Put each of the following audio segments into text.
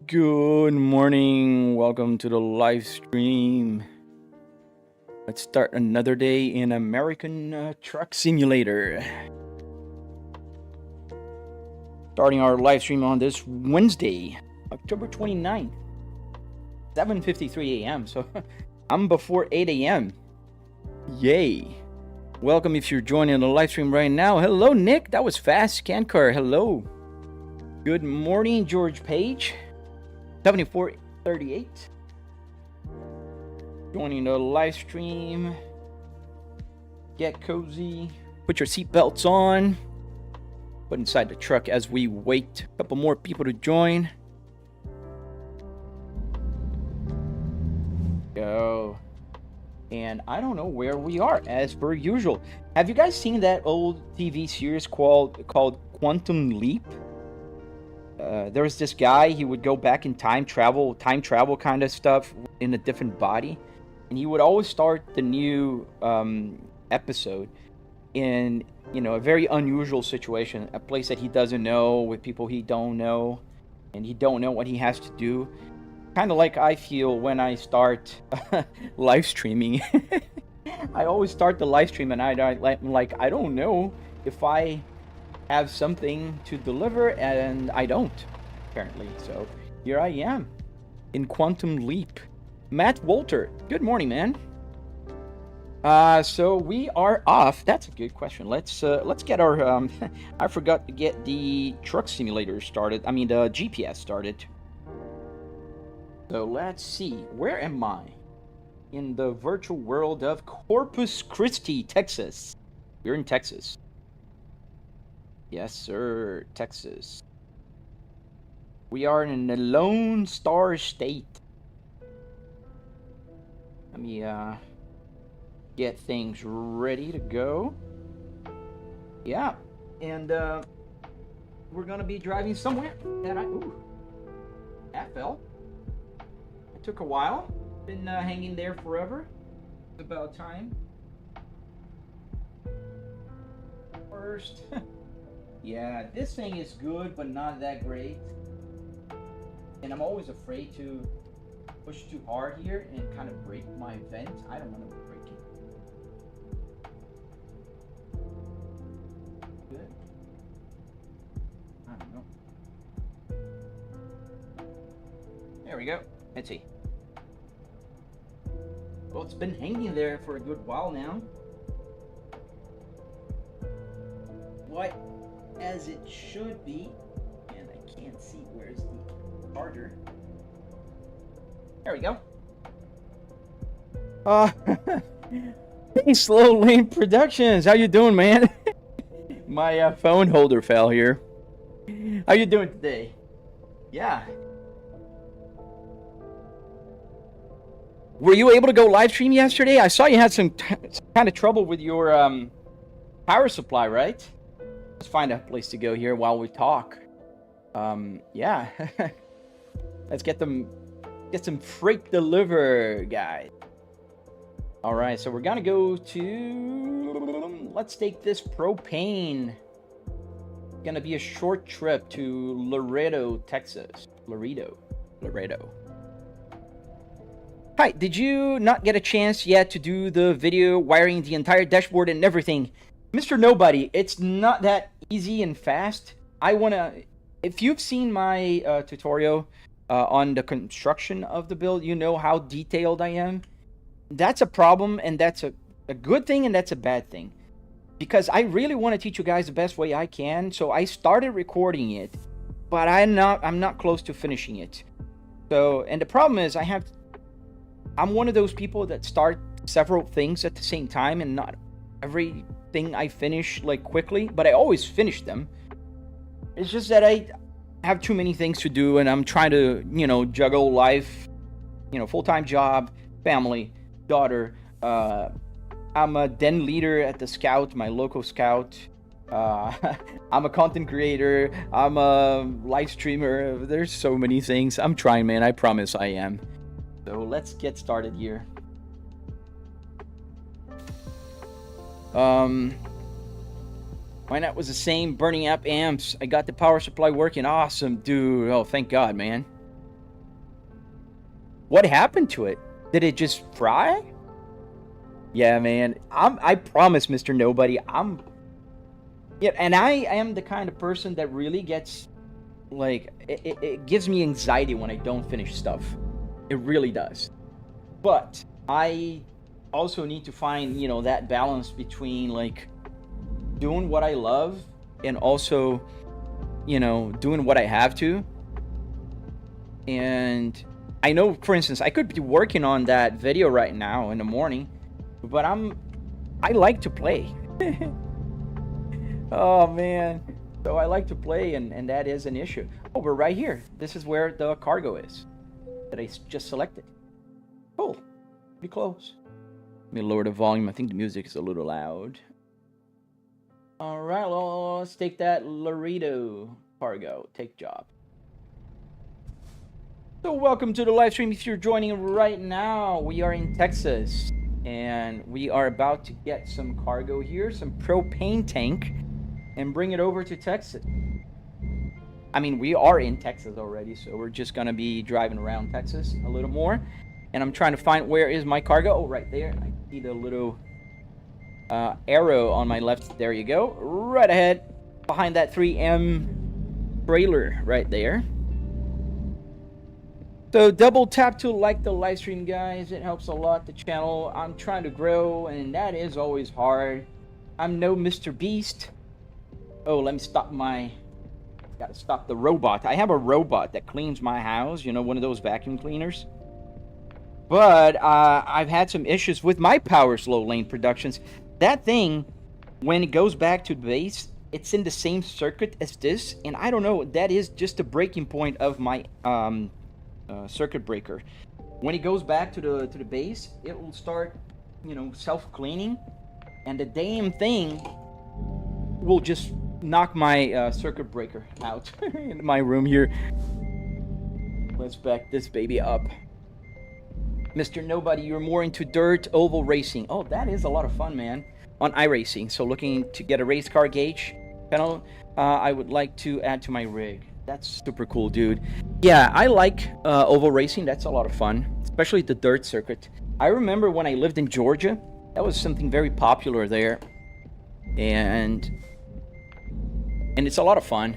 Good morning. Welcome to the live stream. Let's start another day in American Truck Simulator. Starting our live stream on this Wednesday, October 29th, 7:53 a.m. So I'm before 8 a.m. Yay. Welcome if you're joining the live stream right now. Hello, Nick. That was fast. Scancar. Hello. Good morning, George Page. 7438. Joining the live stream. Get cozy. Put your seatbelts on. Put inside the truck as we wait a couple more people to join. Go. And I don't know where we are as per usual. Have you guys seen that old TV series called Quantum Leap? There was this guy, he would go back in time travel kind of stuff in a different body. And he would always start the new episode in, a very unusual situation. A place that he doesn't know, with people he don't know. And he don't know what he has to do. Kind of like I feel when I start live streaming. I always start the live stream and I don't know if I have something to deliver, and I don't, apparently. So here I am in Quantum Leap. Matt Walter, good morning, man. So we are off. That's a good question. Let's get our I forgot to get the truck simulator started. I mean the GPS started. So let's see, where am I? In the virtual world of Corpus Christi, Texas. We're in Texas. Yes, sir, Texas. We are in the Lone Star State. Let me get things ready to go. Yeah, and we're gonna be driving somewhere that that fell. It took a while. Been hanging there forever. It's about time. First. Yeah, this thing is good, but not that great. And I'm always afraid to push too hard here and kind of break my vent. I don't want to break it. Good. I don't know. There we go. Let's see. Well, it's been hanging there for a good while now. What? As it should be, and I can't see where's the charger. There we go. Hey, Slow Lane Productions, how you doing, man? My phone holder fell here. How you doing today? Yeah. Were you able to go live stream yesterday? I saw you had some kind of trouble with your power supply, right? Let's find a place to go here while we talk. Yeah. Let's get some freight delivered, guys. All right, so we're gonna go to. Let's take this propane. It's gonna be a short trip to Laredo, Texas. Laredo. Hi, did you not get a chance yet to do the video wiring the entire dashboard and everything? Mr. Nobody, it's not that easy and fast. If you've seen my tutorial on the construction of the build, you know how detailed I am. That's a problem, and that's a good thing, and that's a bad thing. Because I really want to teach you guys the best way I can, so I started recording it, but I'm not close to finishing it. So, and the problem is I'm one of those people that start several things at the same time, and not everything I finish like quickly, but I always finish them. It's just that I have too many things to do, and I'm trying to, juggle life, full-time job, family, daughter. I'm a den leader at the Scout, my local Scout. I'm a content creator. I'm a live streamer. There's so many things. I'm trying, man. I promise I am. So let's get started here. Why not was the same, burning up amps. I got the power supply working. Awesome, dude. Oh, thank God, man. What happened to it? Did it just fry? Yeah, man. I promise, Mr. Nobody, yeah, and I am the kind of person that really gets, like, it gives me anxiety when I don't finish stuff. It really does. But I also need to find, you know, that balance between, like, doing what I love and also, you know, doing what I have to. And I know, for instance, I could be working on that video right now in the morning, but I like to play. Oh man, so I like to play, and that is an issue. Oh, we're right here. This is where the cargo is that I just selected. Cool, pretty close. Let me lower the volume. I think the music is a little loud. All right, well, let's take that Laredo cargo. Take job. So welcome to the live stream. If you're joining right now, we are in Texas, and we are about to get some cargo here, some propane tank, and bring it over to Texas. I mean, we are in Texas already, so we're just gonna be driving around Texas a little more. And I'm trying to find, where is my cargo? Oh, right there. I see the little arrow on my left. There you go. Right ahead, behind that 3M trailer right there. So double tap to like the live stream, guys. It helps a lot, the channel. I'm trying to grow, and that is always hard. I'm no Mr. Beast. Oh, let me stop gotta stop the robot. I have a robot that cleans my house, you know, one of those vacuum cleaners. But I've had some issues with my Power Slow Lane Productions. That thing, when it goes back to the base, it's in the same circuit as this, and I don't know, that is just the breaking point of my circuit breaker. When it goes back to the base, it will start, you know, self-cleaning, and the damn thing will just knock my circuit breaker out in my room here. Let's back this baby up. Mr. Nobody, you're more into dirt oval racing. Oh, that is a lot of fun, man. On iRacing, so looking to get a race car gauge panel, I would like to add to my rig. That's super cool, dude. Yeah, I like oval racing. That's a lot of fun, especially the dirt circuit. I remember when I lived in Georgia, that was something very popular there, and it's a lot of fun.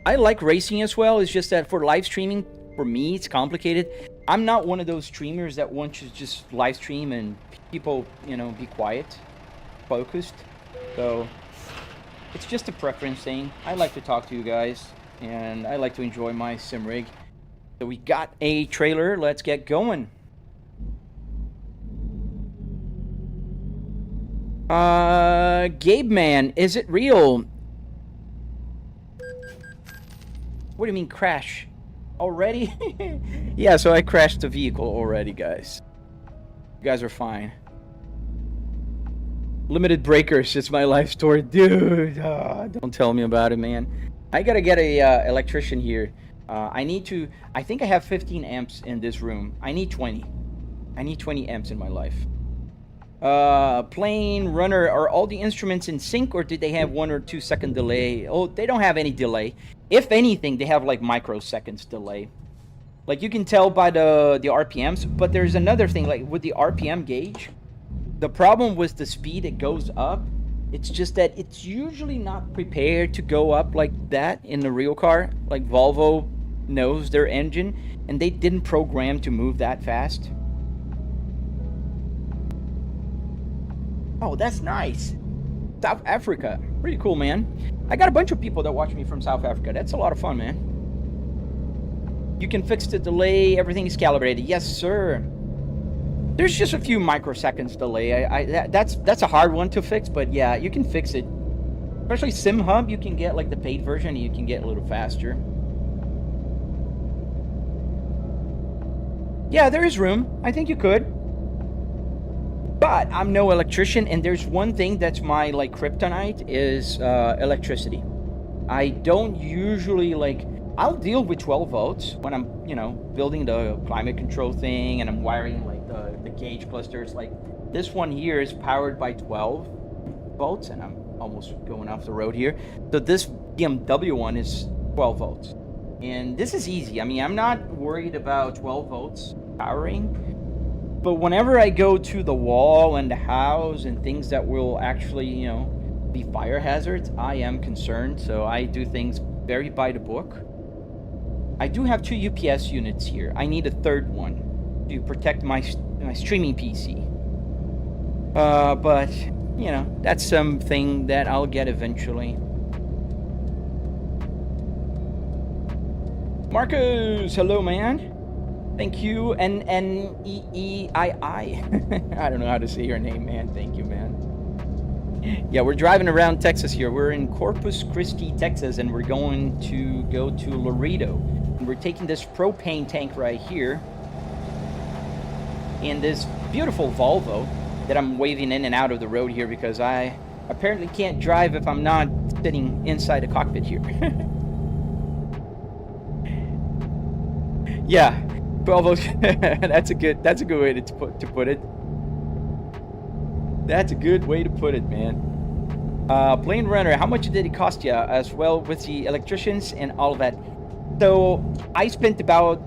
I like racing as well. It's just that for live streaming, for me, it's complicated. I'm not one of those streamers that want to just live stream and people, you know, be quiet, focused. So it's just a preference thing. I like to talk to you guys, and I like to enjoy my sim rig. So we got a trailer. Let's get going. Gabe man, is it real? What do you mean crash? Already? Yeah, so I crashed the vehicle already, guys. You guys are fine. Limited breakers, it's my life story. Dude, don't tell me about it, man. I gotta get a electrician here. I think I have 15 amps in this room. I need 20. I need 20 amps in my life. Plane, runner, are all the instruments in sync, or did they have 1 or 2 second delay? Oh, they don't have any delay. If anything, they have like microseconds delay. Like you can tell by the RPMs, but there's another thing, like with the RPM gauge, the problem with the speed it goes up, it's just that it's usually not prepared to go up like that in the real car. Like Volvo knows their engine, and they didn't program to move that fast. Oh, that's nice. South Africa. Pretty cool, man. I got a bunch of people that watch me from South Africa. That's a lot of fun, man. You can fix the delay. Everything is calibrated. Yes, sir. There's just a few microseconds delay. That's a hard one to fix, but yeah, you can fix it. Especially SimHub, you can get like the paid version, and you can get a little faster. Yeah, there is room. I think you could. But I'm no electrician, and there's one thing that's my like kryptonite is electricity. I don't usually I'll deal with 12 volts when I'm, you know, building the climate control thing and I'm wiring like the gauge clusters. Like this one here is powered by 12 volts, and I'm almost going off the road here. So this BMW one is 12 volts. And this is easy. I mean, I'm not worried about 12 volts powering, but whenever I go to the wall and the house and things that will actually, you know, be fire hazards, I am concerned. So I do things very by the book. I do have 2 UPS units here. I need a third one to protect my streaming PC. But, you know, that's something that I'll get eventually. Marcos, hello, man. Thank you. NNEEII. I don't know how to say your name, man. Thank you, man. Yeah, we're driving around Texas here. We're in Corpus Christi, Texas, and we're going to go to Laredo. And we're taking this propane tank right here in this beautiful Volvo that I'm waving in and out of the road here because I apparently can't drive if I'm not sitting inside the cockpit here. Yeah, 12 volts. That's a good way to put it. That's a good way to put it, man. Plane runner, how much did it cost you as well with the electricians and all of that? So I spent about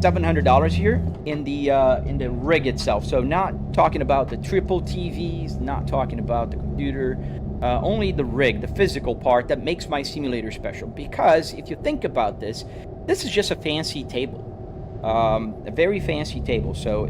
$700 here in the rig itself. So not talking about the triple TVs, not talking about the computer, only the rig, the physical part that makes my simulator special. Because if you think about this, this is just a fancy table. A very fancy table. So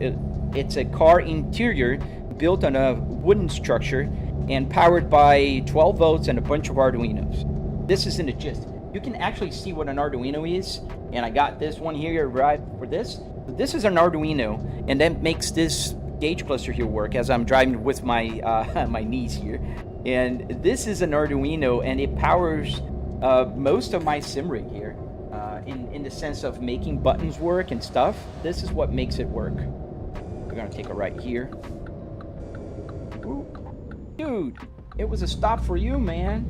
it's a car interior built on a wooden structure and powered by 12 volts and a bunch of Arduinos. This is in the gist. You can actually see what an Arduino is, and I got this one here right for this. So this is an Arduino, and that makes this gauge cluster here work as I'm driving with my my niece here. And this is an Arduino, and it powers most of my sim rig here. In the sense of making buttons work and stuff. This is what makes it work. We're gonna take a right here. Ooh. Dude, it was a stop for you, man.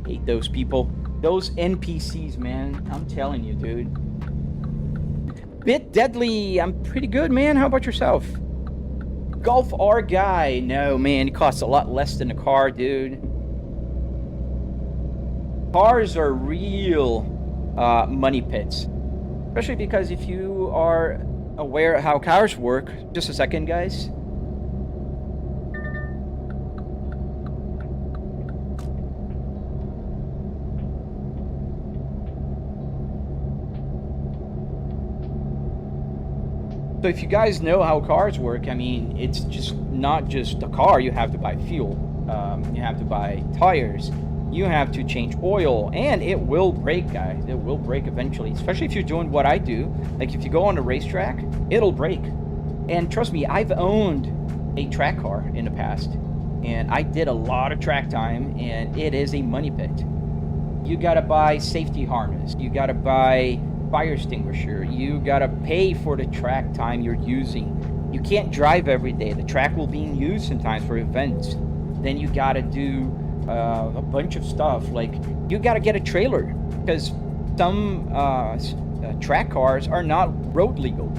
Hate those people. Those NPCs, man. I'm telling you, dude. Bit Deadly, I'm pretty good, man. How about yourself? Golf R guy. No, man, it costs a lot less than a car, dude. Cars are real money pits, especially because if you are aware of how cars work. Just a second, guys. So if you guys know how cars work, I mean, it's just not just the car. You have to buy fuel, you have to buy tires, you have to change oil, and it will break, guys. It will break eventually, especially if you're doing what I do. Like if you go on a racetrack, it'll break. And trust me, I've owned a track car in the past, and I did a lot of track time, and it is a money pit. You gotta buy safety harness, you gotta buy fire extinguisher, you gotta pay for the track time you're using. You can't drive every day. The track will be used sometimes for events. Then you gotta do a bunch of stuff, like you got to get a trailer because some track cars are not road legal.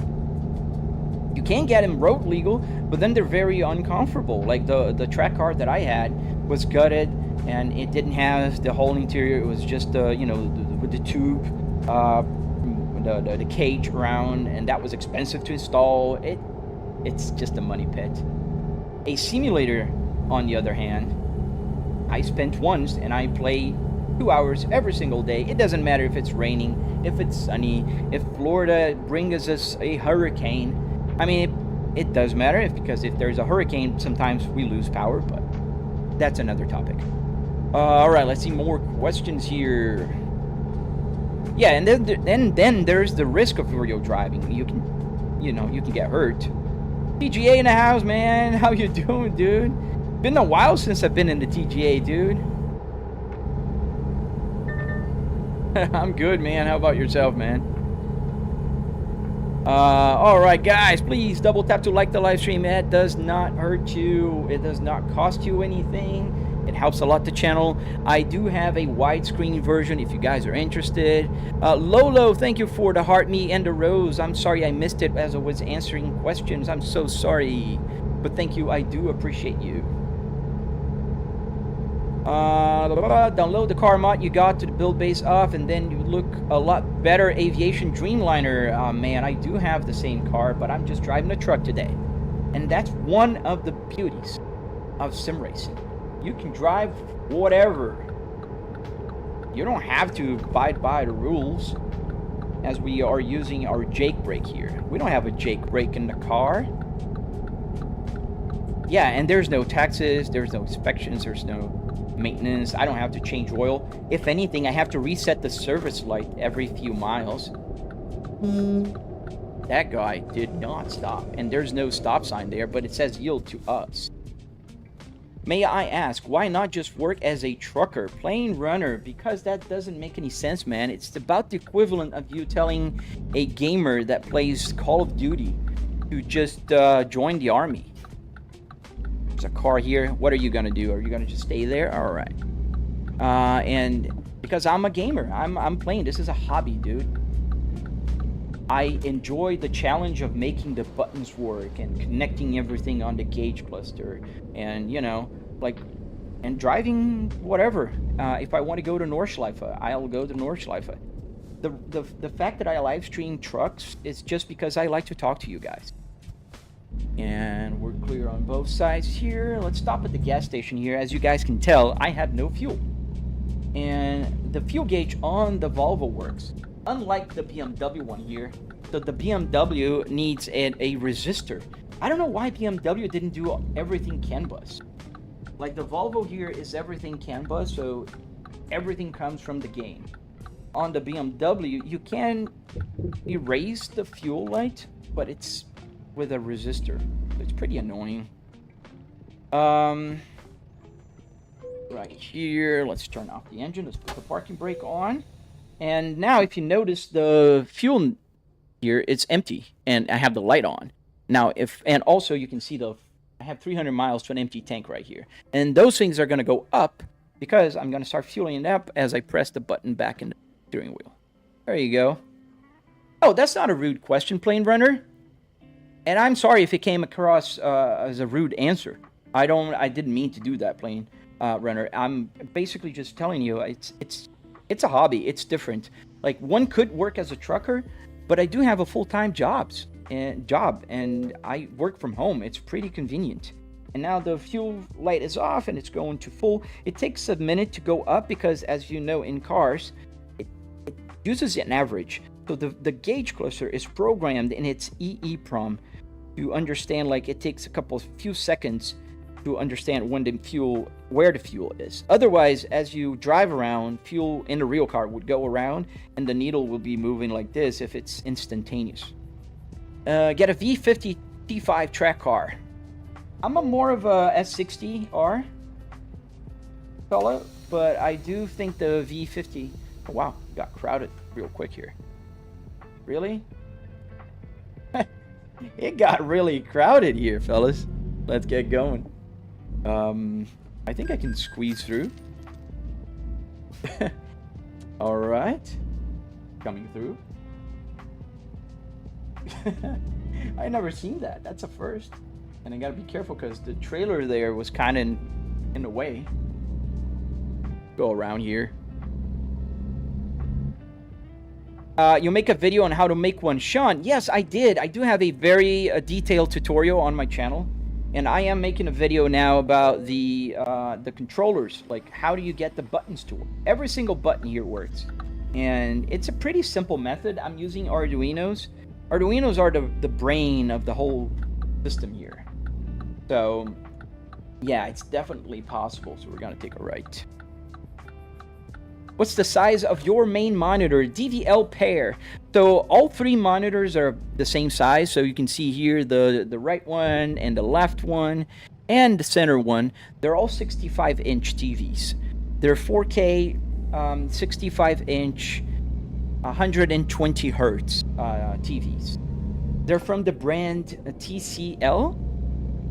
You can get them road legal, but then they're very uncomfortable. Like the track car that I had was gutted and it didn't have the whole interior. It was just you know, with the tube, the cage around, and that was expensive to install. It's just a money pit. A simulator, on the other hand, I spent once and I play 2 hours every single day. It doesn't matter if it's raining, if it's sunny, if Florida brings us a hurricane. I mean, it does matter because if there's a hurricane, sometimes we lose power, but that's another topic. All right, let's see more questions here. Yeah, and then there's the risk of real driving. You can get hurt. TGA in the house, man. How you doing, dude? Been a while since I've been in the TGA, dude. I'm good, man. How about yourself, man? All right, guys, please double tap to like the live stream. It does not hurt you. It does not cost you anything. It helps a lot the channel. I do have a widescreen version if you guys are interested. Lolo, thank you for the heart, me, and the rose. I'm sorry I missed it as I was answering questions. I'm so sorry. But thank you. I do appreciate you. Download the car mod you got to the build base off, and then you look a lot better. Aviation Dreamliner. Man, I do have the same car, but I'm just driving a truck today. And that's one of the beauties of sim racing. You can drive whatever. You don't have to abide by the rules, as we are using our Jake brake here. We don't have a Jake brake in the car. Yeah, and there's no taxes, there's no inspections, there's no maintenance. I don't have to change oil. If anything, I have to reset the service light every few miles. That guy did not stop, and there's no stop sign there, but it says yield to us. May I ask, why not just work as a trucker, plain runner? Because that doesn't make any sense, man. It's about the equivalent of you telling a gamer that plays Call of Duty to just join the army. There's a car here. What are you gonna do? Are you gonna just stay there? All right. And because I'm a gamer, I'm playing. This is a hobby, dude. I enjoy the challenge of making the buttons work and connecting everything on the gauge cluster, and you know, like, and driving whatever. If I want to go to Nordschleife, I'll go to Nordschleife. The fact that I live stream trucks is just because I like to talk to you guys. And we're clear on both sides here. Let's stop at the gas station here. As you guys can tell, I have no fuel. And the fuel gauge on the Volvo works. Unlike the BMW one here, the BMW needs a resistor. I don't know why BMW didn't do everything CAN bus. Like the Volvo here is everything CAN bus, so everything comes from the game. On the BMW, you can erase the fuel light, but it's with a resistor. It's pretty annoying. Right here, let's turn off the engine. Let's put the parking brake on. And now if you notice, the fuel here, it's empty, and I have the light on. Now, and also you can see I have 300 miles to an empty tank right here. And those things are going to go up because I'm going to start fueling it up as I press the button back in the steering wheel. There you go. Oh, that's not a rude question, Plane Runner. And I'm sorry if it came across as a rude answer. I didn't mean to do that, Plane Runner. I'm basically just telling you, it's a hobby. It's different. Like, one could work as a trucker, but I do have a full-time job, and I work from home. It's pretty convenient. And now the fuel light is off, and it's going to full. It takes a minute to go up because, as you know, in cars, it uses an average. So the gauge cluster is programmed in its EEPROM to understand, like, it takes a few seconds to understand where the fuel is. Otherwise, as you drive around, fuel in the real car would go around, and the needle will be moving like this if it's instantaneous. Get a V50 T5 track car. I'm more of a S60R fella, but I do think the V50... Oh, wow, got crowded real quick here. Really? It got really crowded here, fellas. Let's get going. I think I can squeeze through. All right. Coming through. I never seen that. That's a first. And I gotta be careful because the trailer there was kind of in the way. Go around here. You make a video on how to make one, Sean. Yes, I did. I do have a very detailed tutorial on my channel, and I am making a video now about the controllers. Like, how do you get the buttons to work? Every single button here works, and it's a pretty simple method. I'm using arduinos. Arduinos are the brain of the whole system here. So, yeah, it's definitely possible. So we're gonna take a right. What's the size of your main monitor? DVL pair. So all three monitors are the same size. So you can see here the right one and the left one and the center one. They're all 65-inch TVs. They're 4K, 65-inch, 120 hertz TVs. They're from the brand TCL,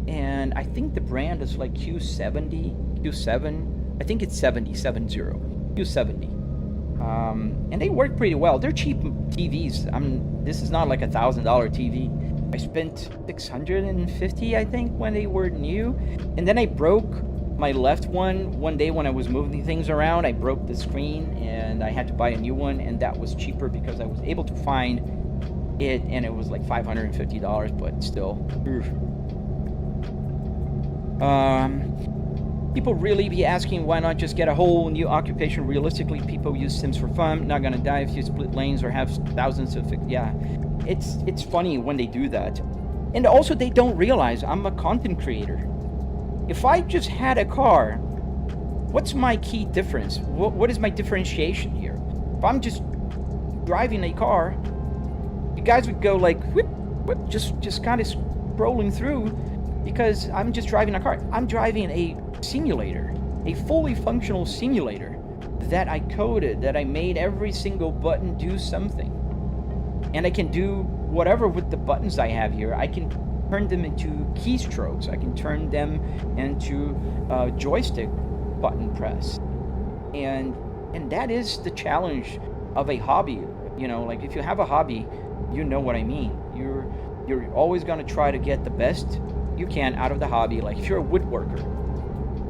and I think the brand is like Q7. I think it's 70. Q70. And they work pretty well. They're cheap TVs. This is not like a $1,000 TV. I spent $650, I think, when they were new, and then I broke my left one day when I was moving things around, I broke the screen and I had to buy a new one, and that was cheaper because I was able to find it, and it was like $550, but still. People really be asking why not just get a whole new occupation. Realistically, people use Sims for fun. Not gonna die if you split lanes or have thousands of... Yeah, it's funny when they do that. And also, they don't realize I'm a content creator. If I just had a car, what's my key difference? What is my differentiation here? If I'm just driving a car, you guys would go like, whip, whip, just kind of scrolling through, because I'm just driving a car. I'm driving a simulator, a fully functional simulator that I coded, that I made every single button do something. And I can do whatever with the buttons I have here. I can turn them into keystrokes. I can turn them into joystick button press. And that is the challenge of a hobby. You know, like if you have a hobby, you know what I mean. You're always going to try to get the best you can out of the hobby. Like if you're a woodworker,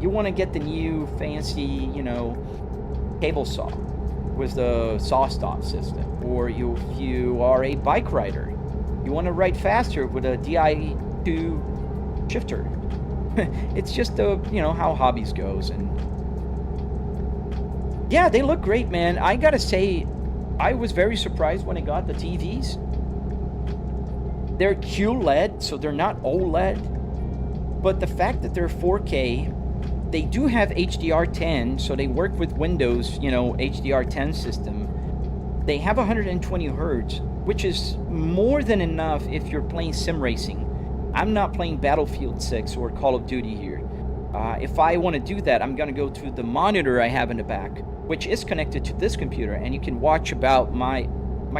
you want to get the new fancy, you know, table saw with the saw stop system. Or if you are a bike rider, you want to ride faster with a DI2 shifter. It's just you know, how hobbies goes. And yeah, they look great, man. I gotta say, I was very surprised when I got the TVs. They're QLED, so they're not OLED. But the fact that they're 4K, they do have HDR10, so they work with Windows, you know, HDR10 system. They have 120 Hertz, which is more than enough if you're playing sim racing. I'm not playing Battlefield 6 or Call of Duty here. If I want to do that, I'm going to go to the monitor I have in the back, which is connected to this computer, and you can watch about my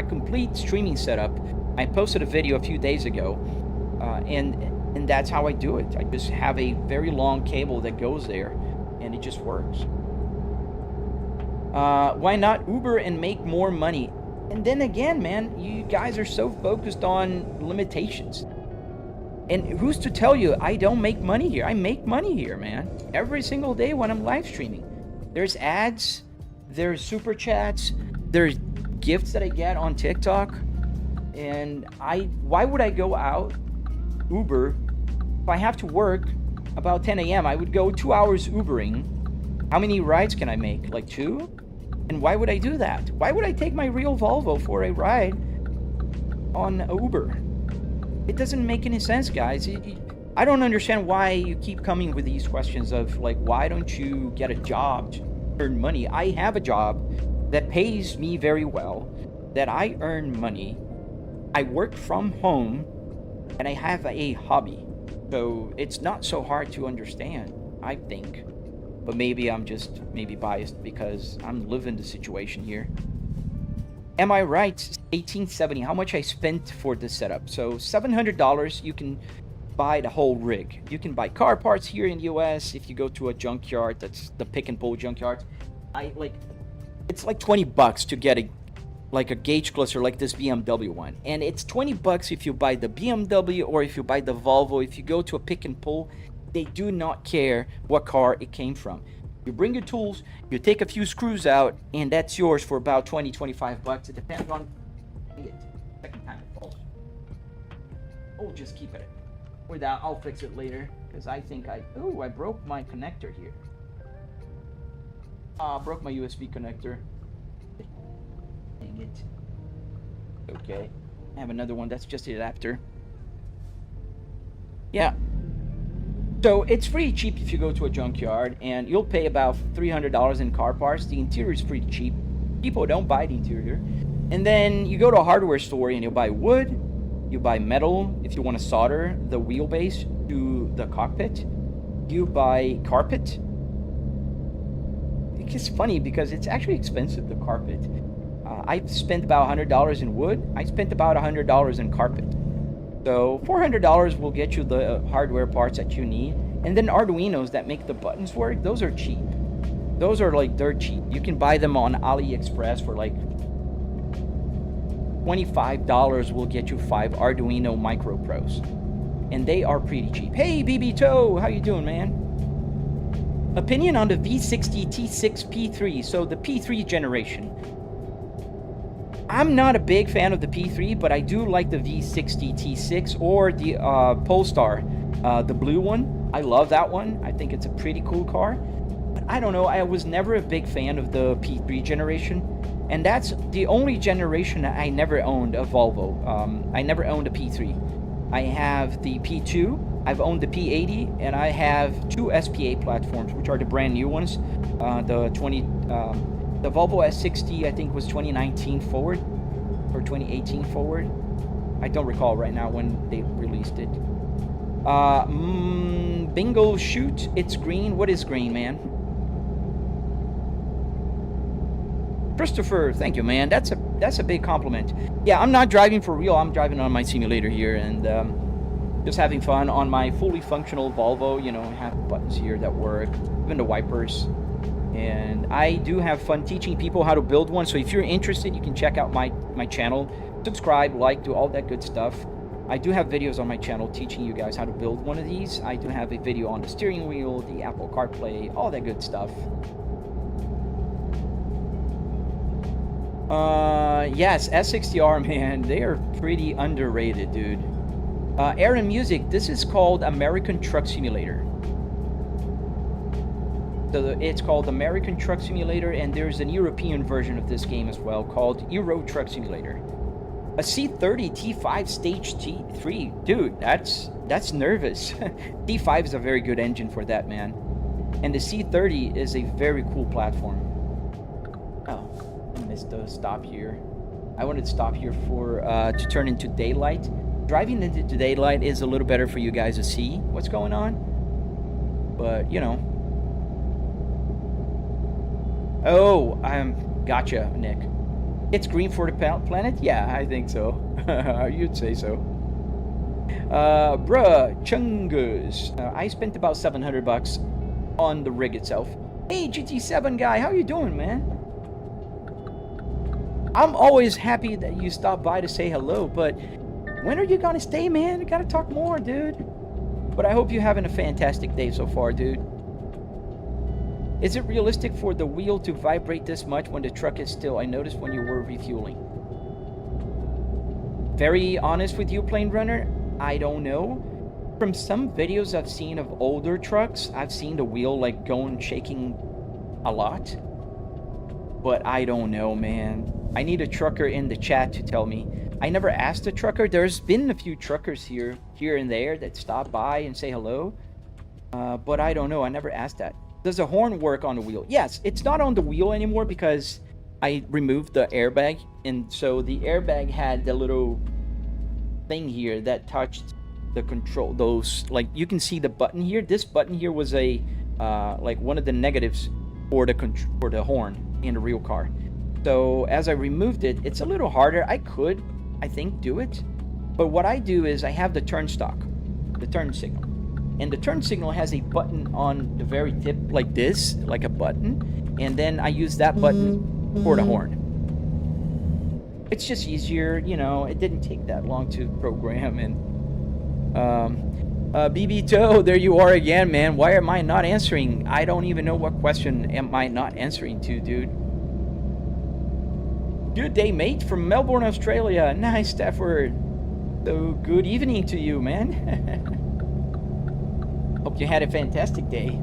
complete streaming setup. I posted a video a few days ago, and that's how I do it. I just have a very long cable that goes there, and it just works. Why not Uber and make more money? And then again, man, you guys are so focused on limitations. And who's to tell you I don't make money here? I make money here, man. Every single day when I'm live streaming. There's ads, there's super chats, there's gifts that I get on TikTok. And why would I go out Uber if I have to work about 10 a.m.? I would go 2 hours Ubering. How many rides can I make? Like 2? And why would I do that? Why would I take my real Volvo for a ride on Uber? It doesn't make any sense, guys. I don't understand why you keep coming with these questions of like, why don't you get a job to earn money? I have a job that pays me very well, that I earn money. I work from home, and I have a hobby. So it's not so hard to understand, I think. But maybe I'm just biased because I'm living the situation here. Am I right? 1870. How much I spent for this setup? So $700. You can buy the whole rig. You can buy car parts here in the US. If you go to a junkyard, that's the pick and pull junkyard. It's like $20 to get a gauge cluster like this BMW one, and it's $20 if you buy the BMW or if you buy the Volvo. If you go to a pick and pull, they do not care what car it came from. You bring your tools, you take a few screws out, and that's yours for about $20-25. It depends on it. Second time it falls. Oh, just keep it. Without, I'll fix it later because I think I broke my connector here. Broke my USB connector. Dang it. Okay. I have another one. That's just the adapter. Yeah. So it's pretty cheap if you go to a junkyard, and you'll pay about $300 in car parts. The interior is pretty cheap. People don't buy the interior. And then you go to a hardware store and you buy wood, you buy metal if you want to solder the wheelbase to the cockpit. You buy carpet. It's funny because it's actually expensive, the carpet. I spent about $100 in wood. I spent about $100 in carpet. So $400 will get you the hardware parts that you need. And then Arduinos that make the buttons work, those are cheap. Those are like dirt cheap. You can buy them on AliExpress for like $25 will get you 5 Arduino Micro Pros. And they are pretty cheap. Hey, BB Toe, how you doing, man? Opinion on the V60 T6 P3, so the P3 generation. I'm not a big fan of the P3, but I do like the V60 T6 or the Polestar, the blue one. I love that one. I think it's a pretty cool car. But I don't know, I was never a big fan of the P3 generation. And that's the only generation that I never owned a Volvo. I never owned a P3. I have the P2, I've owned the P80, and I have two SPA platforms, which are the brand new ones. The Volvo S60, I think, was 2019 forward, or 2018 forward. I don't recall right now when they released it. Bingo shoot, it's green. What is green, man? Christopher, thank you, man. That's a big compliment. Yeah, I'm not driving for real. I'm driving on my simulator here and just having fun on my fully functional Volvo. You know, have buttons here that work, even the wipers. And I do have fun teaching people how to build one. So if you're interested, you can check out my channel. Subscribe, like, do all that good stuff. I do have videos on my channel teaching you guys how to build one of these. I do have a video on the steering wheel, the Apple CarPlay, all that good stuff. Yes, S60R, man, they are pretty underrated, dude. Aaron Music, this is called American Truck Simulator. So it's called American Truck Simulator, and there's an European version of this game as well called Euro Truck Simulator. A C30 T5 Stage T3, dude, that's nervous. T5 is a very good engine for that, man. And the C30 is a very cool platform. Oh, I missed a stop here. I wanted to stop here for to turn into daylight. Driving into daylight is a little better for you guys to see what's going on. But, you know. Oh, gotcha, Nick. It's green for the planet? Yeah, I think so. You'd say so. Bruh, Chungus. I spent about $700 on the rig itself. Hey, GT7 guy, how you doing, man? I'm always happy that you stopped by to say hello, but when are you gonna stay, man? I gotta talk more, dude. But I hope you're having a fantastic day so far, dude. Is it realistic for the wheel to vibrate this much when the truck is still? I noticed when you were refueling. Very honest with you, Plane Runner, I don't know. From some videos I've seen of older trucks, I've seen the wheel like going shaking a lot. But I don't know, man. I need a trucker in the chat to tell me. I never asked a trucker. There's been a few truckers here and there that stop by and say hello. But I don't know. I never asked that. Does the horn work on the wheel? Yes, it's not on the wheel anymore because I removed the airbag. And so the airbag had the little thing here that touched the control. Those, like, you can see the button here. This button here was a, like one of the negatives for the horn in the real car. So as I removed it, it's a little harder. I could, I think, do it. But what I do is I have the turn signal. And the turn signal has a button on the very tip like this, like a button. And then I use that button for the horn. It's just easier, you know, it didn't take that long to program. And BB Toe, there you are again, man. Why am I not answering? I don't even know what question am I not answering to, dude. Good day, mate, from Melbourne, Australia. Nice, Stafford. So good evening to you, man. Hope you had a fantastic day.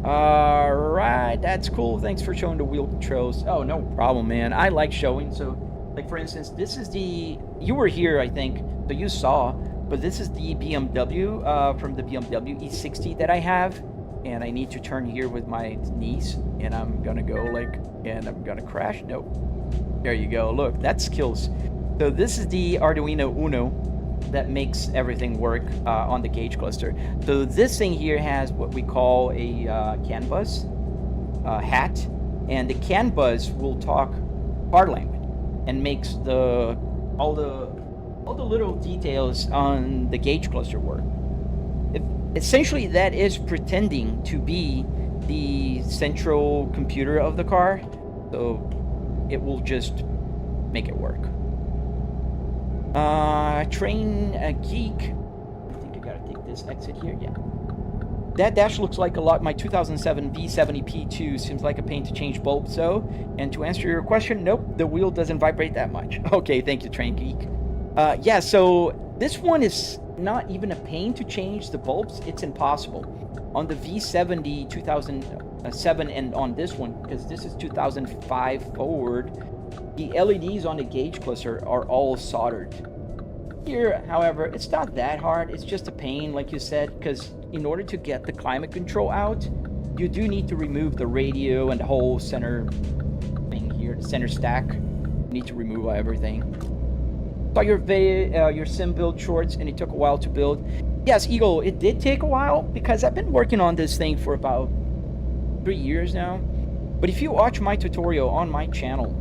Alright, that's cool. Thanks for showing the wheel controls. Oh, no problem, man. I like showing. So, like, for instance, this is the... You were here, I think, so you saw. But this is the BMW, from the BMW E60 that I have. And I need to turn here with my knees. And I'm gonna go, like... And I'm gonna crash. Nope. There you go. Look, that's skills. So this is the Arduino Uno that makes everything work on the gauge cluster. So this thing here has what we call a CAN bus hat, and the CAN bus will talk car language and makes all the little details on the gauge cluster work. Essentially, that is pretending to be the central computer of the car, so it will just make it work. Train a geek. I think I gotta take this exit here. Yeah. That dash looks like a lot. My 2007 V70P2 seems like a pain to change bulbs, though. And to answer your question, nope, the wheel doesn't vibrate that much. Okay, thank you, Train Geek. Yeah, so this one is not even a pain to change the bulbs. It's impossible. On the V70 2007 and on this one, because this is 2005 forward, the LEDs on the gauge cluster are all soldered. Here, however, it's not that hard. It's just a pain, like you said, because in order to get the climate control out, you do need to remove the radio and the whole center thing here, the center stack. You need to remove everything. Saw your sim build shorts, and it took a while to build. Yes, Eagle, it did take a while because I've been working on this thing for about 3 years now. But if you watch my tutorial on my channel,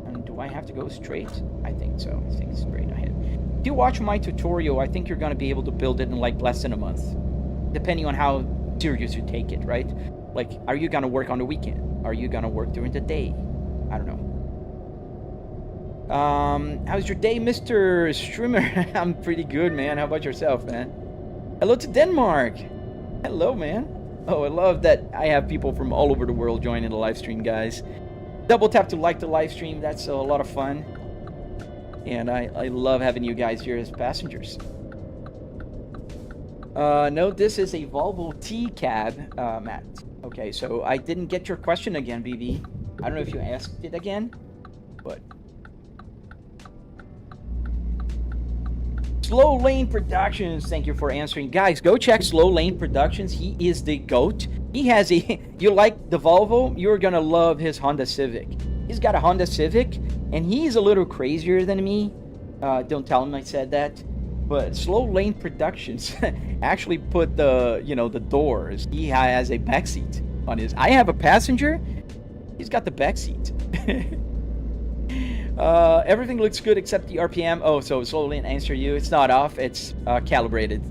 and do I have to go straight? I think so. I think straight ahead. If you watch my tutorial, I think you're going to be able to build it in like less than a month, depending on how serious you take it, right? Like, are you going to work on the weekend? Are you going to work during the day? I don't know. How's your day, Mr. Streamer? I'm pretty good, man. How about yourself, man? Hello to Denmark. Hello, man. Oh, I love that I have people from all over the world joining the live stream, guys. Double tap to like the live stream. That's a lot of fun. And I love having you guys here as passengers. No, this is a Volvo T cab, Matt. Okay, so I didn't get your question again, BB. I don't know if you asked it again, but... Slow Lane Productions, thank you for answering. Guys, go check Slow Lane Productions. He is the GOAT. He has a... You like the Volvo? You're gonna love his Honda Civic. He's got a Honda Civic, and he's a little crazier than me. Don't tell him I said that. But Slow Lane Productions actually put the, you know, the doors. He has a back seat on his... I have a passenger. He's got the back seat. Everything looks good except the RPM. Oh, so Slow Lane answer you. It's not off. It's calibrated.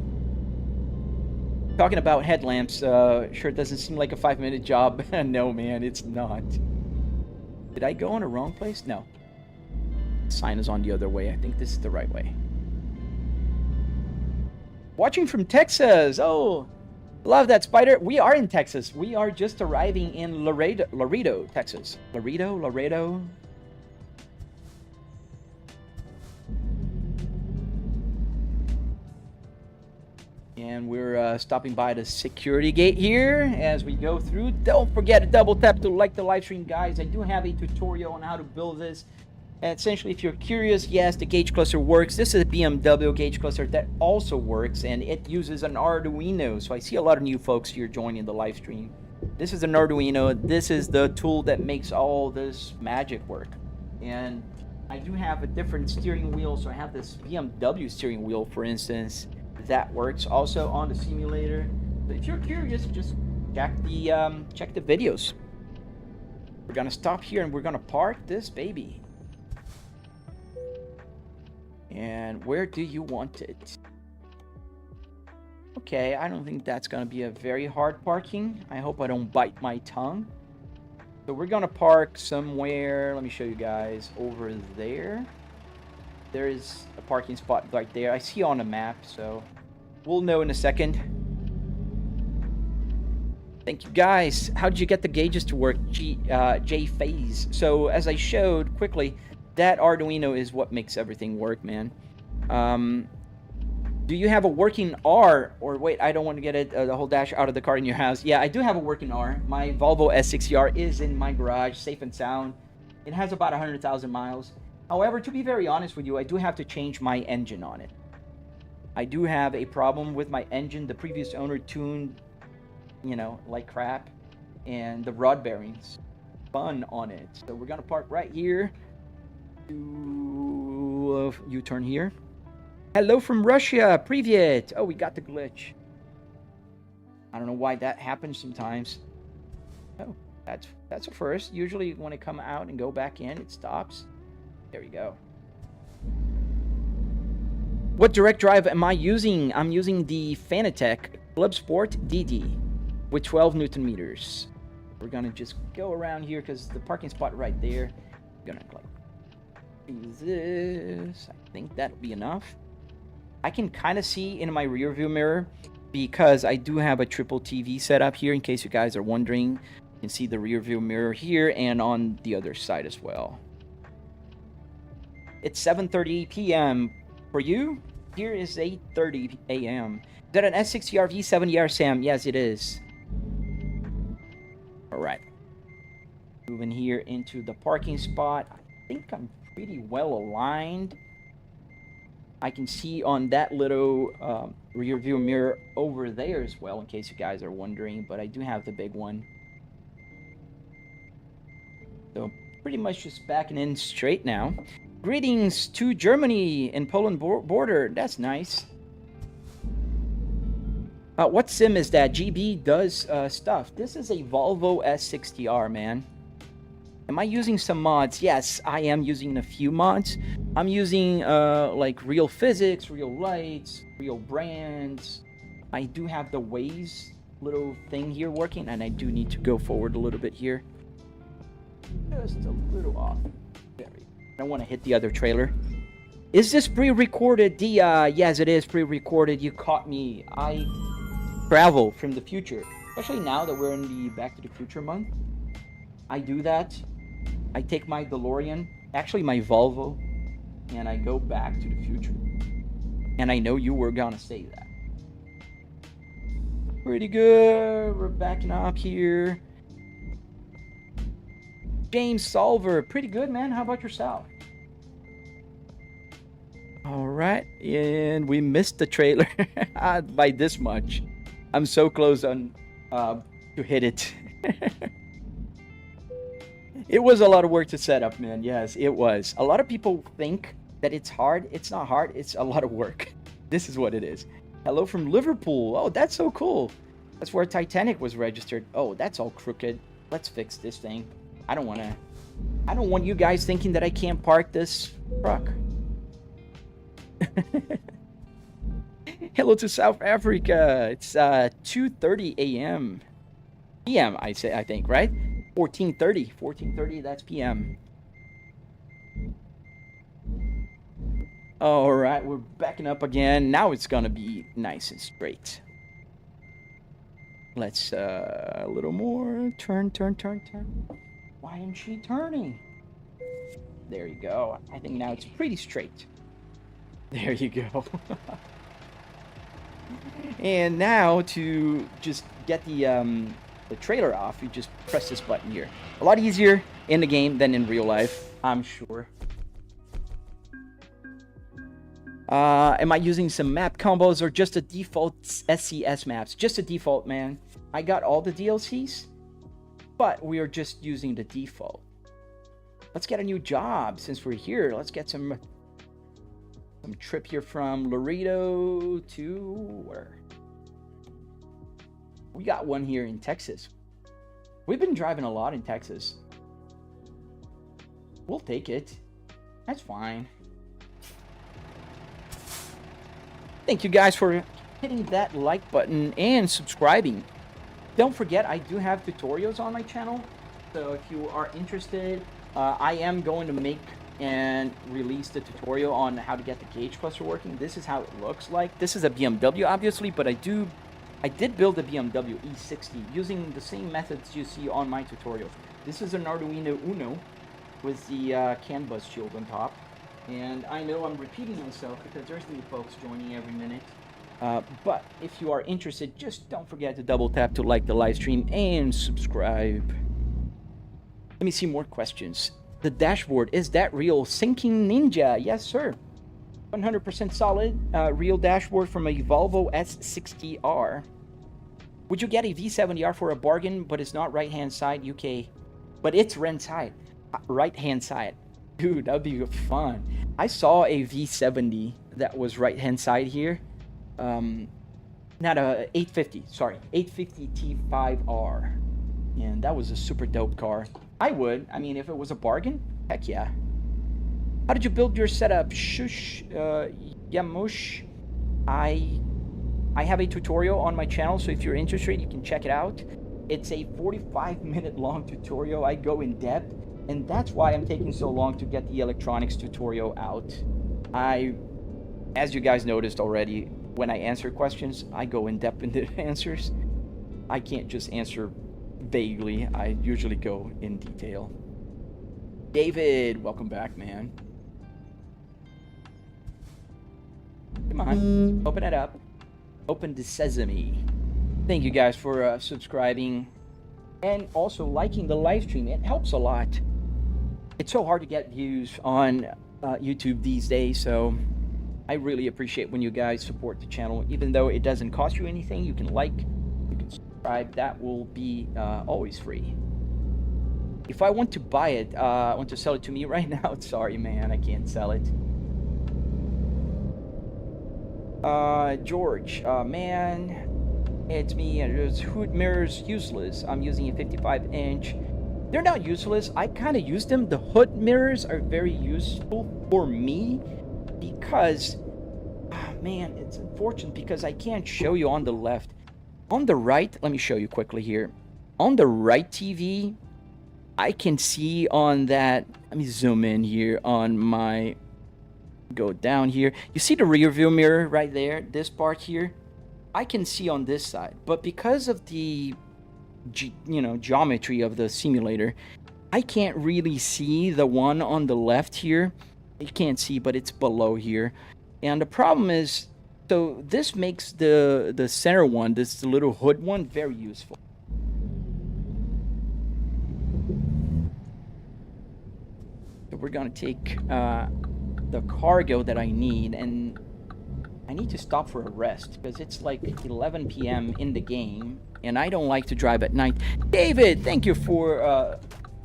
Talking about headlamps, sure doesn't seem like a 5-minute job. No, man, it's not. Did I go on a wrong place? No. The sign is on the other way. I think this is the right way. Watching from Texas. Oh, love that, Spider. We are in Texas. We are just arriving in Laredo, Texas. Laredo. And we're stopping by the security gate here as we go through. Don't forget to double tap to like the live stream, guys. I do have a tutorial on how to build this. And essentially, if you're curious, yes, the gauge cluster works. This is a BMW gauge cluster that also works, and it uses an Arduino. So I see a lot of new folks here joining the live stream. This is an Arduino. This is the tool that makes all this magic work. And I do have a different steering wheel. So I have this BMW steering wheel, for instance, that works also on the simulator. But if you're curious, just check the videos. We're gonna stop here and we're gonna park this baby. And where do you want it? Okay, I don't think that's gonna be a very hard parking. I hope I don't bite my tongue. So we're gonna park somewhere, let me show you guys, over there. There is a parking spot right there. I see on the map, so we'll know in a second. Thank you, guys. How did you get the gauges to work, J-Phase? So as I showed quickly, that Arduino is what makes everything work, man. Do you have a working R? Or wait, I don't want to get it, the whole dash out of the car in your house. Yeah, I do have a working R. My Volvo S60R is in my garage, safe and sound. It has about 100,000 miles. However, to be very honest with you, I do have to change my engine on it. I do have a problem with my engine. The previous owner tuned, you know, like crap. And the rod bearings spun on it. So we're going to park right here. U-turn here. Hello from Russia. Privyet. Oh, we got the glitch. I don't know why that happens sometimes. Oh, that's a first. Usually when I come out and go back in, it stops. There we go. What direct drive am I using? I'm using the Fanatec Clubsport DD with 12 Newton meters. We're gonna just go around here because the parking spot right there. We're gonna like do this. I think that'll be enough. I can kind of see in my rear view mirror because I do have a triple TV setup here, in case you guys are wondering. You can see the rear view mirror here and on the other side as well. It's 7:30 p.m. for you. Here is 8:30 a.m. Is that an S60R V70R, Sam? Yes, it is. All right. Moving here into the parking spot. I think I'm pretty well aligned. I can see on that little rear view mirror over there as well, in case you guys are wondering, but I do have the big one. So pretty much just backing in straight now. Greetings to Germany and Poland border. That's nice. What sim is that? GB does stuff. This is a Volvo S60R, man. Am I using some mods? Yes, I am using a few mods. I'm using like real physics, real lights, real brands. I do have the Waze little thing here working, and I do need to go forward a little bit here. Just a little off. There we go. I don't want to hit the other trailer. Is this pre-recorded, Dia? Yes, it is pre-recorded. You caught me. I travel from the future, especially now that we're in the Back to the Future month. I do that. I take my DeLorean, actually my Volvo, and I go back to the future. And I know you were gonna say that. Pretty good. We're backing up here. James Solver, pretty good, man. How about yourself? All right, and we missed the trailer by this much. I'm so close on to hit it. It was a lot of work to set up, man. Yes, it was. A lot of people think that it's hard. It's not hard. It's a lot of work. This is what it is. Hello from Liverpool. Oh, that's so cool. That's where Titanic was registered. Oh, that's all crooked. Let's fix this thing. I don't want you guys thinking that I can't park this truck. Hello to South Africa. It's 2:30 a.m. p.m. I think, right? 14:30, that's p.m. All right, we're backing up again. Now it's gonna be nice and straight. Let's a little more. Turn. Why isn't she turning? There you go. I think now it's pretty straight. There you go. And now to just get the trailer off, you just press this button here. A lot easier in the game than in real life, I'm sure. Am I using some map combos or just the default SCS maps? Just the default, man. I got all the DLCs, but we are just using the default. Let's get a new job since we're here. Let's get some trip here from Laredo to where? We got one here in Texas. We've been driving a lot in Texas. We'll take it. That's fine. Thank you guys for hitting that like button and subscribing. Don't forget, I do have tutorials on my channel. So if you are interested, I am going to make and release the tutorial on how to get the gauge cluster working. This is how it looks like. This is a BMW, obviously, but I did build a BMW E60 using the same methods you see on my tutorial. This is an Arduino Uno with the CAN bus shield on top. And I know I'm repeating myself because there's new folks joining every minute. But if you are interested, just don't forget to double tap to like the live stream and subscribe. Let me see more questions. The dashboard, is that real? Sinking Ninja, yes sir. 100% solid, real dashboard from a Volvo S60R. Would you get a V70R for a bargain, but it's not right-hand side UK? But it's right-hand side. Dude, that'd be fun. I saw a V70 that was right-hand side here. Not a 850, sorry, 850 T5R. And that was a super dope car. I mean, if it was a bargain, heck yeah. How did you build your setup? Shush, Yamush. I have a tutorial on my channel, so if you're interested, you can check it out. It's a 45-minute long tutorial. I go in depth, and that's why I'm taking so long to get the electronics tutorial out. As you guys noticed already, when I answer questions, I go in depth in the answers. I can't just answer vaguely. I usually go in detail. David, welcome back, man. Come on, open it up. Open the sesame. Thank you guys for subscribing and also liking the live stream. It helps a lot. It's so hard to get views on YouTube these days, so I really appreciate when you guys support the channel. Even though it doesn't cost you anything, you can like, you can subscribe. That will be always free. If I want to buy it, want to sell it to me right now, sorry man, I can't sell it. George, man, it's me, and there's hood mirrors useless. I'm using a 55-inch. They're not useless. I kind of use them. The hood mirrors are very useful for me because, man, it's unfortunate because I can't show you on the left. On the right, let me show you quickly here. On the right TV, I can see on that, let me zoom in here on my, go down here. You see the rear view mirror right there, this part here? I can see on this side, but because of the geometry of the simulator, I can't really see the one on the left here. You can't see, but it's below here. And the problem is, so this makes the center one, this little hood one, very useful. So we're gonna take the cargo that I need, and I need to stop for a rest because it's like 11 p.m. in the game, and I don't like to drive at night. David, thank you for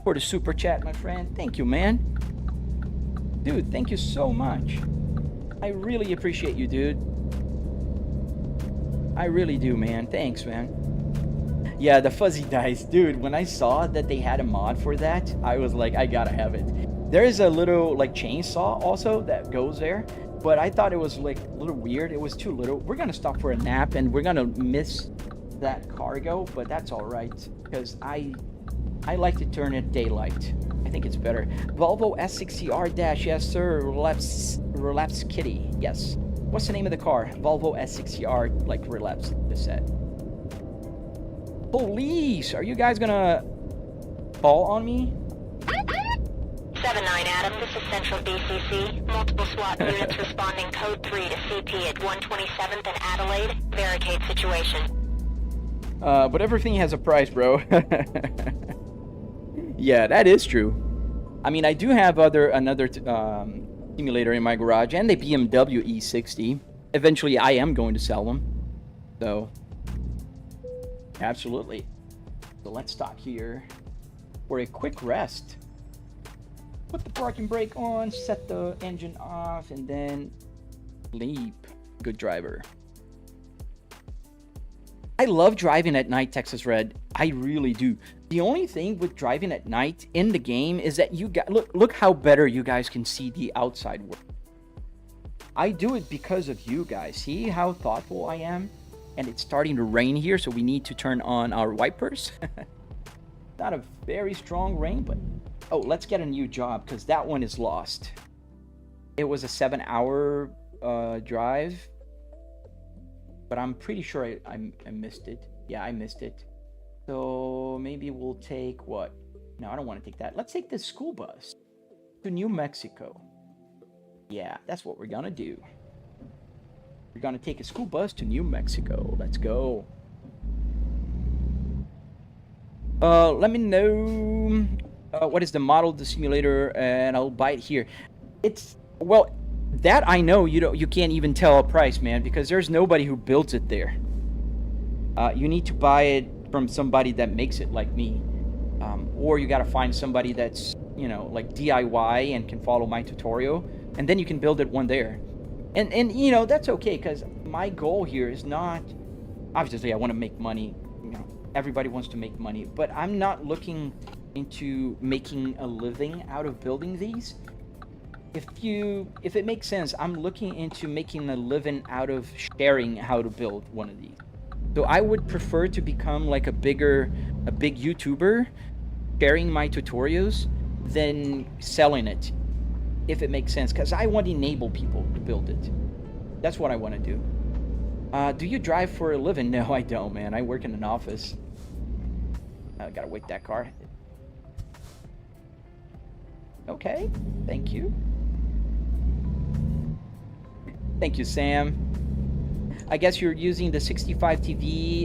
the super chat, my friend. Thank you, man. Dude, thank you so much. I really appreciate you, dude. I really do, man. Thanks, man. Yeah, the fuzzy dice, dude. When I saw that they had a mod for that, I was like, I gotta have it. There is a little like chainsaw also that goes there, but I thought it was like a little weird. It was too little. We're gonna stop for a nap and we're gonna miss that cargo, but that's all right because I like to turn it daylight. I think it's better. Volvo S60R dash, yes sir. Relapse kitty, yes. What's the name of the car? Volvo S60R, like relapse the set. Police, are you guys gonna fall on me? 7-9 Adam, this is Central BCC. Multiple SWAT units responding code 3 to CP at 127th and Adelaide. Barricade situation. But everything has a price, bro. Yeah, that is true. I mean, I do have another simulator in my garage, and the BMW E60. Eventually, I am going to sell them. So, absolutely. So let's stop here for a quick rest. Put the parking brake on, set the engine off, and then leap. Good driver. I love driving at night, Texas Red. I really do. The only thing with driving at night in the game is that you got look how better you guys can see the outside world. I do it because of you guys. See how thoughtful I am? And it's starting to rain here, so we need to turn on our wipers. Not a very strong rain, but oh, let's get a new job because that one is lost. It was a 7-hour drive, but I'm pretty sure I missed it. Yeah, I missed it. So maybe we'll take what? No, I don't want to take that. Let's take the school bus to New Mexico. Yeah, that's what we're gonna do. We're gonna take a school bus to New Mexico. Let's go. Let me know what is the model of the simulator, and I'll buy it here. It's, well, that I know you can't even tell a price, man, because there's nobody who builds it there. You need to buy it from somebody that makes it, like me, or you gotta find somebody that's, you know, like DIY and can follow my tutorial, and then you can build it one there. And you know, that's okay, because my goal here is not, obviously I want to make money, you know, everybody wants to make money, but I'm not looking into making a living out of building these. If it makes sense, I'm looking into making a living out of sharing how to build one of these. So I would prefer to become like a big YouTuber, sharing my tutorials, than selling it, if it makes sense, because I want to enable people to build it. That's what I want to do. Do you drive for a living? No, I don't, man. I work in an office. I gotta wait that car. Okay, thank you. Thank you, Sam. I guess you're using the 65 TV.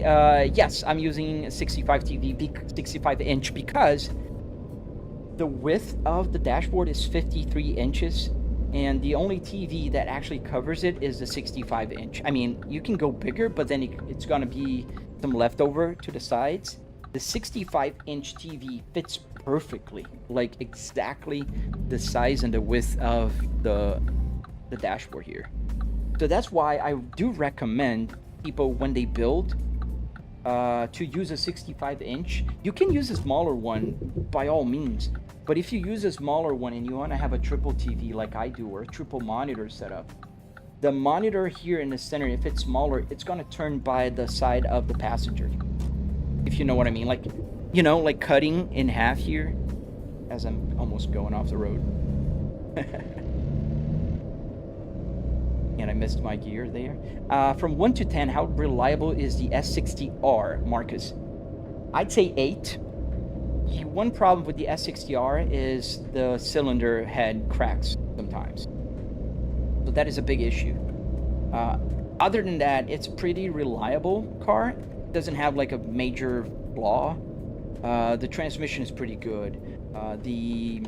Yes, I'm using a 65 TV, 65 inch, because the width of the dashboard is 53 inches, and the only TV that actually covers it is the 65 inch. I mean, you can go bigger, but then it's gonna be some leftover to the sides. The 65 inch TV fits perfectly, like exactly the size and the width of the dashboard here. So that's why I do recommend people, when they build, to use a 65 inch. You can use a smaller one by all means, but if you use a smaller one and you want to have a triple TV like I do, or a triple monitor setup, the monitor here in the center, if it's smaller, it's going to turn by the side of the passenger, if you know what I mean. Like, you know, like cutting in half here, as I'm almost going off the road. And I missed my gear there. From 1 to 10, how reliable is the S60R, Marcus? I'd say 8. The one problem with the S60R is the cylinder head cracks sometimes. So that is a big issue. Other than that, it's a pretty reliable car. It doesn't have like a major flaw. The transmission is pretty good. The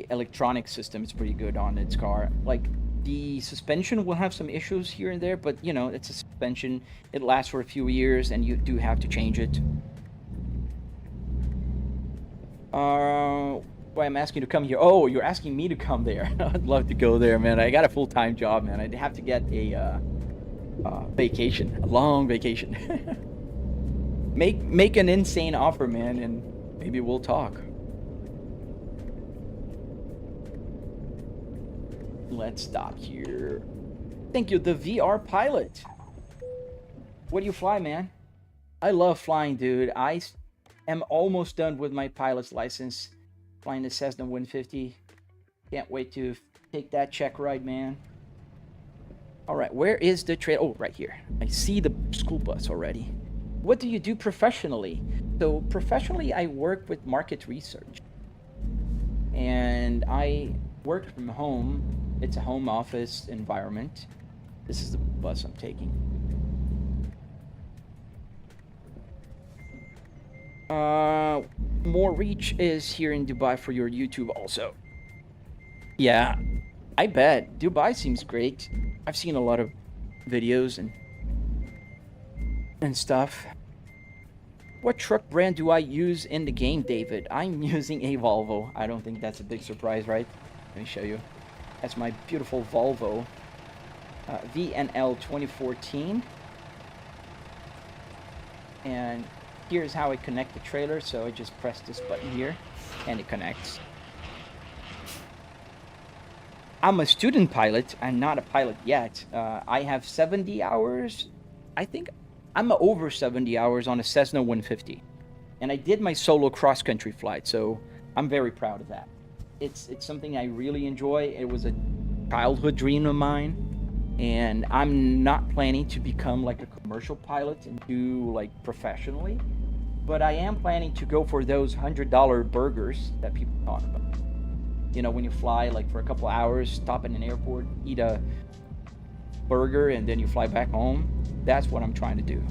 electronic system is pretty good on its car. Like, the suspension will have some issues here and there, but you know, it's a suspension. It lasts for a few years, and you do have to change it. Why I'm asking you to come here? Oh, you're asking me to come there. I'd love to go there, man. I got a full-time job, man. I'd have to get a vacation, a long vacation. Make an insane offer, man, and maybe we'll talk. Let's stop here. Thank you, the VR pilot. What do you fly, man? I love flying, dude. I am almost done with my pilot's license. Flying the Cessna 150. Can't wait to take that check ride, man. All right, where is the trail? Oh, right here. I see the school bus already. What do you do professionally? So professionally, I work with market research. And I work from home. It's a home office environment. This is the bus I'm taking. More reach is here in Dubai for your YouTube also. Yeah, I bet. Dubai seems great. I've seen a lot of videos and stuff. What truck brand do I use in the game, David? I'm using a Volvo. I don't think that's a big surprise, right? Let me show you. That's my beautiful Volvo VNL 2014. And here's how I connect the trailer. So I just press this button here and it connects. I'm a student pilot. I'm not a pilot yet. I have 70 hours. I think I'm over 70 hours on a Cessna 150. And I did my solo cross-country flight, so I'm very proud of that. It's something I really enjoy. It was a childhood dream of mine, and I'm not planning to become like a commercial pilot and do like professionally, but I am planning to go for those $100 burgers that people talk about. You know, when you fly like for a couple hours, stop in an airport, eat a burger, and then you fly back home. That's what I'm trying to do.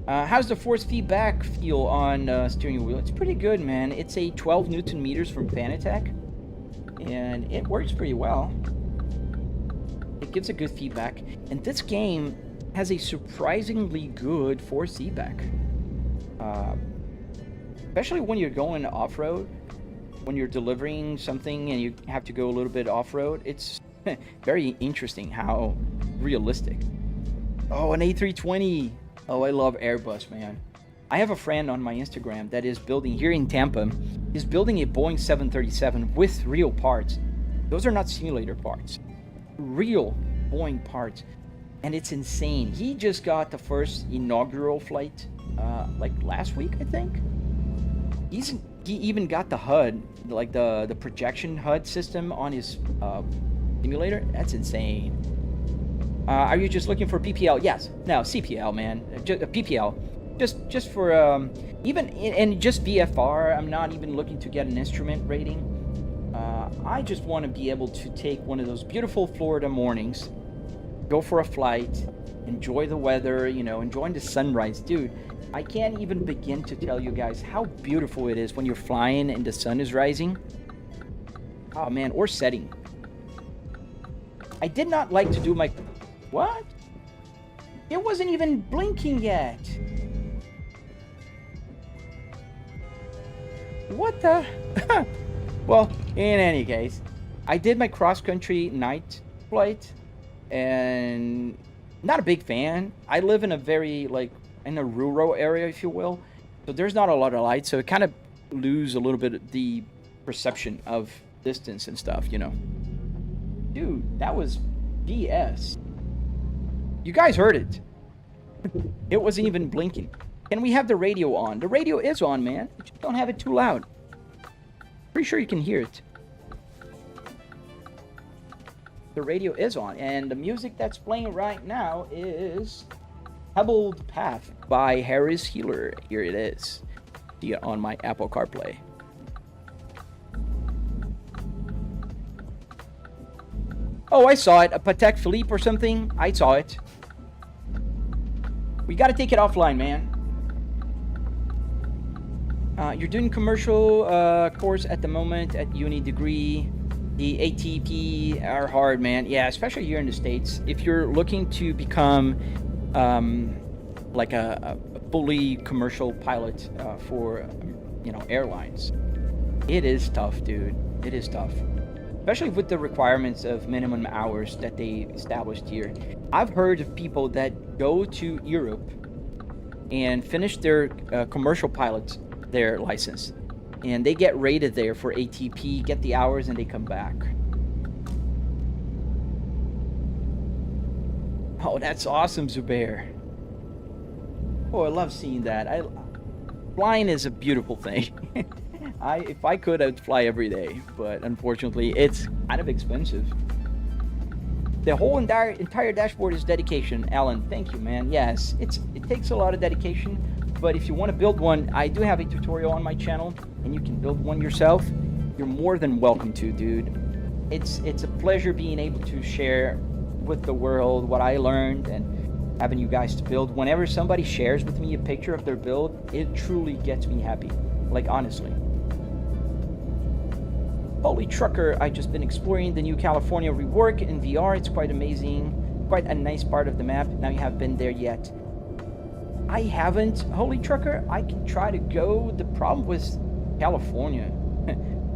How's the force feedback feel on steering wheel? It's pretty good, man. It's a 12 Newton meters from Fanatec, and it works pretty well. It gives a good feedback, and this game has a surprisingly good force feedback. Especially when you're going off-road, when you're delivering something and you have to go a little bit off-road. It's very interesting how realistic. Oh, an A320. Oh, I love Airbus, man. I have a friend on my Instagram that is building, here in Tampa, is building a Boeing 737 with real parts. Those are not simulator parts. Real Boeing parts. And it's insane. He just got the first inaugural flight, like last week, I think. He even got the HUD, like the projection HUD system on his simulator. That's insane. Are you just looking for PPL? Yes. No, CPL, man. Just PPL. Just for even and just VFR. I'm not even looking to get an instrument rating. I just want to be able to take one of those beautiful Florida mornings, go for a flight, enjoy the weather, you know, enjoying the sunrise. Dude, I can't even begin to tell you guys how beautiful it is when you're flying and the sun is rising. Oh man, or setting. I did not like to do my... What? It wasn't even blinking yet. What the... Well, in any case, I did my cross-country night flight, and not a big fan. I live in a very, like, in a rural area, if you will, so there's not a lot of light, so it kind of lose a little bit of the perception of distance and stuff, you know. Dude, that was BS. You guys heard it. It wasn't even blinking. Can we have the radio on? The radio is on, man. Just don't have it too loud. Pretty sure you can hear it. The radio is on, and the music that's playing right now is Pebbled Path by Harris Healer. Here it is. See it on my Apple CarPlay. Oh, I saw it. A Patek Philippe or something. I saw it. We gotta take it offline, man. You're doing commercial course at the moment at uni degree. The ATP are hard, man. Yeah, especially here in the States. If you're looking to become like a fully commercial pilot for, you know, airlines, it is tough, dude. It is tough. Especially with the requirements of minimum hours that they established here. I've heard of people that go to Europe and finish their commercial pilot, their license, and they get rated there for ATP, get the hours, and they come back. Oh, that's awesome, Zubair. Oh, I love seeing that. Flying is a beautiful thing. If I could, I'd fly every day, but unfortunately, it's kind of expensive. The whole entire dashboard is dedication, Alan. Thank you, man. Yes, it takes a lot of dedication, but if you want to build one, I do have a tutorial on my channel, and you can build one yourself. You're more than welcome to, dude. It's a pleasure being able to share with the world what I learned and having you guys to build. Whenever somebody shares with me a picture of their build, it truly gets me happy. Like, honestly. Holy trucker, I've just been exploring the new California rework in VR. It's quite amazing. Quite a nice part of the map. Now you have been there yet. I haven't. Holy trucker, I can try to go. The problem with California,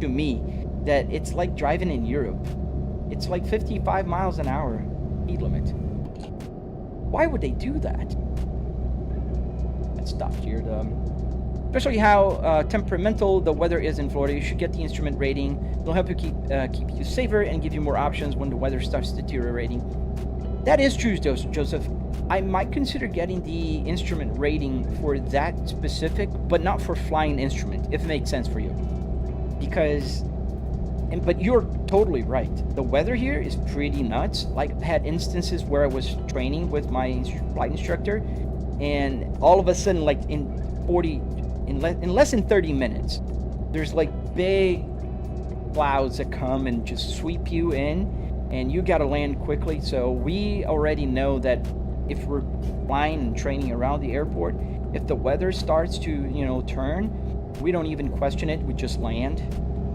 to me, that it's like driving in Europe. It's like 55 miles an hour speed limit. Why would they do that? Let's stop here. Especially how temperamental the weather is in Florida, you should get the instrument rating. It'll help you keep you safer and give you more options when the weather starts deteriorating. That is true, Joseph. I might consider getting the instrument rating for that specific, but not for flying instrument, if it makes sense for you. Because, but you're totally right. The weather here is pretty nuts. Like, I had instances where I was training with my flight instructor, and all of a sudden, like in less than 30 minutes, there's like big clouds that come and just sweep you in, and you got to land quickly. So we already know that if we're flying and training around the airport, if the weather starts to, you know, turn, we don't even question it. We just land.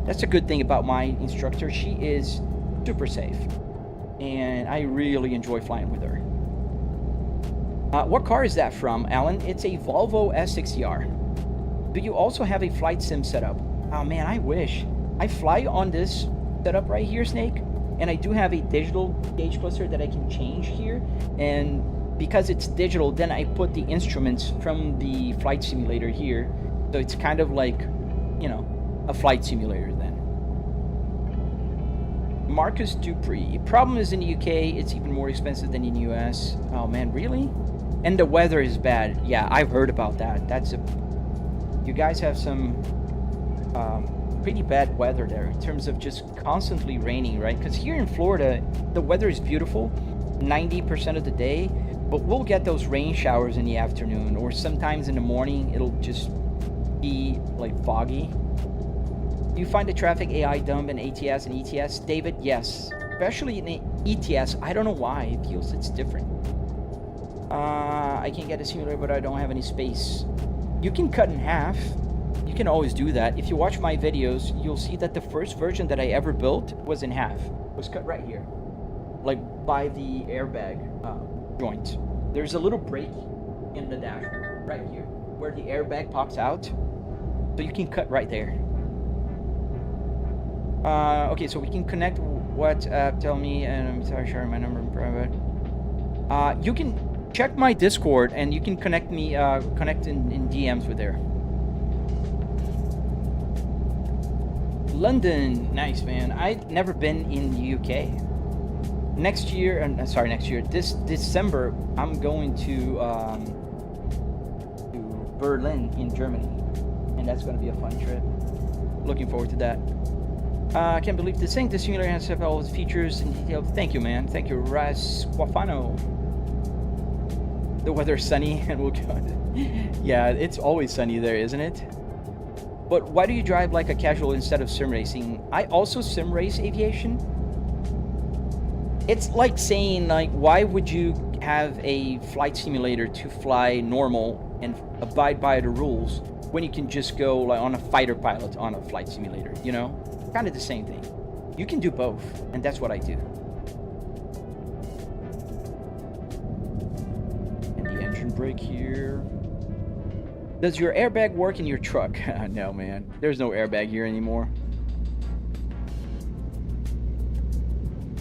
That's a good thing about my instructor. She is super safe, and I really enjoy flying with her. What car is that from, Alan? It's a Volvo S60R. Do you also have a flight sim setup? Oh man, I wish. I fly on this setup right here, Snake, and I do have a digital gauge cluster that I can change here, and because it's digital, then I put the instruments from the flight simulator here, so it's kind of like, you know, a flight simulator then. Marcus Dupree. Problem is in the UK, it's even more expensive than in the US. Oh man, really? And the weather is bad. Yeah, I've heard about that. You guys have some pretty bad weather there in terms of just constantly raining, right? Because here in Florida, the weather is beautiful 90% of the day, but we'll get those rain showers in the afternoon, or sometimes in the morning it'll just be like foggy. Do you find the traffic AI dumb in ATS and ETS? David, yes. Especially in the ETS, I don't know why. It feels it's different. I can get a simulator, but I don't have any space. You can cut in half. You can always do that. If you watch my videos, you'll see that the first version that I ever built was in half. It was cut right here, like by the airbag joint. There's a little break in the dash right here where the airbag pops out, so you can cut right there. Okay, so we can connect WhatsApp. Tell me, and I'm sorry, sharing my number in private. You can check my Discord, and you can connect me, connect in DMs with there. London, nice, man. I've never been in the UK. Next year, this December, I'm going to Berlin in Germany, and that's going to be a fun trip. Looking forward to that. I can't believe this thing. This simulator has all its features in detail. Thank you, man. Thank you, Rasquafano. The weather's sunny, and we'll go. Yeah, it's always sunny there, isn't it? But why do you drive like a casual instead of sim racing? I also sim race aviation. It's like saying, like, why would you have a flight simulator to fly normal and abide by the rules when you can just go like on a fighter pilot on a flight simulator, you know? Kind of the same thing. You can do both, and that's what I do. And the engine brake here. Does your airbag work in your truck? No, man. There's no airbag here anymore.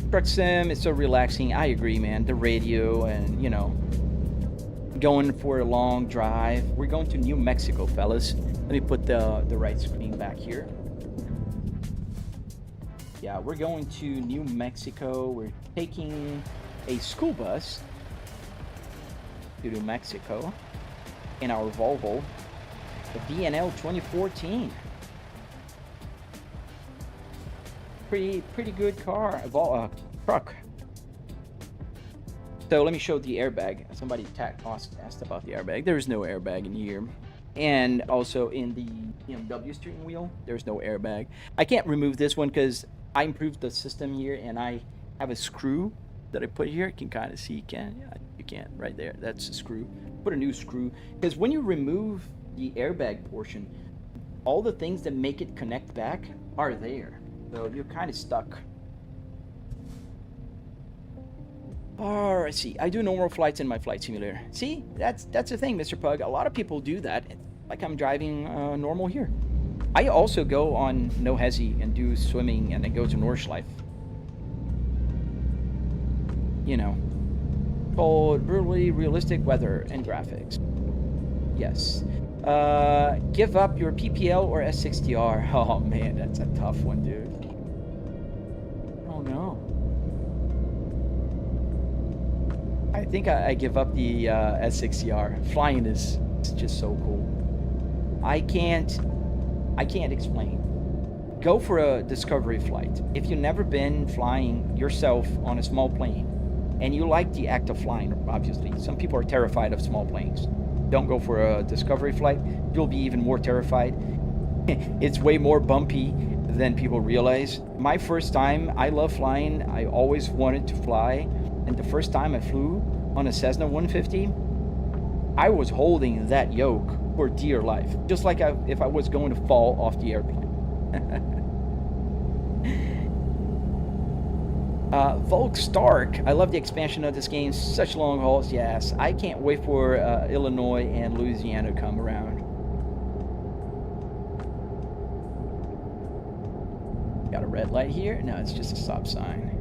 Truck sim is so relaxing. I agree, man. The radio and, you know, going for a long drive. We're going to New Mexico, fellas. Let me put the right screen back here. Yeah, we're going to New Mexico. We're taking a school bus to New Mexico in our Volvo, the VNL 2014. Pretty good car, truck. So let me show the airbag. Somebody asked about the airbag. There is no airbag in here. And also in the BMW steering wheel, there's no airbag. I can't remove this one because I improved the system here, and I have a screw that I put here. You can kind of see, you can't, right there. That's a screw. Put a new screw, because when you remove the airbag portion, all the things that make it connect back are there. So you're kind of stuck. Oh, I see. I do normal flights in my flight simulator. See, that's the thing, Mr. Pug. A lot of people do that. Like I'm driving normal here. I also go on No Hesi and do swimming, and then go to Nordschleife. You know, called brutally realistic weather and graphics. Yes. Give up your PPL or S60R. Oh man, that's a tough one, dude. Oh no. I think I give up the S60R. Flying is just so cool. I can't explain. Go for a discovery flight. If you've never been flying yourself on a small plane, and you like the act of flying, obviously. Some people are terrified of small planes. Don't go for a discovery flight. You'll be even more terrified. It's way more bumpy than people realize. My first time, I love flying. I always wanted to fly. And the first time I flew on a Cessna 150, I was holding that yoke for dear life. Just like if I was going to fall off the airplane. Volk Stark, I love the expansion of this game. Such long hauls, yes. I can't wait for Illinois and Louisiana to come around. Got a red light here? No, it's just a stop sign.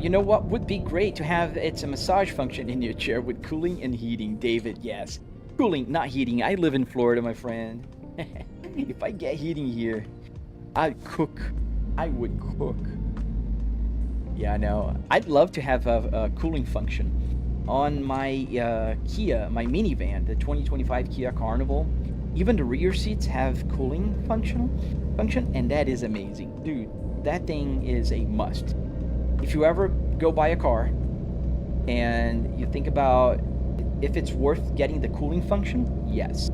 You know what would be great to have? It's a massage function in your chair with cooling and heating. David, yes. Cooling, not heating. I live in Florida, my friend. If I get heating here, I'd cook. I would cook. Yeah, I know. I'd love to have a cooling function on my Kia, my minivan, the 2025 Kia Carnival. Even the rear seats have cooling function, and that is amazing. Dude, that thing is a must. If you ever go buy a car and you think about if it's worth getting the cooling function, yes.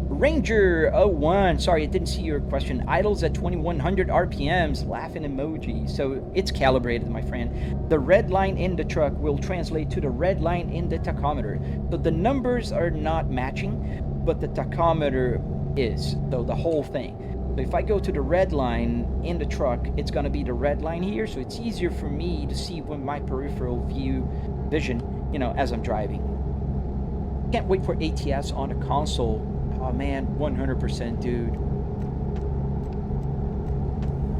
Ranger01, sorry, I didn't see your question. Idles at 2100 RPMs, laughing emoji. So it's calibrated, my friend. The red line in the truck will translate to the red line in the tachometer. So the numbers are not matching, but the tachometer is. So the whole thing. So if I go to the red line in the truck, it's going to be the red line here. So it's easier for me to see with my peripheral vision, you know, as I'm driving. Can't wait for ATS on the console. Oh man, 100%, dude.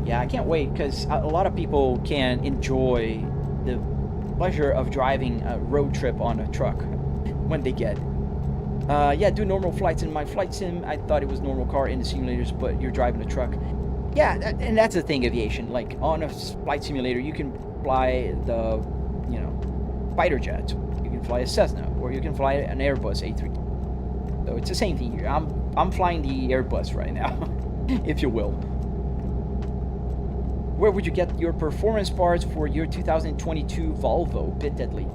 Yeah, I can't wait because a lot of people can enjoy the pleasure of driving a road trip on a truck when they get it. Yeah, do normal flights in my flight sim. I thought it was normal car in the simulators, but you're driving a truck. Yeah, and that's the thing, aviation. Like on a flight simulator, you can fly the, you know, fighter jets. You can fly a Cessna, or you can fly an Airbus A3. So it's the same thing here. I'm flying the Airbus right now, if you will. Where would you get your performance parts for your 2022 Volvo? Bit deadly.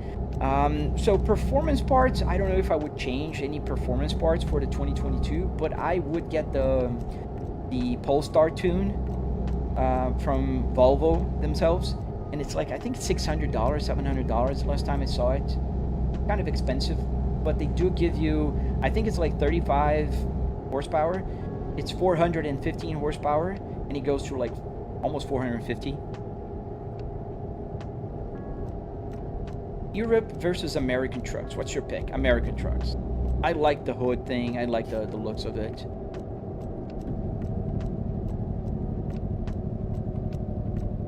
So performance parts, I don't know if I would change any performance parts for the 2022, but I would get the Polestar tune from Volvo themselves, and it's like I think $600, $700 last time I saw it. Kind of expensive, but they do give you, I think it's like 35 horsepower. It's 415 horsepower, and it goes through like almost 450. Europe versus American trucks. What's your pick? American trucks. I like the hood thing. I like the looks of it.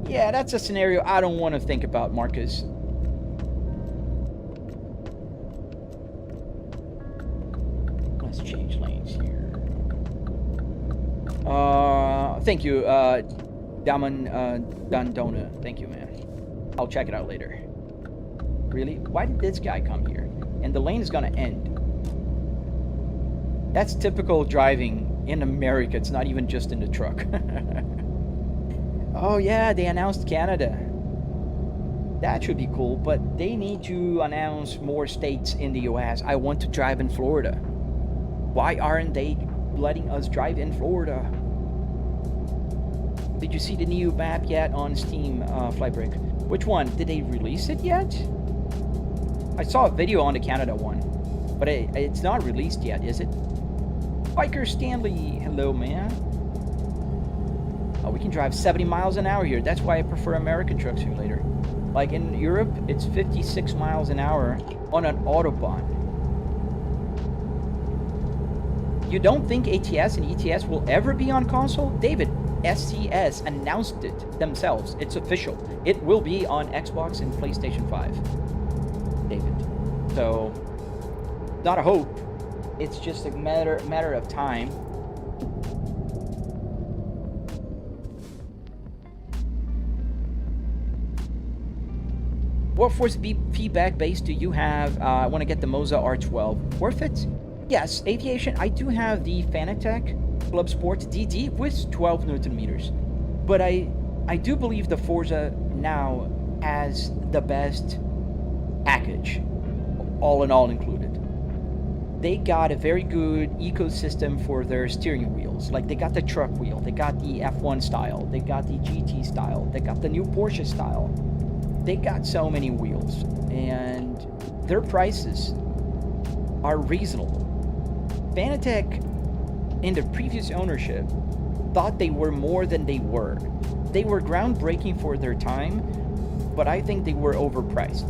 Yeah, that's a scenario I don't want to think about, Marcus. Let's change lanes here. Thank you, Dandona. Thank you, man. I'll check it out later. Really? Why did this guy come here? And the lane is gonna end. That's typical driving in America. It's not even just in the truck. Oh yeah, they announced Canada. That should be cool, but they need to announce more states in the US. I want to drive in Florida. Why aren't they letting us drive in Florida? Did you see the new map yet on Steam, Flybreak? Which one? Did they release it yet? I saw a video on the Canada one, but it's not released yet, is it? Biker Stanley, hello, man. Oh, we can drive 70 miles an hour here. That's why I prefer American Truck Simulator. Like in Europe, it's 56 miles an hour on an Autobahn. You don't think ATS and ETS will ever be on console? David, SCS announced it themselves. It's official. It will be on Xbox and PlayStation 5. David. So, not a hope. It's just a matter of time. What force feedback base do you have? I want to get the Moza R12. Worth it? Yes, aviation. I do have the Fanatec Clubsport DD with 12 Newton meters. But I do believe the Forza now has the best package, all in all included. They got a very good ecosystem for their steering wheels. Like they got the truck wheel, they got the F1 style, they got the GT style, they got the new Porsche style. They got so many wheels, and their prices are reasonable. Fanatec, in the previous ownership, thought they were more than they were. They were groundbreaking for their time, but I think they were overpriced.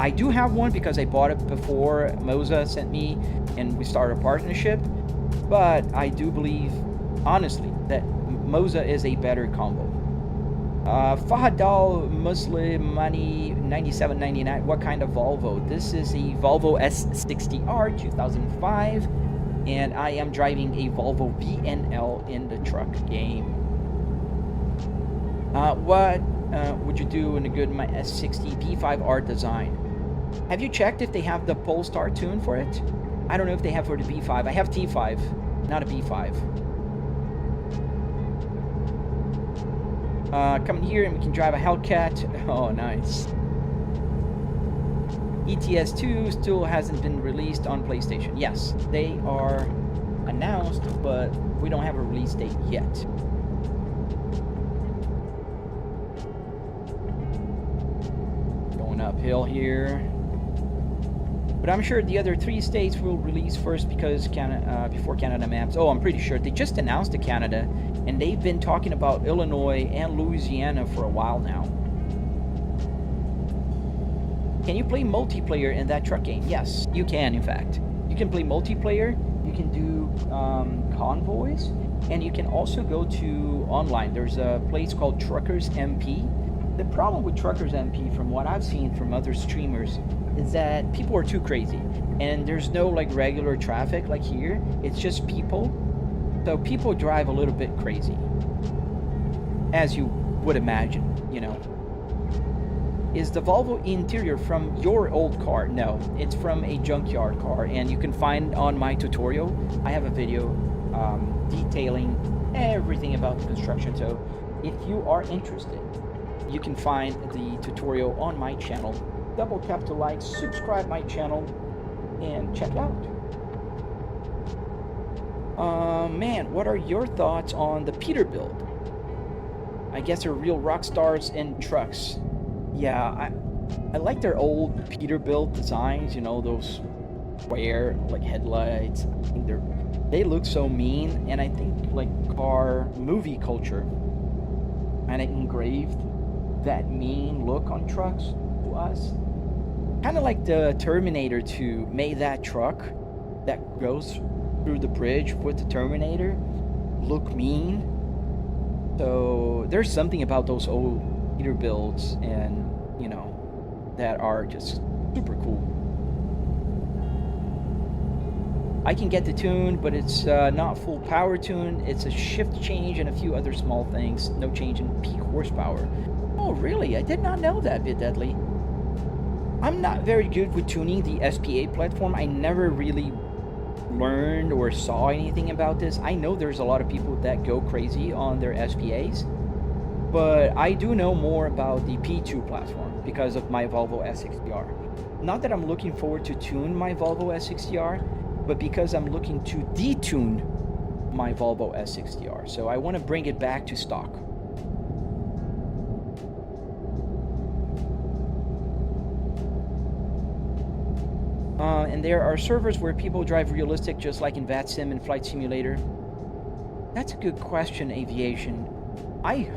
I do have one because I bought it before Moza sent me and we started a partnership, but I do believe, honestly, that Moza is a better combo. Fahadal Muslimani 9799, what kind of Volvo? This is a Volvo S60R 2005, and I am driving a Volvo VNL in the truck game. What would you do in a good my S60 P5R design? Have you checked if they have the Polestar tune for it? I don't know if they have for the B5. I have T5, not a B5. Come in here and we can drive a Hellcat. Oh, nice. ETS2 still hasn't been released on PlayStation. Yes, they are announced, but we don't have a release date yet. Going uphill here. But I'm sure the other 3 states will release first because before Canada maps. Oh, I'm pretty sure. They just announced to Canada, and they've been talking about Illinois and Louisiana for a while now. Can you play multiplayer in that truck game? Yes, you can, in fact. You can play multiplayer, you can do convoys, and you can also go to online. There's a place called Truckers MP. The problem with Truckers MP, from what I've seen from other streamers, is that people are too crazy. And there's no like regular traffic like here. It's just people. So people drive a little bit crazy. As you would imagine, you know. Is the Volvo interior from your old car? No, it's from a junkyard car, and you can find on my tutorial. I have a video detailing everything about the construction. So if you are interested, you can find the tutorial on my channel. Double tap to like, subscribe my channel, and check it out. Man, what are your thoughts on the Peterbilt? I guess they're real rock stars in trucks. Yeah, I like their old Peterbilt designs, you know, those square like headlights. I think they look so mean, and I think like car movie culture kind of engraved that mean look on trucks to us. Kind of like the Terminator 2 made that truck that goes through the bridge with the Terminator look mean. So there's something about those old Peterbilts, and you know, that are just super cool. I can get the tune, but it's not full power tune. It's a shift change and a few other small things. No change in peak horsepower. Oh really? I did not know that, Bit Deadly. I'm not very good with tuning the SPA platform. I never really learned or saw anything about this. I know there's a lot of people that go crazy on their SPAs, but I do know more about the P2 platform because of my Volvo S60R. Not that I'm looking forward to tune my Volvo S60R, but because I'm looking to detune my Volvo S60R. So I want to bring it back to stock. And there are servers where people drive realistic, just like in VATSIM and Flight Simulator. That's a good question, Aviation. I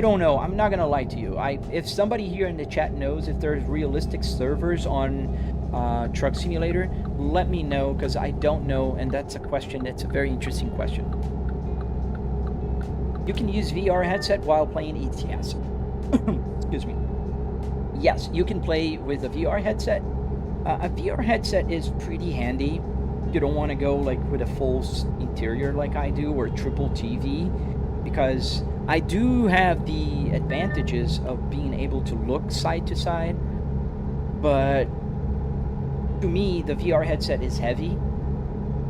don't know. I'm not gonna lie to you. If somebody here in the chat knows if there's realistic servers on Truck Simulator, let me know, because I don't know, and that's a question. That's a very interesting question. You can use VR headset while playing ETS. Excuse me. Yes, you can play with a VR headset. A VR headset is pretty handy. You don't want to go like with a full interior like I do, or triple TV, because I do have the advantages of being able to look side to side, but to me the VR headset is heavy.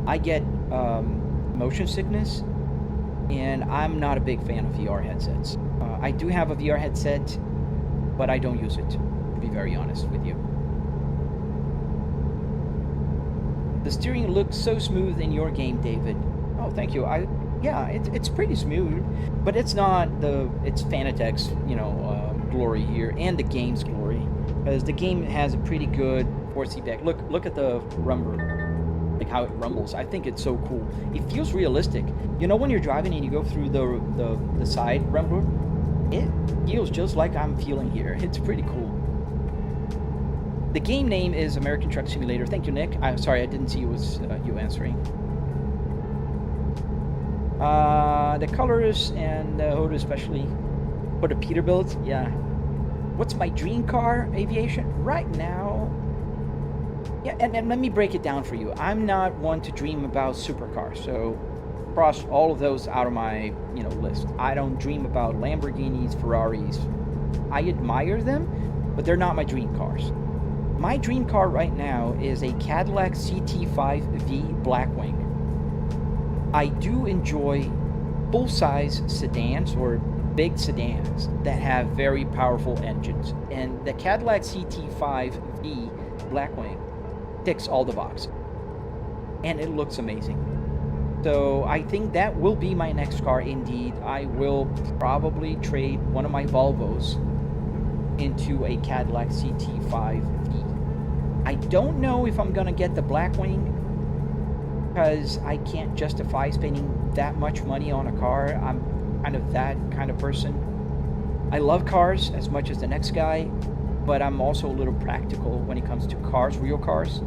I get motion sickness, and I'm not a big fan of VR headsets. I do have a VR headset, but I don't use it, to be very honest with you. The steering looks so smooth in your game, David. Oh, thank you. Yeah, it's pretty smooth, but it's not it's Fanatec's, you know, glory here, and the game's glory, because the game has a pretty good force feedback. Look at the rumble, like how it rumbles. I think it's so cool. It feels realistic. You know, when you're driving and you go through the side rumble, it feels just like I'm feeling here. It's pretty cool. The game name is American Truck Simulator. Thank you, Nick. I'm sorry, I didn't see you was you answering. The colors and the hood, especially for the Peterbilt. Yeah. What's my dream car, Aviation? Right now. Yeah, and let me break it down for you. I'm not one to dream about supercars, so cross all of those out of my list. I don't dream about Lamborghinis, Ferraris. I admire them, but they're not my dream cars. My dream car right now is a Cadillac CT5V Blackwing. I do enjoy full-size sedans or big sedans that have very powerful engines, and the Cadillac CT5V Blackwing ticks all the boxes, and it looks amazing. So I think that will be my next car indeed. I will probably trade one of my Volvos into a Cadillac CT5V. I don't know if I'm gonna get the Blackwing because I can't justify spending that much money on a car. I'm kind of that kind of person. I love cars as much as the next guy, but I'm also a little practical when it comes to cars, real cars.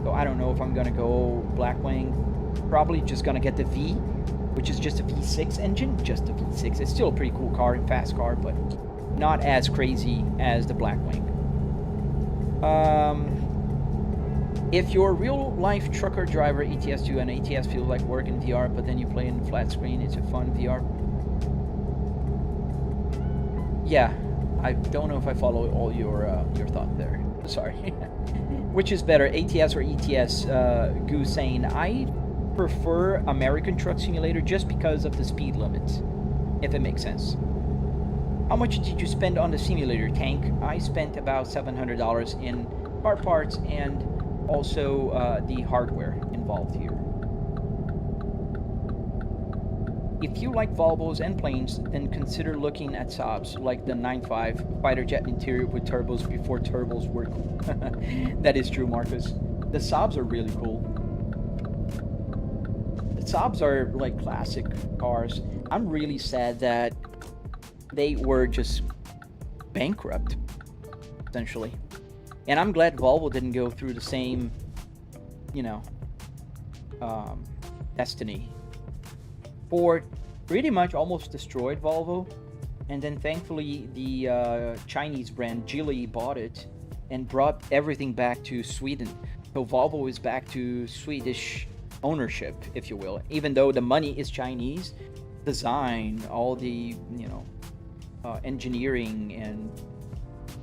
So I don't know if I'm gonna go Blackwing. Probably just gonna get the V, which is just a V6 engine, just a V6. It's still a pretty cool car and fast car, but not as crazy as the Blackwing. If you're a real-life trucker driver, ETS2 and ATS feels like work in VR, but then you play in flat screen, it's a fun VR. Yeah, I don't know if I follow all your thought there. Sorry. Which is better, ATS or ETS? Goose saying, I prefer American Truck Simulator just because of the speed limits, if it makes sense. How much did you spend on the simulator, Tank? I spent about $700 in car parts and also the hardware involved here. If you like Volvos and planes, then consider looking at Saabs, like the 9.5 fighter jet interior with turbos before turbos were cool. That is true, Marcus. The Saabs are really cool. The Saabs are like classic cars. I'm really sad that they were just bankrupt, essentially. And I'm glad Volvo didn't go through the same, destiny. Ford pretty much almost destroyed Volvo, and then thankfully the Chinese brand Geely bought it and brought everything back to Sweden. So Volvo is back to Swedish ownership, if you will, even though the money is Chinese. Design, all the engineering, and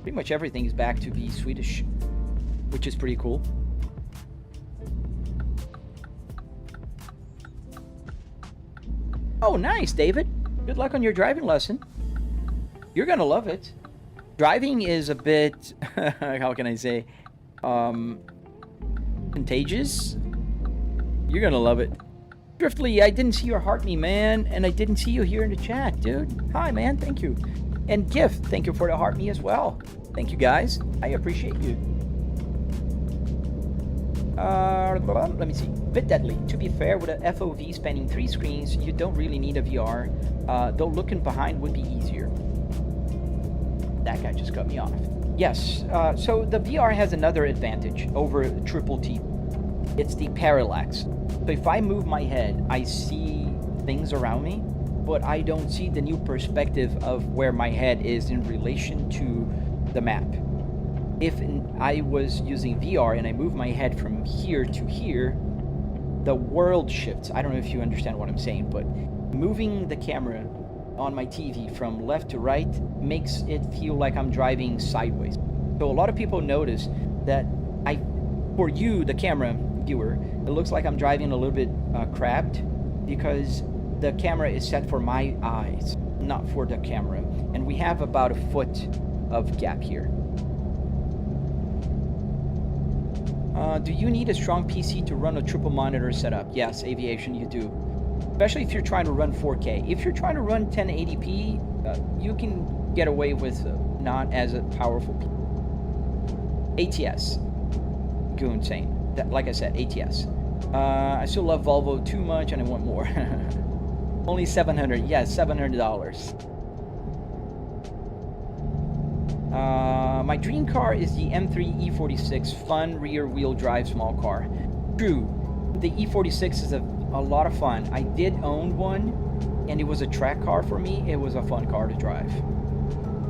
pretty much everything is back to be Swedish, which is pretty cool. Oh, nice, David. Good luck on your driving lesson. You're gonna love it. Driving is a bit, how can I say, contagious. You're gonna love it. Driftly, I didn't see your heart me, man, and I didn't see you here in the chat, dude. Hi, man, thank you. And Gift, thank you for the heart me as well. Thank you, guys. I appreciate you. Let me see. Bit deadly. To be fair, with a FOV spanning 3 screens, you don't really need a VR, though looking behind would be easier. That guy just cut me off. Yes, so the VR has another advantage over Triple T. It's the parallax. So if I move my head, I see things around me, but I don't see the new perspective of where my head is in relation to the map. If I was using VR and I move my head from here to here, the world shifts. I don't know if you understand what I'm saying, but moving the camera on my TV from left to right makes it feel like I'm driving sideways. So a lot of people notice that for you, the camera viewer, it looks like I'm driving a little bit crabbed because the camera is set for my eyes, not for the camera. And we have about a foot of gap here. Do you need a strong PC to run a triple monitor setup? Yes, Aviation, you do. Especially if you're trying to run 4K. If you're trying to run 1080p, you can get away with not as a powerful ATS. Goon saying. That, like I said, ATS. I still love Volvo too much and I want more. Only $700. Yes, $700. My dream car is the M3 E46 fun rear-wheel drive small car. True, the E46 is a lot of fun. I did own one, and it was a track car for me. It was a fun car to drive.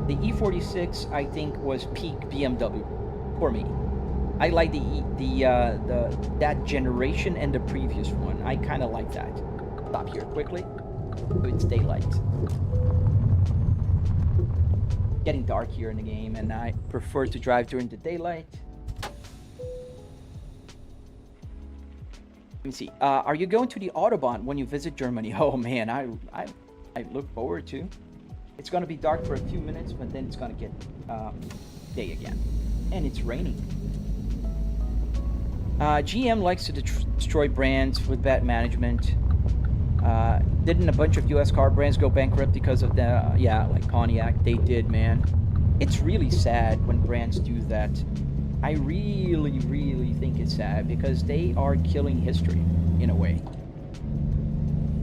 The E46, I think, was peak BMW for me. I like that generation and the previous one. I kind of like that. Stop here quickly. So it's daylight. Getting dark here in the game, and I prefer to drive during the daylight. Let me see. Are you going to the Autobahn when you visit Germany? Oh man, I look forward to. It's gonna be dark for a few minutes, but then it's gonna get day again, and it's raining. GM likes to destroy brands with bad management. Didn't a bunch of U.S. car brands go bankrupt because of the like Pontiac? They did, man. It's really sad when brands do that. I really think it's sad because they are killing history in a way.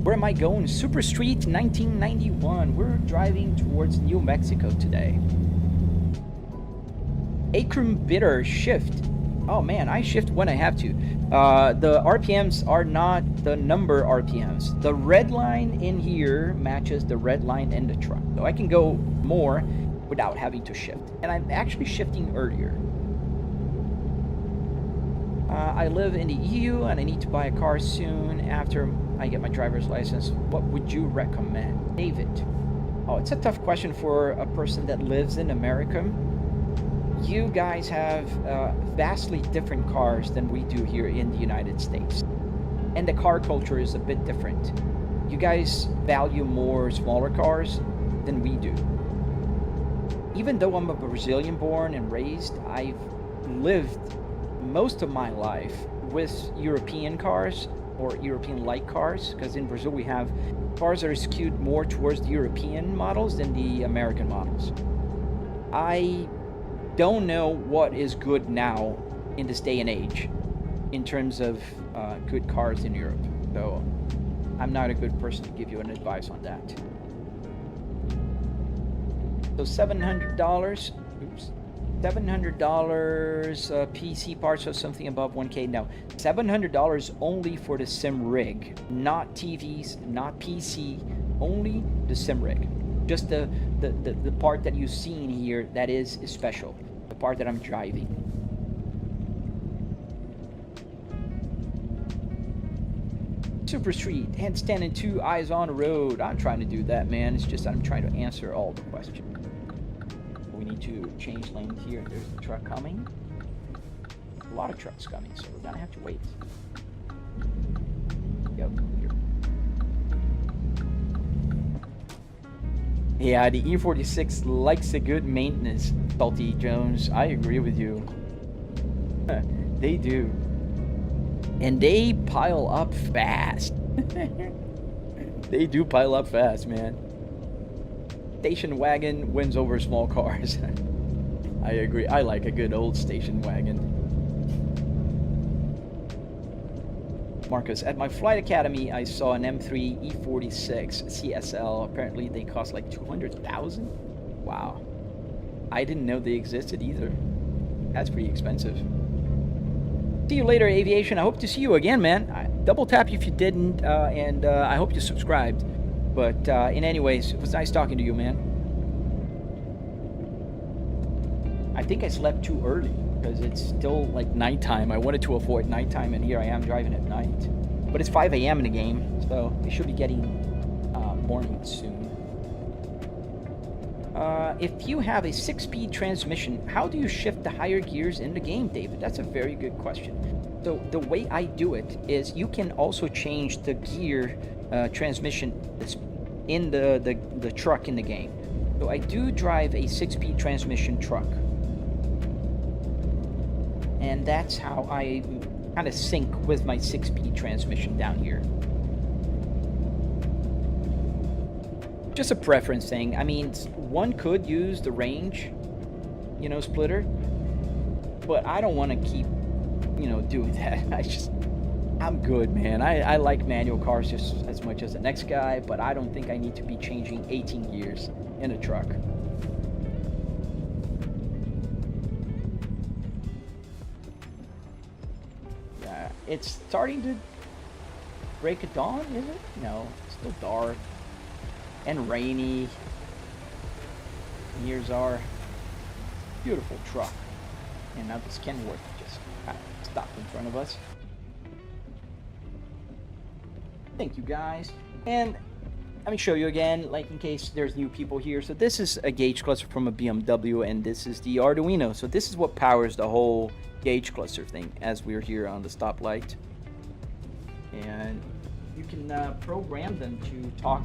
Where am I going? Super Street 1991. We're driving towards New Mexico today. Acrum Bitter shift. Oh man, I shift when I have to. The RPMs are not the number RPMs. The red line in here matches the red line in the truck. So I can go more without having to shift. And I'm actually shifting earlier. I live in the EU and I need to buy a car soon after I get my driver's license. What would you recommend? David. Oh, it's a tough question for a person that lives in America. You guys have vastly different cars than we do here in the United States. And the car culture is a bit different. You guys value more smaller cars than we do. Even though I'm a Brazilian born and raised, I've lived most of my life with European cars or European-like cars, because in Brazil we have cars that are skewed more towards the European models than the American models. I don't know what is good now in this day and age in terms of good cars in Europe, so I'm not a good person to give you an advice on that. So $700, oops, $700 PC parts or something above 1K. No, $700 only for the sim rig, not TVs, not PC, only the sim rig. Just the part that you've seen here that is special, the part that I'm driving. Super Street, handstand and 2 eyes on the road. I'm trying to do that, man. It's just I'm trying to answer all the questions. We need to change lanes here. There's a truck coming. A lot of trucks coming, so we're gonna have to wait. Yep. Yeah, the E46 likes a good maintenance, Salty Jones. I agree with you. They do. And they pile up fast. They do pile up fast, man. Station wagon wins over small cars. I agree. I like a good old station wagon. Marcus, at my flight academy, I saw an M3 E46 CSL. Apparently, they cost like 200,000. Wow. I didn't know they existed either. That's pretty expensive. See you later, Aviation. I hope to see you again, man. Double tap if you didn't, and I hope you subscribed. But in any ways, it was nice talking to you, man. I think I slept too early because it's still like nighttime. I wanted to avoid nighttime, and here I am driving at night. But it's 5 a.m. in the game, so we should be getting morning soon. If you have a 6-speed transmission, how do you shift the higher gears in the game, David? That's a very good question. So the way I do it is you can also change the gear transmission in the truck in the game. So I do drive a 6-speed transmission truck. And that's how I kind of sync with my 6-speed transmission down here. Just a preference thing. I mean, one could use the range, you know, splitter, but I don't want to keep, you know, doing that. I'm good, man. I like manual cars just as much as the next guy, but I don't think I need to be changing 18 gears in a truck. Yeah, it's starting to break of dawn, is it? No, it's still dark and rainy. Here's our beautiful truck. And now this Kenworth just kind of stopped in front of us. Thank you, guys. And let me show you again, like in case there's new people here. So this is a gauge cluster from a BMW, and this is the Arduino. So this is what powers the whole gauge cluster thing as we're here on the stoplight. and you can program them to talk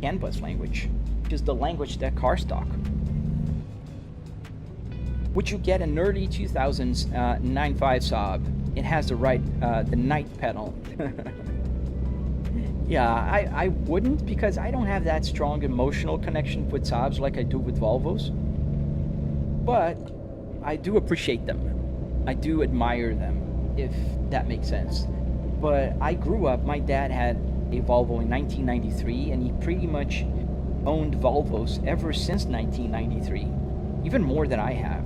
CAN bus language, which is the language that cars talk. Would you get an early 2000s 9.5 Saab? It has the night pedal. Yeah, I wouldn't, because I don't have that strong emotional connection with Saabs like I do with Volvos. But I do appreciate them. I do admire them, if that makes sense. But I grew up, my dad had a Volvo in 1993, and he pretty much owned Volvos ever since 1993, even more than I have.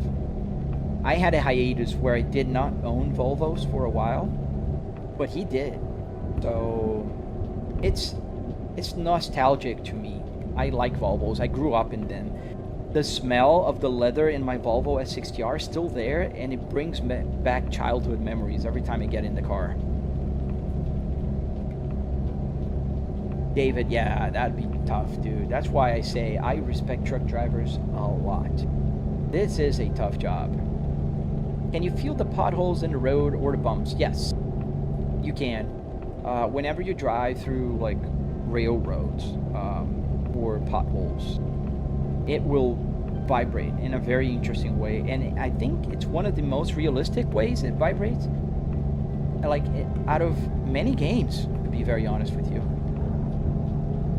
I had a hiatus where I did not own Volvos for a while, but he did. So it's nostalgic to me. I like Volvos. I grew up in them. The smell of the leather in my Volvo S60R is still there, and it brings back childhood memories every time I get in the car. David, yeah, that'd be tough, dude. That's why I say I respect truck drivers a lot. This is a tough job. Can you feel the potholes in the road or the bumps? Yes, you can. Whenever you drive through like railroads or potholes, it will vibrate in a very interesting way, and I think it's one of the most realistic ways it vibrates, like out of many games, to be very honest with you.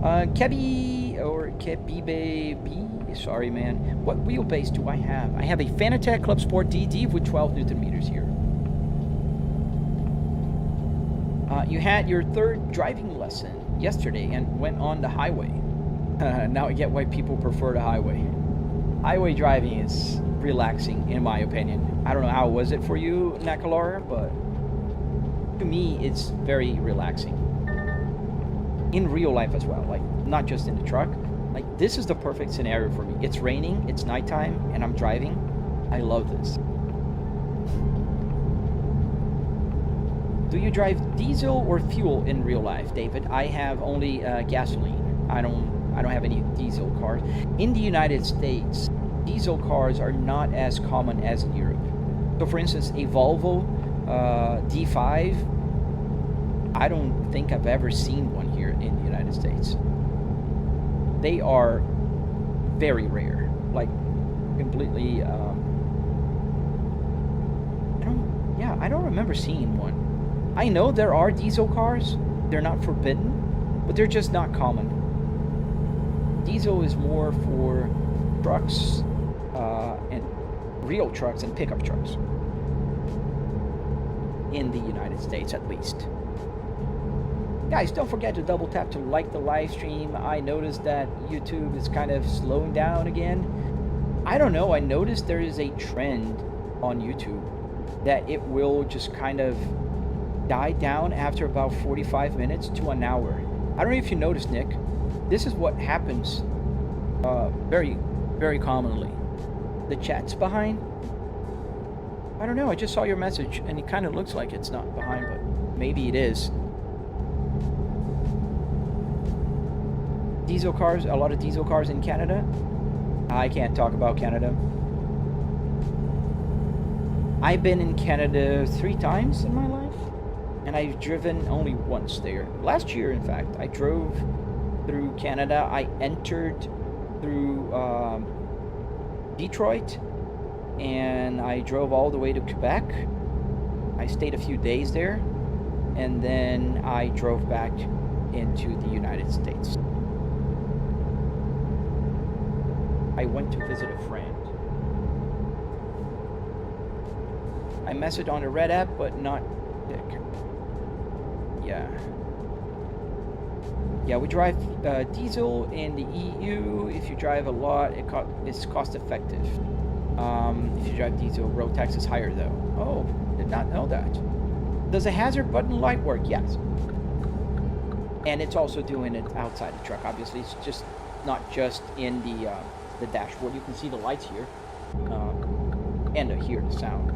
Kebi or Kebibe B, sorry man, what wheelbase do I have? I have a Fanatec Clubsport DD with 12 Newton meters here. You had your third driving lesson yesterday and went on the highway. Now I get why people prefer the highway. Highway driving is relaxing, in my opinion. I don't know how was it for you, Nakalar, but to me, it's very relaxing. In real life as well, like not just in the truck. Like this is the perfect scenario for me. It's raining, it's nighttime, and I'm driving. I love this. Do you drive diesel or fuel in real life, David? I have only gasoline. I don't have any diesel cars. In the United States, diesel cars are not as common as in Europe. So for instance, a Volvo D5, I don't think I've ever seen one here in the United States. They are very rare, like completely, I don't remember seeing one. I know there are diesel cars, they're not forbidden, but they're just not common. Diesel is more for trucks, and real trucks and pickup trucks. In the United States, at least. Guys, don't forget to double tap to like the live stream. I noticed that YouTube is kind of slowing down again. I don't know, I noticed there is a trend on YouTube that it will just kind of die down after about 45 minutes to an hour. I don't know if you noticed, Nick. This is what happens very, very commonly. The chat's behind. I don't know, I just saw your message and it kind of looks like it's not behind, but maybe it is. Diesel cars, a lot of diesel cars in Canada. I can't talk about Canada. I've been in Canada 3 times in my life, and I've driven only once there. Last year, in fact, I drove through Canada. I entered through Detroit, and I drove all the way to Quebec. I stayed a few days there, and then I drove back into the United States. I went to visit a friend. I messaged on the Red app, but not Dick. Yeah. Yeah, we drive diesel in the EU. If you drive a lot, it's cost effective. If you drive diesel, road tax is higher though. Oh, did not know that. Does a hazard button light work? Yes. And it's also doing it outside the truck. Obviously, it's just not just in the dashboard. You can see the lights here, and hear the sound.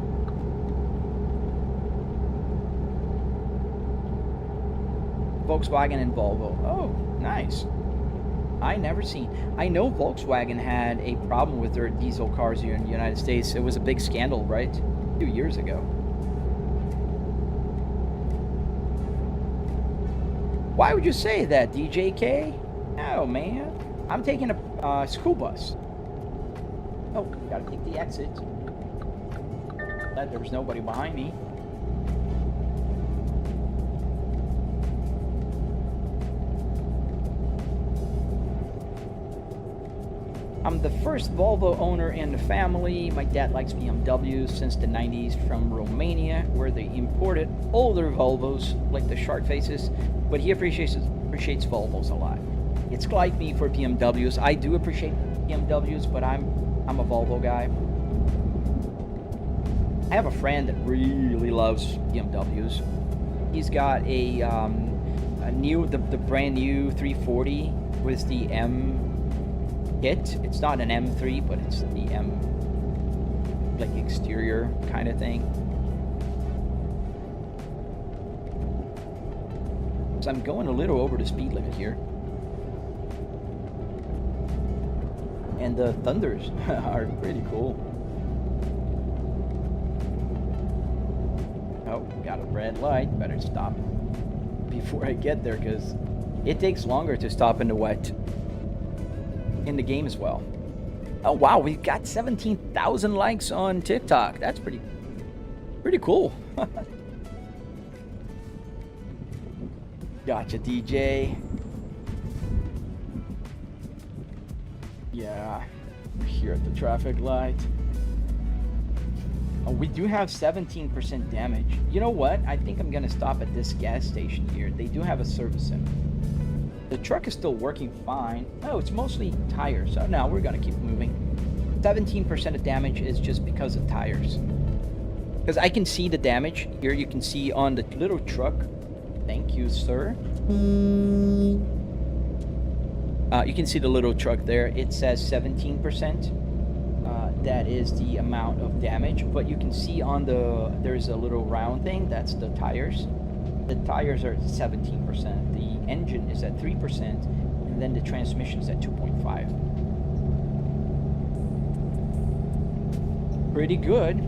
Volkswagen and Volvo. Oh, nice. I know Volkswagen had a problem with their diesel cars here in the United States. It was a big scandal, right? 2 years ago. Why would you say that, DJK? No, man. I'm taking a school bus. Oh, gotta take the exit. Glad there's nobody behind me. I'm the first Volvo owner in the family. My dad likes BMWs since the 90s from Romania, where they imported older Volvos like the shark faces, but he appreciates Volvos a lot. It's like me for BMWs. I do appreciate BMWs, but I'm a Volvo guy. I have a friend that really loves BMWs. He's got a the brand new 340 with the M kit. It's not an M3, but it's the M like exterior kind of thing. So I'm going a little over the speed limit here. And the thunders are pretty cool. Oh, got a red light. Better stop before I get there, because it takes longer to stop in the wet in the game as well. Oh wow, we've got 17,000 likes on TikTok. That's pretty cool. Gotcha, DJ. Yeah, we're here at the traffic light. Oh, we do have 17% damage. You know what? I think I'm gonna stop at this gas station here. They do have a service center. The truck is still working fine. Oh, it's mostly tires. So now we're gonna keep moving. 17% of damage is just because of tires. Because I can see the damage. Here you can see on the little truck. Thank you, sir. You can see the little truck there. It says 17%. That is the amount of damage. But you can see on there's a little round thing. That's the tires. The tires are at 17%. The engine is at 3%. And then the transmission is at 2.5. Pretty good.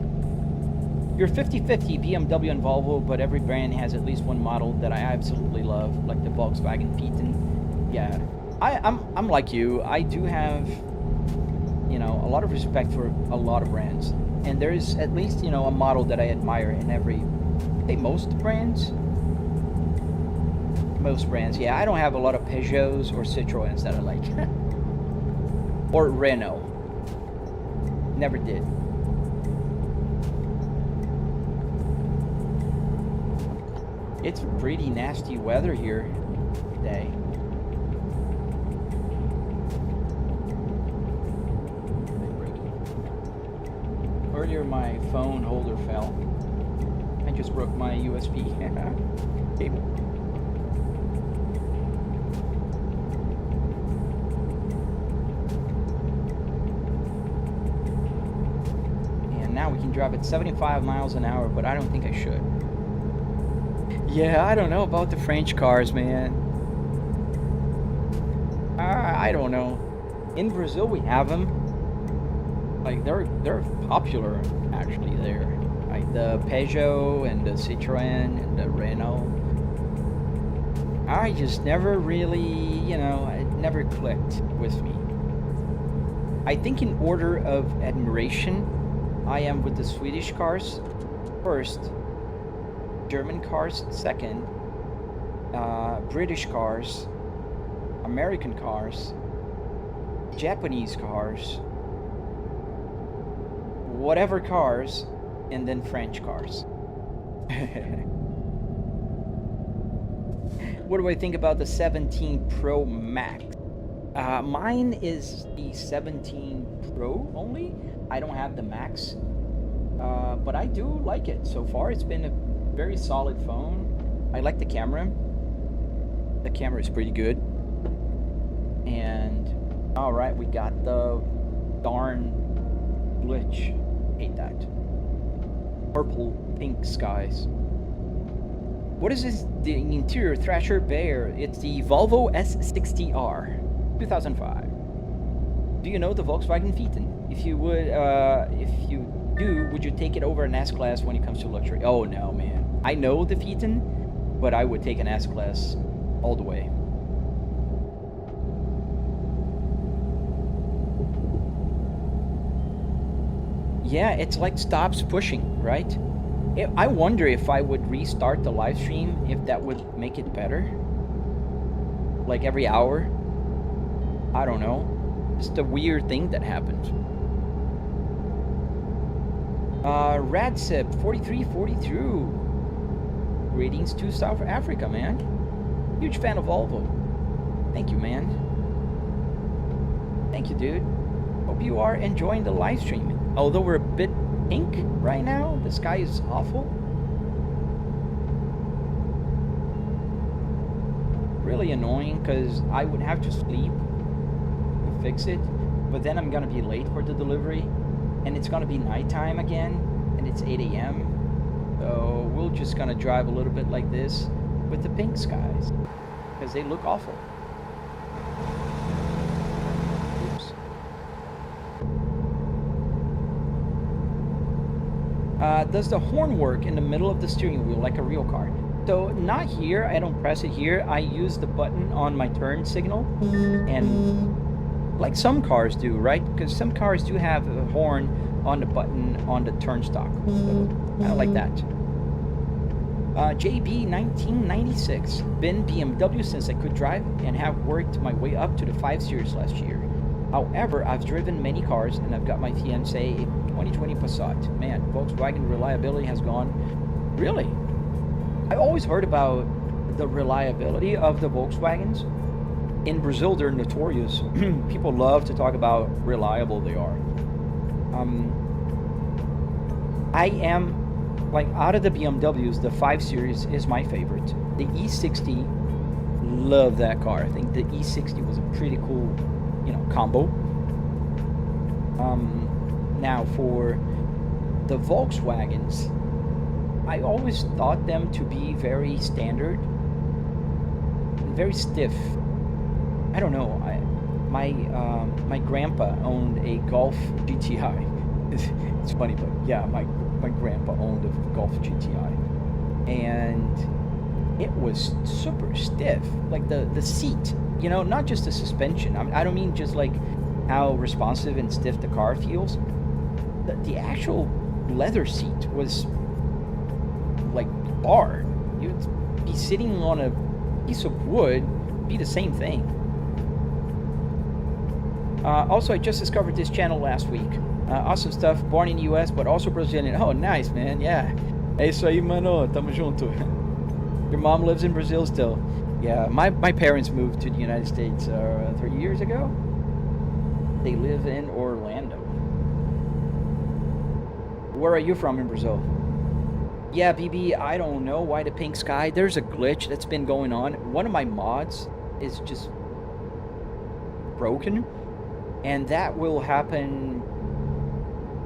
You're 50-50 BMW and Volvo, but every brand has at least one model that I absolutely love, like the Volkswagen Phaeton. Yeah, I'm like you. I do have, you know, a lot of respect for a lot of brands, and there is at least, you know, a model that I admire in every, I think most brands. Most brands, yeah. I don't have a lot of Peugeots or Citroens that I like, or Renault. Never did. It's pretty nasty weather here today. Earlier my phone holder fell. I just broke my USB cable. And now we can drive at 75 miles an hour, but I don't think I should. Yeah, I don't know about the French cars, man. I don't know. In Brazil, we have them. Like they're popular actually there. Like the Peugeot and the Citroen and the Renault. I just never really, you know, it never clicked with me. I think in order of admiration, I am with the Swedish cars first. German cars second, British cars, American cars, Japanese cars, whatever cars, and then French cars. What do I think about the 17 Pro Max? Mine is the 17 Pro only. I don't have the Max, but I do like it so far. It's been a very solid phone. I like the camera. The camera is pretty good. And all right, we got the darn glitch. Hate that. Purple, pink skies. What is this? The interior Thrasher Bear. It's the Volvo S60R, 2005. Do you know the Volkswagen Phaeton? If you would, would you take it over an S-Class when it comes to luxury? Oh no, man. I know the Phaeton, but I would take an S-Class all the way. Yeah, it's like stops pushing, right? I wonder if I would restart the live stream, if that would make it better. Like every hour. I don't know. Just a weird thing that happens. Radsip 4342. Greetings to South Africa, man. Huge fan of Volvo. Thank you, man. Thank you, dude. Hope you are enjoying the live stream. Although we're a bit pink right now, the sky is awful. Really annoying because I would have to sleep to fix it, but then I'm gonna be late for the delivery, and it's gonna be nighttime again, and it's 8 a.m. So we're just gonna drive a little bit like this with the pink skies because they look awful. Oops. Does the horn work in the middle of the steering wheel like a real car? So not here, I don't press it here. I use the button on my turn signal, and like some cars do, right? Because some cars do have a horn on the button on the turnstock. So I don't like that. JB 1996. Been BMW since I could drive and have worked my way up to the 5 Series last year. However, I've driven many cars and I've got my fiance a 2020 Passat. Man, Volkswagen reliability has gone. Really? I always heard about the reliability of the Volkswagens. In Brazil, they're notorious. People love to talk about reliable they are. I am, like, out of the BMWs, the 5 Series is my favorite. The E60, love that car. I think the E60 was a pretty cool, combo. Now for the Volkswagens, I always thought them to be very standard, very stiff. I don't know. My grandpa owned a Golf GTI. It's funny, but yeah, my grandpa owned a Golf GTI, and it was super stiff. Like the seat, not just the suspension. I don't mean just like how responsive and stiff the car feels. The actual leather seat was like hard. You'd be sitting on a piece of wood, be the same thing. Also, I just discovered this channel last week. Awesome stuff. Born in the US, but also Brazilian. Oh, nice, man. Yeah. É isso aí, mano. Tamo junto. Your mom lives in Brazil still. Yeah, my parents moved to the United States 3 years ago. They live in Orlando. Where are you from in Brazil? Yeah, BB, I don't know why the pink sky. There's a glitch that's been going on. One of my mods is just broken, and that will happen,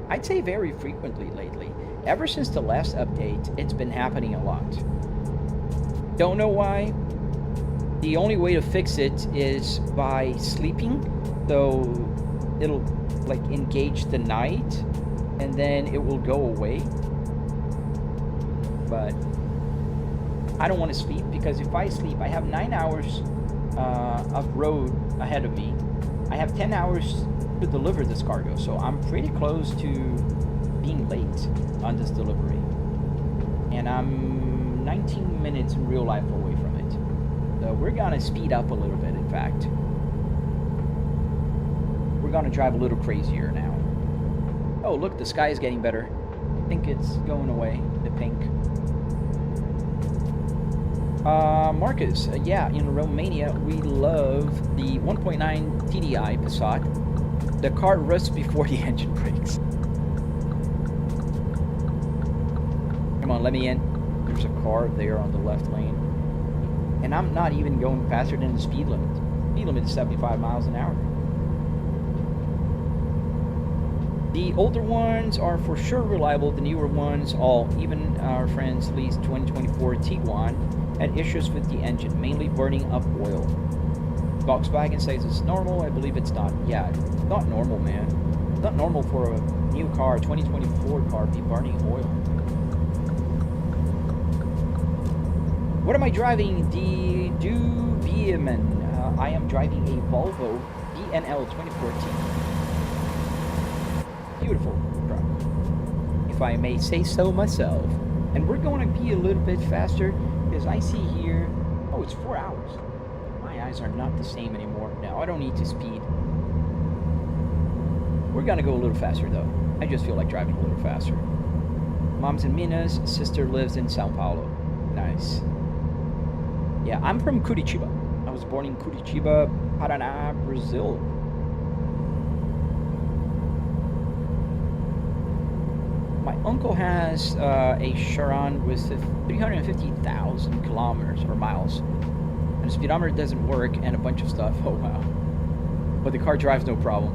I'd say, very frequently lately. Ever since the last update, it's been happening a lot. Don't know why. The only way to fix it is by sleeping, so it'll like engage the night and then it will go away. But I don't want to sleep, because if I sleep, I have 9 hours of road ahead of me. I have 10 hours to deliver this cargo, so I'm pretty close to being late on this delivery. And I'm 19 minutes in real life away from it. So we're gonna speed up a little bit, in fact. We're gonna drive a little crazier now. Oh, look, the sky is getting better. I think it's going away, the pink. Marcus, yeah, in Romania, we love the 1.9 TDI Passat. The car rusts before the engine brakes. Come on, let me in. There's a car there on the left lane. And I'm not even going faster than the speed limit. Speed limit is 75 miles an hour. The older ones are for sure reliable. The newer ones, even our friend's leased 2024 Tiguan, had issues with the engine, mainly burning up oil. Volkswagen says it's normal. I believe it's not. Yeah, it's not normal, man. It's not normal for a new car, 2024 car, be burning oil. What am I driving? The BeamNG. I am driving a Volvo BNL 2014. Beautiful truck, if I may say so myself. And we're going to be a little bit faster because I see here, oh, it's 4 hours. My eyes are not the same anymore. Now I don't need to speed. We're going to go a little faster though. I just feel like driving a little faster. Mom's in Minas, sister lives in Sao Paulo. Nice. Yeah, I'm from Curitiba. I was born in Curitiba, Paraná, Brazil. My uncle has a Charon with 350,000 kilometers or miles. And the speedometer doesn't work and a bunch of stuff. Oh, wow. But the car drives no problem.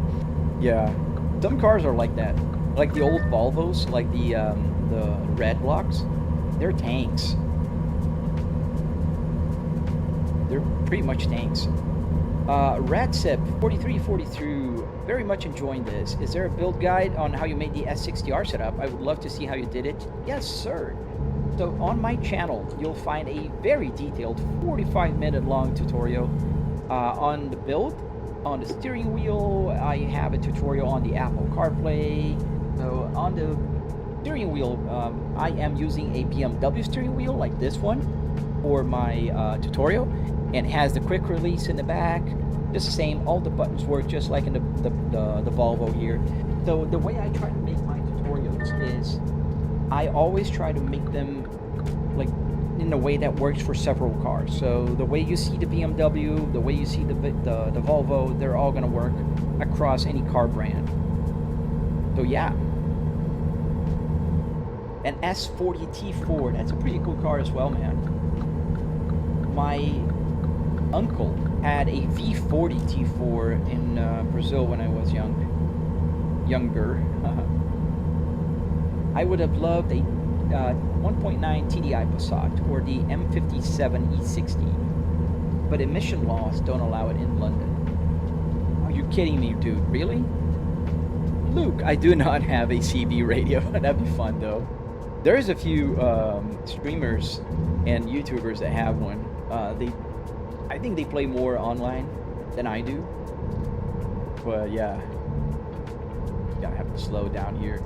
Yeah. Some cars are like that. Like the old Volvos, like the red blocks. They're tanks. They're pretty much tanks. Radsip 4342, very much enjoying this. Is there a build guide on how you made the S60R setup? I would love to see how you did it. Yes, sir. So on my channel, you'll find a very detailed 45-minute long tutorial on the build, on the steering wheel. I have a tutorial on the Apple CarPlay. So on the steering wheel, I am using a BMW steering wheel like this one for my tutorial. And has the quick release in the back. Just the same, all the buttons work just like in the Volvo here. So the way I try to make my tutorials is I always try to make them like in a way that works for several cars. So the way you see the BMW, the way you see the Volvo, they're all gonna work across any car brand. So yeah. An S40 T4, that's a pretty cool car as well, man. My uncle had a V40 T4 in Brazil when I was younger. I would have loved a 1.9 TDI Passat or the M57 E60, but emission laws don't allow it in London. Are you kidding me, dude? Really? Luke, I do not have a CB radio. That'd be fun though. There's a few streamers and YouTubers that have one. I think they play more online than I do. But yeah. Gotta have to slow down here.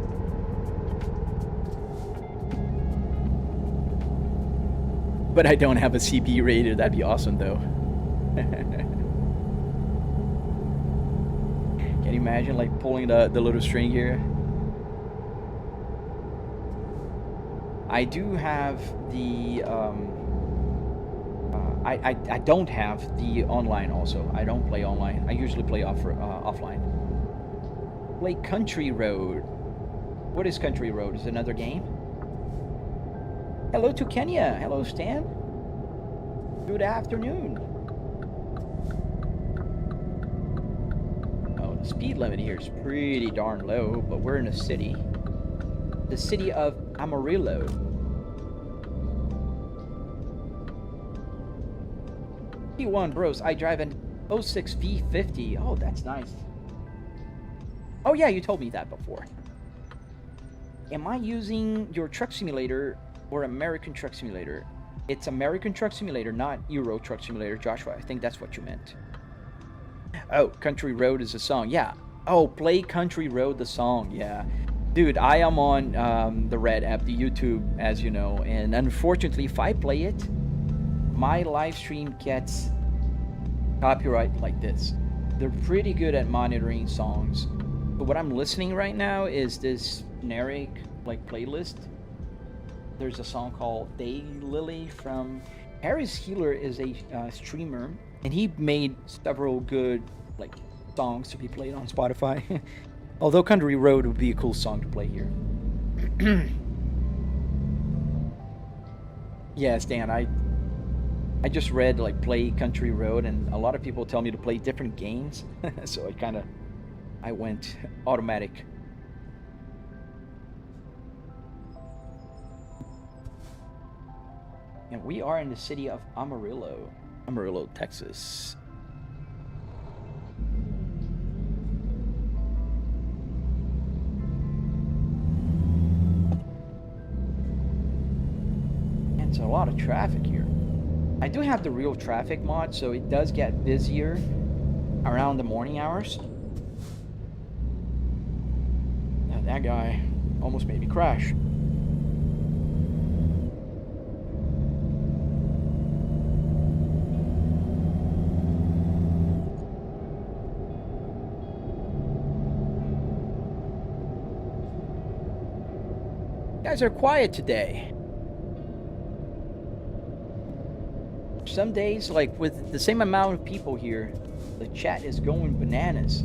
But I don't have a CB radio. That'd be awesome though. Can you imagine like pulling the little string here? I do have the I don't have the online also. I don't play online. I usually play offline. Play Country Road. What is Country Road? Is it another game? Hello to Kenya. Hello, Stan. Good afternoon. Oh, the speed limit here is pretty darn low, but we're in a city. The city of Amarillo. P1 bros, I drive an 06 V50. Oh, that's nice. Oh yeah, you told me that before. Am I using your truck simulator or American Truck Simulator? It's American Truck Simulator, not Euro Truck Simulator, Joshua. I think that's what you meant. Oh, Country Road is a song. Yeah. Oh, play Country Road, the song. Yeah. Dude, I am on the Red app, the YouTube, as you know. And unfortunately, if I play it, my live stream gets copyright like this. They're pretty good at monitoring songs. But what I'm listening right now is this generic like playlist. There's a song called Daylily from Harris Healer is a streamer, and he made several good like songs to be played on Spotify. Although Country Road would be a cool song to play here. Yes, Dan, I just read like play Country Road, and a lot of people tell me to play different games. So I went automatic. And we are in the city of Amarillo, Texas. And it's a lot of traffic here. I do have the real traffic mod, so it does get busier around the morning hours. Now that guy almost made me crash. You guys are quiet today. Some days, like with the same amount of people here, the chat is going bananas.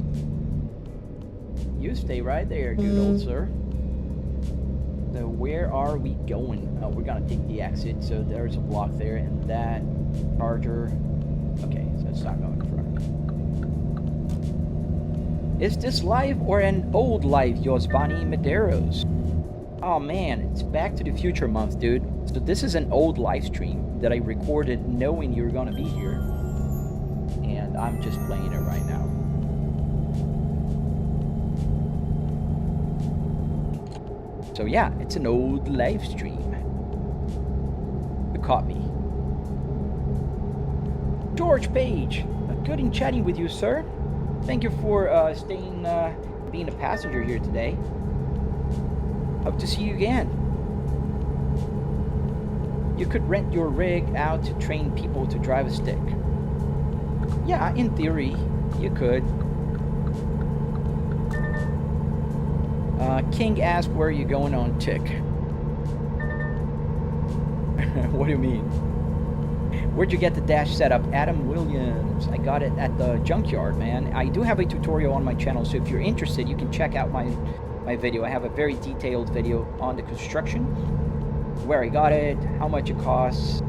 You stay right there, good old sir. So where are we going? Oh, we're gonna take the exit. So there's a block there, and that charger. Okay, so it's not going in front. Is this live or an old live, Yosvani Medeiros? Oh man, it's Back to the Future month, dude. So this is an old live stream that I recorded knowing you were gonna be here. And I'm just playing it right now. So yeah, it's an old live stream. You caught me. George Page, good in chatting with you, sir. Thank you for staying, being a passenger here today. Hope to see you again. You could rent your rig out to train people to drive a stick. Yeah, in theory, you could. King asked where are you going on tick. What do you mean? Where'd you get the dash setup? Adam Williams. I got it at the Junkyard, man. I do have a tutorial on my channel, so if you're interested, you can check out my video. I have a very detailed video on the construction, where I got it, how much it costs,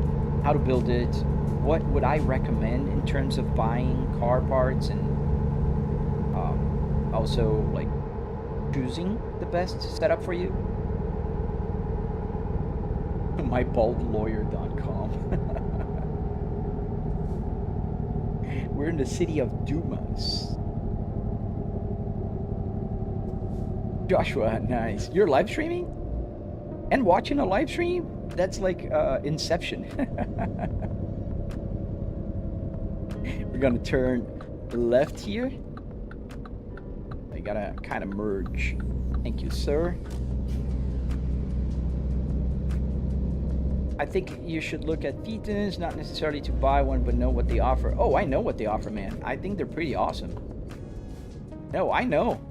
how to build it, what would I recommend in terms of buying car parts, and also like choosing the best setup for you. MyBaldLawyer.com. We're in the city of Dumas. Joshua, nice. You're live streaming? And watching a live stream? That's like Inception. We're gonna turn left here. I gotta kind of merge. Thank you, sir. I think you should look at Phaetons, not necessarily to buy one, but know what they offer. Oh, I know what they offer, man. I think they're pretty awesome. No, I know.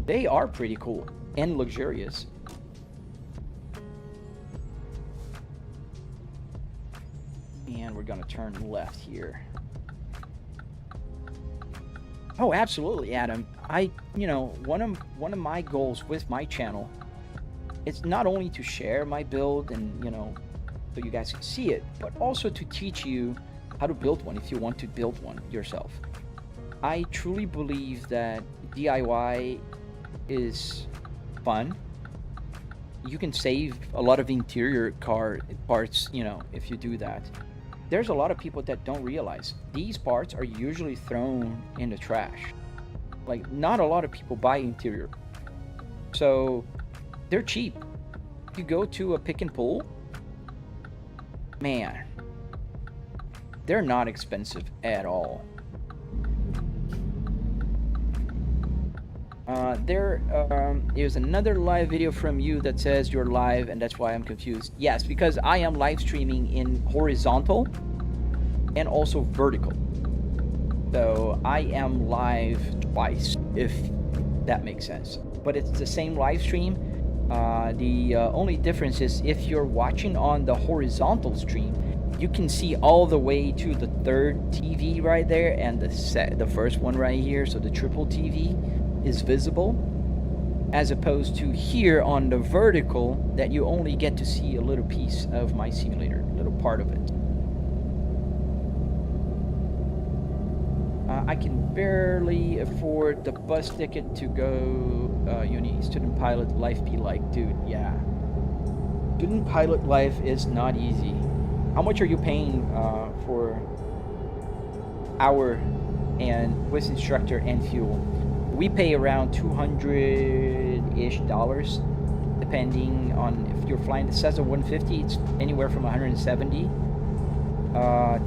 They are pretty cool and luxurious. And we're gonna turn left here. Oh, absolutely, Adam. One of my goals with my channel, it's not only to share my build and, so you guys can see it, but also to teach you how to build one if you want to build one yourself. I truly believe that DIY is fun. You can save a lot of interior car parts, if you do that. There's a lot of people that don't realize these parts are usually thrown in the trash. Like, not a lot of people buy interior. So they're cheap. You go to a pick and pull, man, they're not expensive at all. There is another live video from you that says you're live, and that's why I'm confused. Yes, because I am live streaming in horizontal and also vertical. So I am live twice, if that makes sense. But it's the same live stream. The only difference is if you're watching on the horizontal stream, you can see all the way to the third TV right there, and the first one right here, so the triple TV is visible, as opposed to here on the vertical that you only get to see a little piece of my simulator, a little part of it. I can barely afford the bus ticket to go uni. Student pilot life be like, dude, yeah. Student pilot life is not easy. How much are you paying for hour and with instructor and fuel? We pay around $200-ish, depending on if you're flying the Cessna 150, it's anywhere from 170 to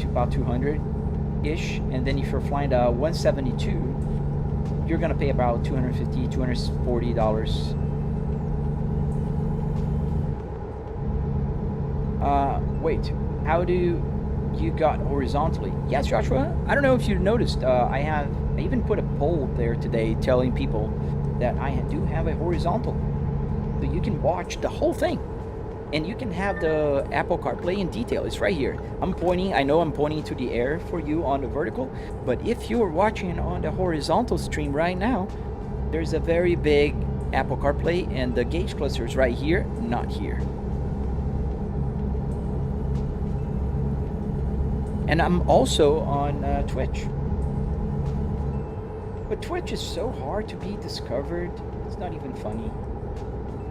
about 200-ish. And then if you're flying the 172, you're going to pay about $250, $240. Wait, how do you got horizontally? Yes, Joshua. I don't know if you noticed. I even put a poll there today telling people that I do have a horizontal, so you can watch the whole thing, and you can have the Apple CarPlay in detail. It's right here. I'm pointing. I know I'm pointing to the air for you on the vertical, but if you're watching on the horizontal stream right now, there's a very big Apple CarPlay, and the gauge cluster is right here, not here. And I'm also on Twitch. But Twitch is so hard to be discovered. It's not even funny.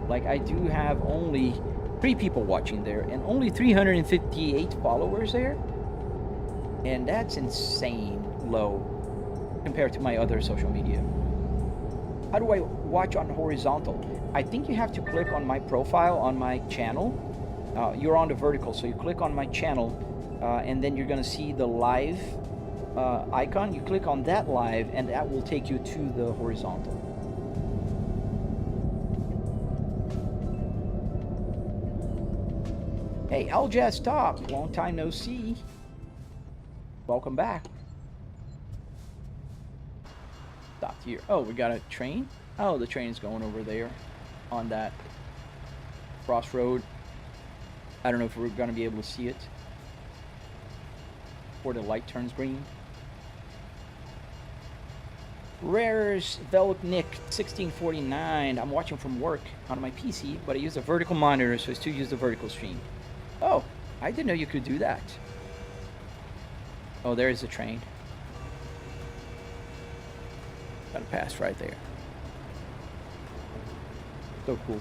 Like, I do have only 3 people watching there and only 358 followers there. And that's insane low compared to my other social media. How do I watch on horizontal? I think you have to click on my profile on my channel. You're on the vertical, so you click on my channel. And then you're going to see the live icon. You click on that live, and that will take you to the horizontal. Hey, Aljaz Top, long time no see. Welcome back. Stopped here. Oh, we got a train? Oh, the train is going over there on that crossroad. I don't know if we're going to be able to see it before the light turns green. Rares Velknik 1649. I'm watching from work on my PC, but I use a vertical monitor, so I still use the vertical stream. Oh, I didn't know you could do that. Oh, there is a train. Gotta pass right there. So cool.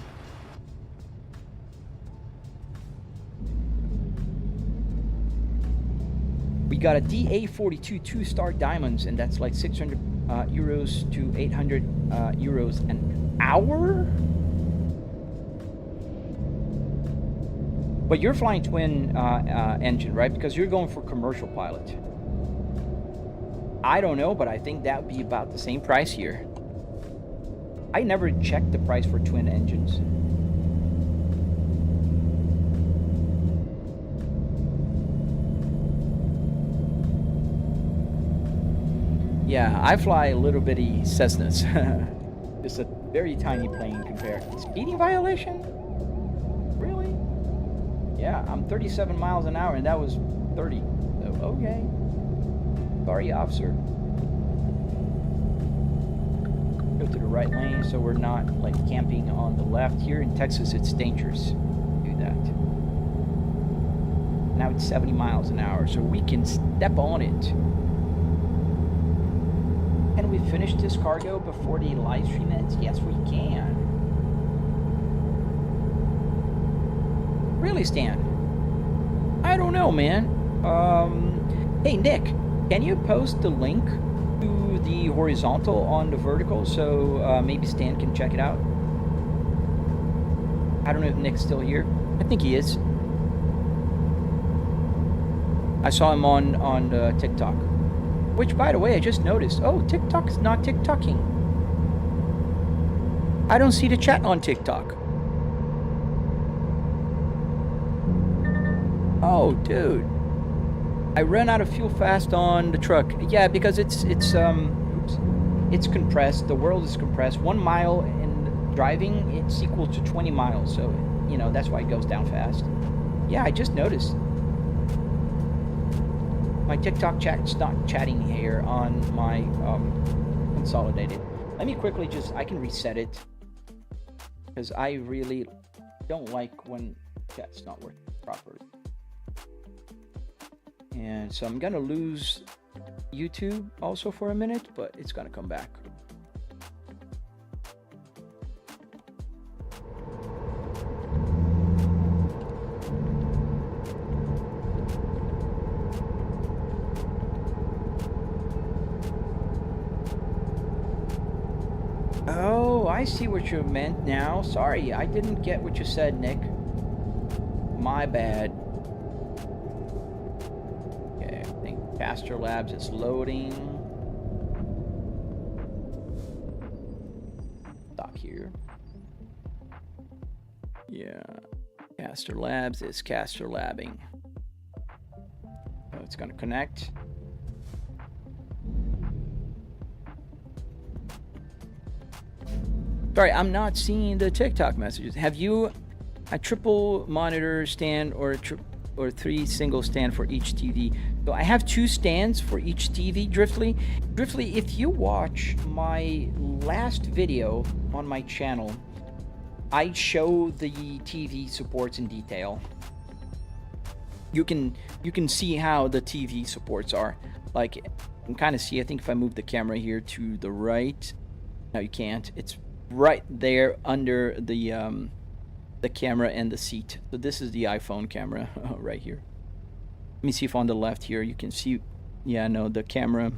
We got a DA42 2-star diamonds, and that's like 600 euros to 800 euros an hour. But you're flying twin engine, right? Because you're going for commercial pilot. I don't know, but I think that would be about the same price here. I never checked the price for twin engines. Yeah, I fly a little bitty Cessnas. Just a very tiny plane compared. Speeding violation? Really? Yeah, I'm 37 miles an hour and that was 30. So, okay. Sorry, officer. Go to the right lane so we're not like camping on the left. Here in Texas, it's dangerous to do that. Now it's 70 miles an hour, so we can step on it. Can we finish this cargo before the live stream ends? Yes, we can. Really, Stan? I don't know, man. Hey, Nick, can you post the link to the horizontal on the vertical so maybe Stan can check it out? I don't know if Nick's still here. I think he is. I saw him on TikTok. Which, by the way, I just noticed. Oh, TikTok is not TikToking. I don't see the chat on TikTok. Oh, dude. I ran out of fuel fast on the truck. Yeah, because it's compressed. The world is compressed. 1 mile in driving, it's equal to 20 miles. So, you know, that's why it goes down fast. Yeah, I just noticed. My TikTok chat's not chatting here on my consolidated. Let me quickly I can reset it. Because I really don't like when chat's not working properly. And so I'm going to lose YouTube also for a minute, but it's going to come back. I see what you meant now. Sorry, I didn't get what you said, Nick. My bad. Okay, I think Caster Labs is loading. Stop here. Yeah, Caster Labs is Caster Labbing. So it's gonna connect. Sorry, I'm not seeing the TikTok messages. Have you a triple monitor stand or three single stand for each TV? So I have 2 stands for each TV, Driftly. Driftly, if you watch my last video on my channel, I show the TV supports in detail. You can see how the TV supports are. Like, you can kind of see, I think if I move the camera here to the right, no, you can't. It's right there under the camera and the seat. So this is the iPhone camera right here. Let me see if on the left here you can see. Yeah, no, the camera.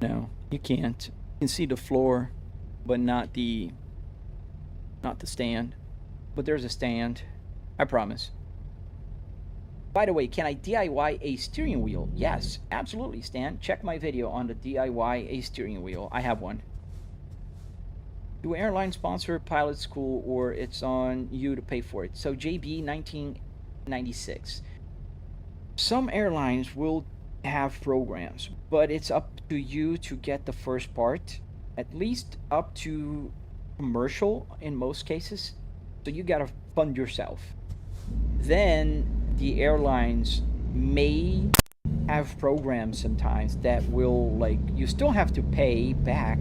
No, you can't. You can see the floor, but not the stand. But there's a stand. I promise. By the way, can I DIY a steering wheel? Yes, absolutely, Stan. Check my video on the DIY a steering wheel. I have one. Do airline sponsor pilot school, or it's on you to pay for it? So JB 1996. Some airlines will have programs, but it's up to you to get the first part, at least up to commercial in most cases. So you gotta fund yourself. Then the airlines may have programs sometimes that will, like, you still have to pay back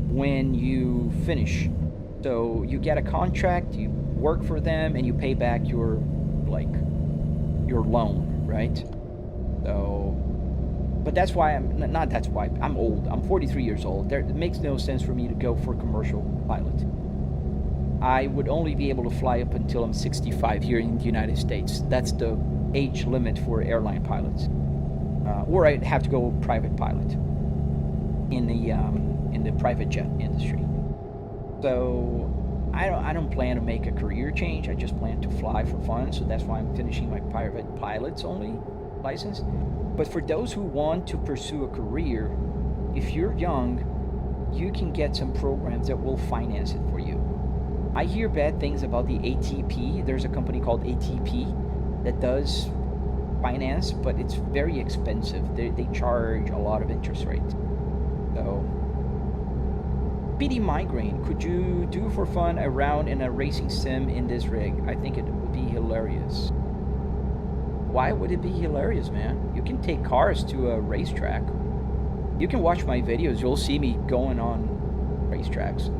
when you finish. So you get a contract, you work for them, and you pay back your loan, right? So, but that's why I'm old. I'm 43 years old. It makes no sense for me to go for commercial pilot. I would only be able to fly up until I'm 65 here in the United States. That's the age limit for airline pilots. Or I'd have to go private pilot in the private jet industry. So I don't plan to make a career change. I just plan to fly for fun. So that's why I'm finishing my private pilot's only license. But for those who want to pursue a career, if you're young, you can get some programs that will finance it for you. I hear bad things about the ATP. There's a company called ATP that does finance, but it's very expensive. They charge a lot of interest rates. So, PD Migraine, could you do for fun a round in a racing sim in this rig? I think it would be hilarious. Why would it be hilarious, man? You can take cars to a racetrack. You can watch my videos. You'll see me going on racetracks.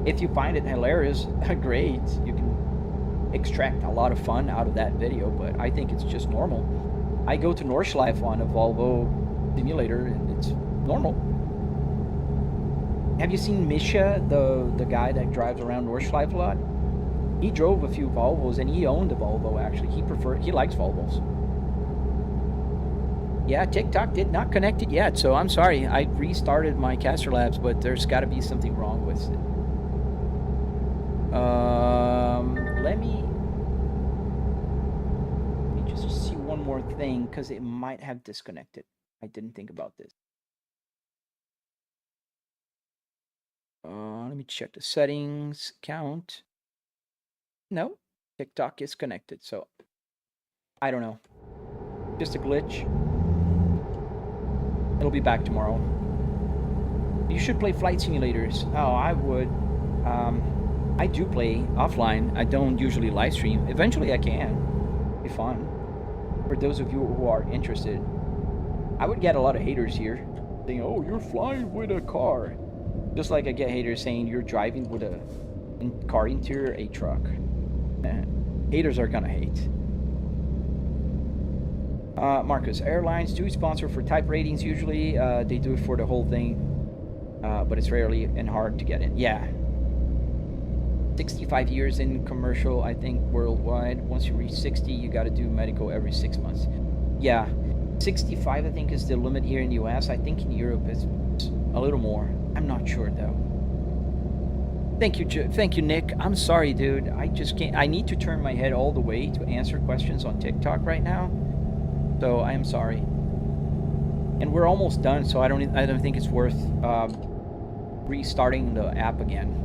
If you find it hilarious, great. You can extract a lot of fun out of that video, but I think it's just normal. I go to Nordschleife on a Volvo simulator, and it's normal. Have you seen Misha, the guy that drives around Nordschleife a lot? He drove a few Volvos, and he owned a Volvo, actually. He likes Volvos. Yeah, TikTok did not connect it yet, so I'm sorry. I restarted my Caster Labs, but there's got to be something wrong with it. Let me just see one more thing, because it might have disconnected. I didn't think about this. Let me check the settings, count. No, TikTok is connected, so I don't know. Just a glitch. It'll be back tomorrow. You should play flight simulators. Oh, I would. I do play offline. I don't usually live stream. Eventually I can. It'd be fun. For those of you who are interested. I would get a lot of haters here saying, oh, you're flying with a car. Just like I get haters saying you're driving with a car interior, a truck. Haters are gonna hate. Marcus, airlines do sponsor for type ratings usually. They do it for the whole thing. But it's rarely and hard to get in. Yeah. 65 years in commercial, I think, worldwide. Once you reach 60, you got to do medical every 6 months. Yeah, 65, I think, is the limit here in the US. I think in Europe it's a little more. I'm not sure, though. Thank you, thank you, Nick. I'm sorry, dude. I just can't. I need to turn my head all the way to answer questions on TikTok right now. So I am sorry. And we're almost done, so I don't think it's worth restarting the app again.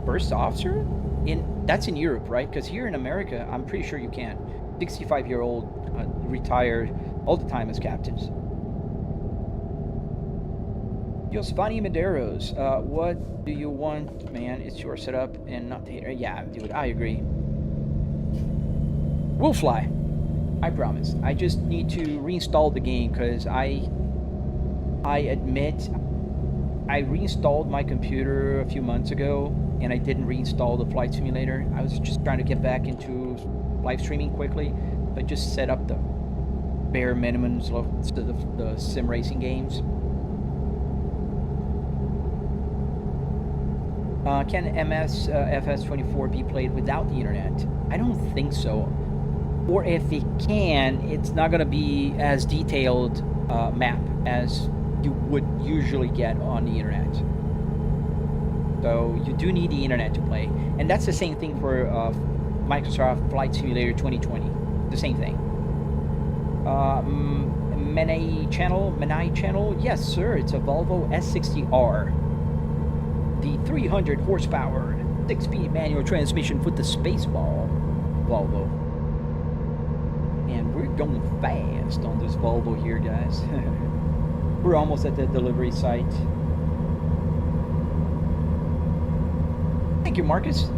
First officer? That's in Europe, right? Because here in America, I'm pretty sure you can't. 65-year-old retired all the time as captains. Giovanni Medeiros, what do you want, man? It's your setup and not the... Yeah, dude, I agree. We'll fly. I promise. I just need to reinstall the game because I admit I reinstalled my computer a few months ago and I didn't reinstall the flight simulator. I was just trying to get back into live streaming quickly, but just set up the bare minimums of the sim racing games. Can MS FS24 be played without the internet? I don't think so. Or if it can, it's not going to be as detailed map as you would usually get on the internet. So you do need the internet to play. And that's the same thing for Microsoft Flight Simulator 2020. The same thing. Menai channel? Yes, sir. It's a Volvo S60R. The 300 horsepower, 6-speed manual transmission with the Spaceball Volvo. And we're going fast on this Volvo here, guys. We're almost at the delivery site. Thank you, Marcus.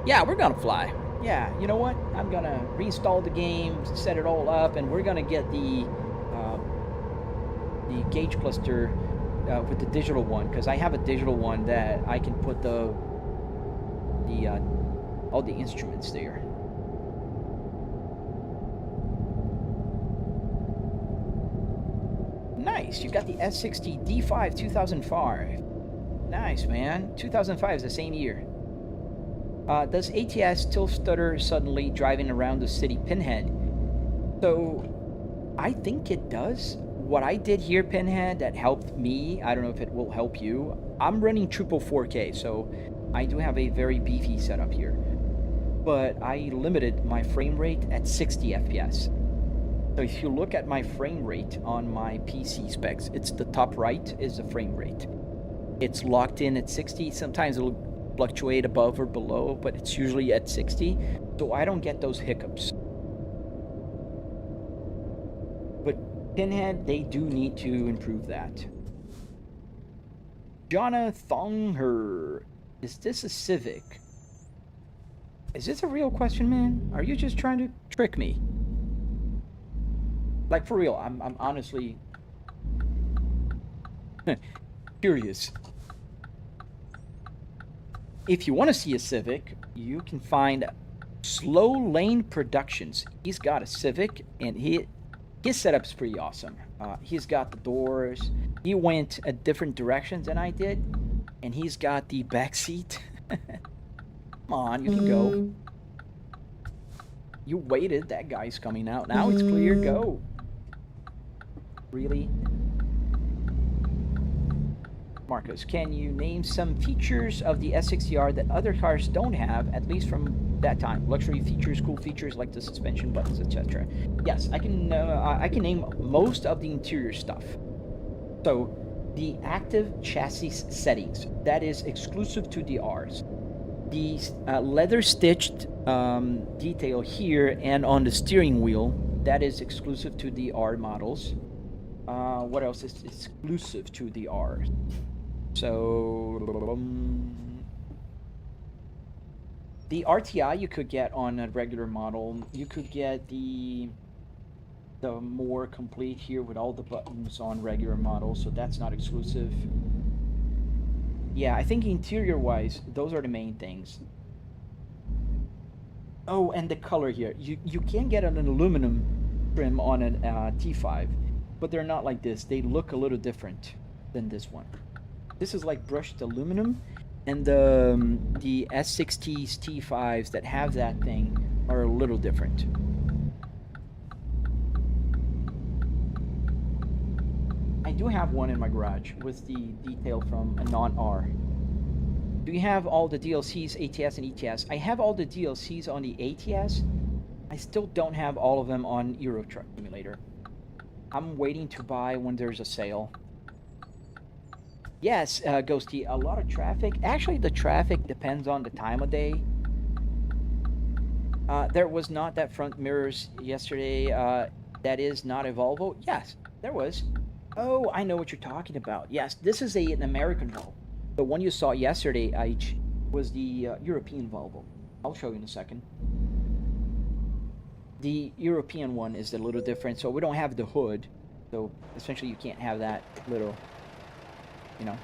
Yeah, we're gonna fly. Yeah, you know what? I'm gonna reinstall the game, set it all up, and we're gonna get the gauge cluster with the digital one, because I have a digital one that I can put all the instruments there. Nice, you got the S60D5 2005. Nice, man. 2005 is the same year. Does ATS still stutter suddenly driving around the city, Pinhead? So, I think it does. What I did here, Pinhead, that helped me, I don't know if it will help you. I'm running triple 4K, so I do have a very beefy setup here. But I limited my frame rate at 60 FPS. So if you look at my frame rate on my PC specs, it's the top right is the frame rate. It's locked in at 60. Sometimes it'll fluctuate above or below, but it's usually at 60. So I don't get those hiccups. But Pinhead, they do need to improve that. Jonathan Her, is this a Civic? Is this a real question, man? Are you just trying to trick me? Like, for real, I'm honestly curious. If you want to see a Civic, you can find Slow Lane Productions. He's got a Civic, and his setup's pretty awesome. He's got the doors. He went a different direction than I did, and he's got the back seat. Come on, you can go. You waited. That guy's coming out. Now it's clear. Go. Really? Marcos, can you name some features of the S60R that other cars don't have, at least from that time? Luxury features, cool features like the suspension buttons, etc. Yes, I can name most of the interior stuff. So, the active chassis settings, that is exclusive to the Rs. The leather stitched detail here and on the steering wheel, that is exclusive to the R models. What else is exclusive to the R? So the RTI you could get on a regular model. You could get the more complete here with all the buttons on regular models, so that's not exclusive. Yeah, I think interior wise, those are the main things. Oh, and the color here. You can get an aluminum trim on an T5, but they're not like this. They look a little different than this one. This is like brushed aluminum, and the S60s T5s that have that thing are a little different. I do have one in my garage with the detail from a non-R. Do you have all the DLCs, ATS, and ETS? I have all the DLCs on the ATS. I still don't have all of them on Euro Truck Simulator. I'm waiting to buy when there's a sale. Yes, Ghosty, a lot of traffic. Actually, the traffic depends on the time of day. There was not that front mirrors yesterday. That is not a Volvo. Yes, there was. Oh, I know what you're talking about. Yes, this is an American Volvo. The one you saw yesterday, Aich, was the European Volvo. I'll show you in a second. The European one is a little different, so we don't have the hood. So essentially you can't have that little, you know,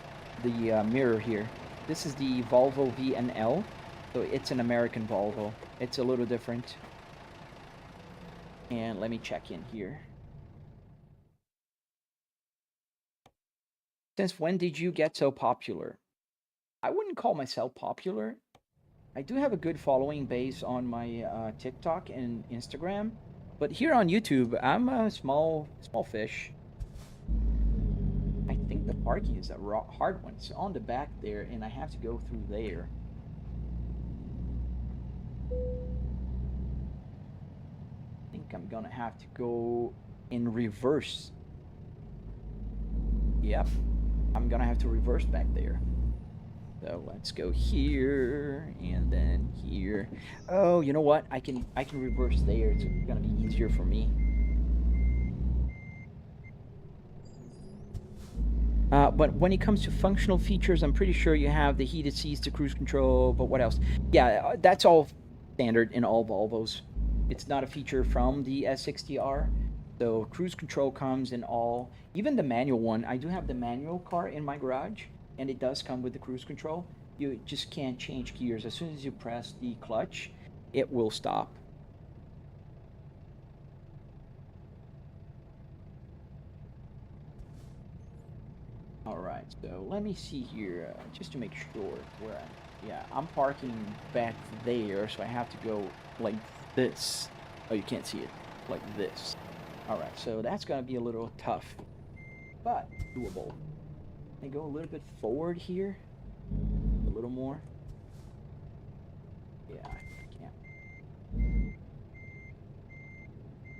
the mirror here. This is the Volvo VNL, so it's an American Volvo. It's a little different. And let me check in here. Since when did you get so popular? I wouldn't call myself popular. I do have a good following base on my TikTok and Instagram, but here on YouTube, I'm a small fish. I think the parking is a hard one. It's on the back there, and I have to go through there. I think I'm gonna have to go in reverse. Yep, I'm gonna have to reverse back there. So let's go here and then here. Oh, you know what? I can reverse there. It's gonna be easier for me. But when it comes to functional features, I'm pretty sure you have the heated seats, the cruise control, but what else? Yeah, that's all standard in all Volvos. It's not a feature from the S60R. So cruise control comes in all, even the manual one. I do have the manual car in my garage, and it does come with the cruise control. You just can't change gears. As soon as you press the clutch, it will stop. Alright, so let me see here, just to make sure where I'm parking back there, so I have to go like this. Oh, you can't see it, like this. Alright, so that's gonna be a little tough, but doable. Let me go a little bit forward here, a little more. Yeah, I can't.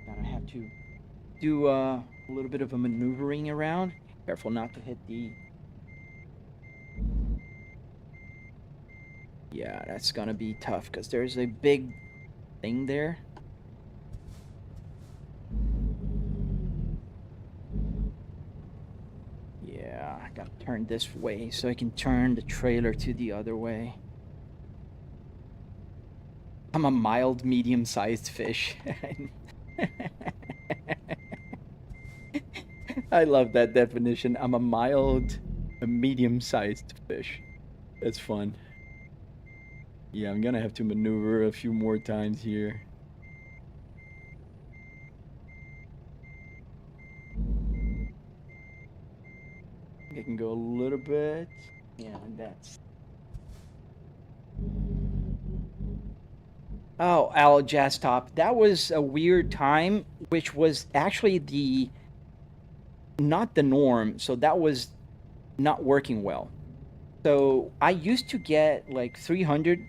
Gotta have to do a little bit of a maneuvering around. Careful not to hit the... Yeah, that's gonna be tough because there's a big thing there. Yeah, I gotta turn this way so I can turn the trailer to the other way. I'm a mild, medium-sized fish. I love that definition. I'm a mild, medium-sized fish. That's fun. Yeah, I'm gonna have to maneuver a few more times here. I think I can go a little bit. Yeah, and that's... Oh, Al Jazz Top. That was a weird time, which was actually not the norm, so that was not working well. So I used to get like 300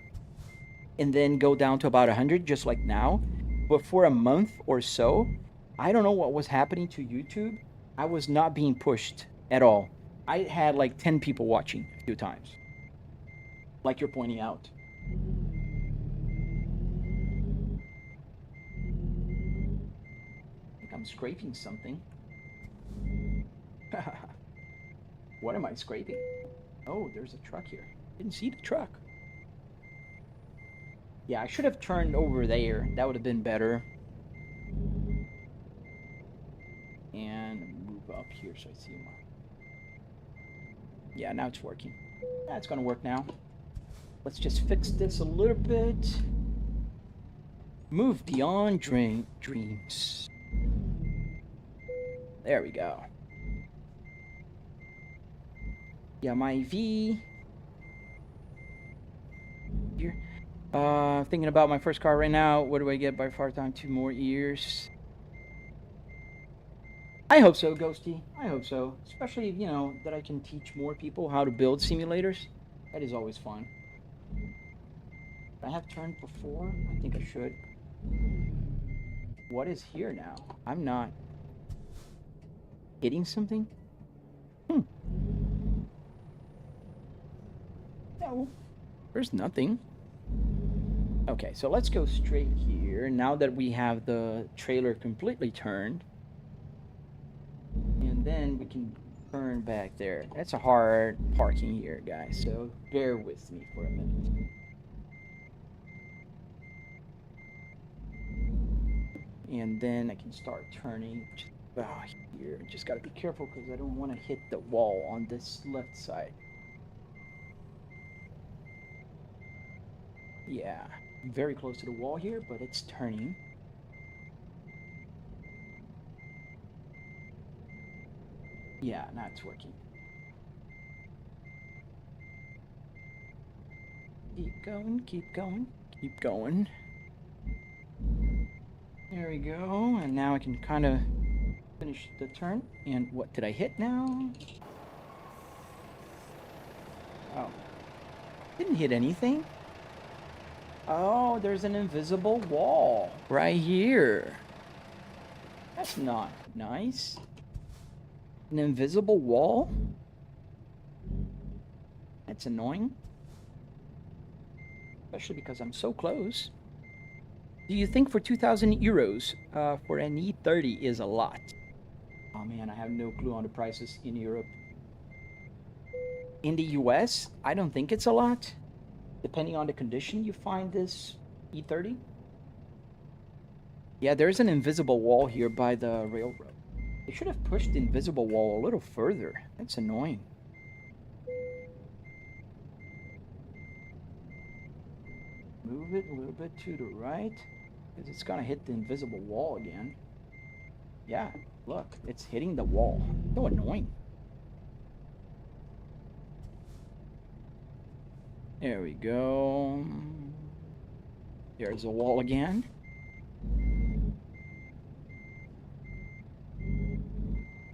and then go down to about 100, just like now. But for a month or so, I don't know what was happening to YouTube. I was not being pushed at all. I had like 10 people watching a few times, like you're pointing out. I think I'm scraping something. What am I scraping? Oh, there's a truck here. Didn't see the truck. Yeah, I should have turned over there. That would have been better. And move up here so I see more. Yeah, now it's working. Yeah, it's gonna work now. Let's just fix this a little bit. Move beyond dreams. There we go. Yeah, my V. Here. Thinking about my first car right now. What do I get by far time? 2 more years. I hope so, Ghosty. I hope so. Especially, you know, that I can teach more people how to build simulators. That is always fun. I have turned before? I think I should. What is here now? I'm not hitting something? No, there's nothing. Okay, so let's go straight here. Now that we have the trailer completely turned. And then we can turn back there. That's a hard parking here, guys, so bear with me for a minute. And then I can start turning here. Just gotta be careful because I don't want to hit the wall on this left side. Yeah, very close to the wall here, but it's turning. Yeah, now it's working. Keep going, keep going, keep going. There we go, and now I can kind of finish the turn. And what did I hit now? Oh, didn't hit anything. Oh, there's an invisible wall right here. That's not nice. An invisible wall? That's annoying. Especially because I'm so close. Do you think for 2,000 euros for an E30 is a lot? Oh man, I have no clue on the prices in Europe. In the US, I don't think it's a lot. Depending on the condition you find this E30. Yeah, there's an invisible wall here by the railroad. They should have pushed the invisible wall a little further. That's annoying. Move it a little bit to the right, because it's gonna hit the invisible wall again. Yeah, look, it's hitting the wall. So annoying. There we go. There's a wall again.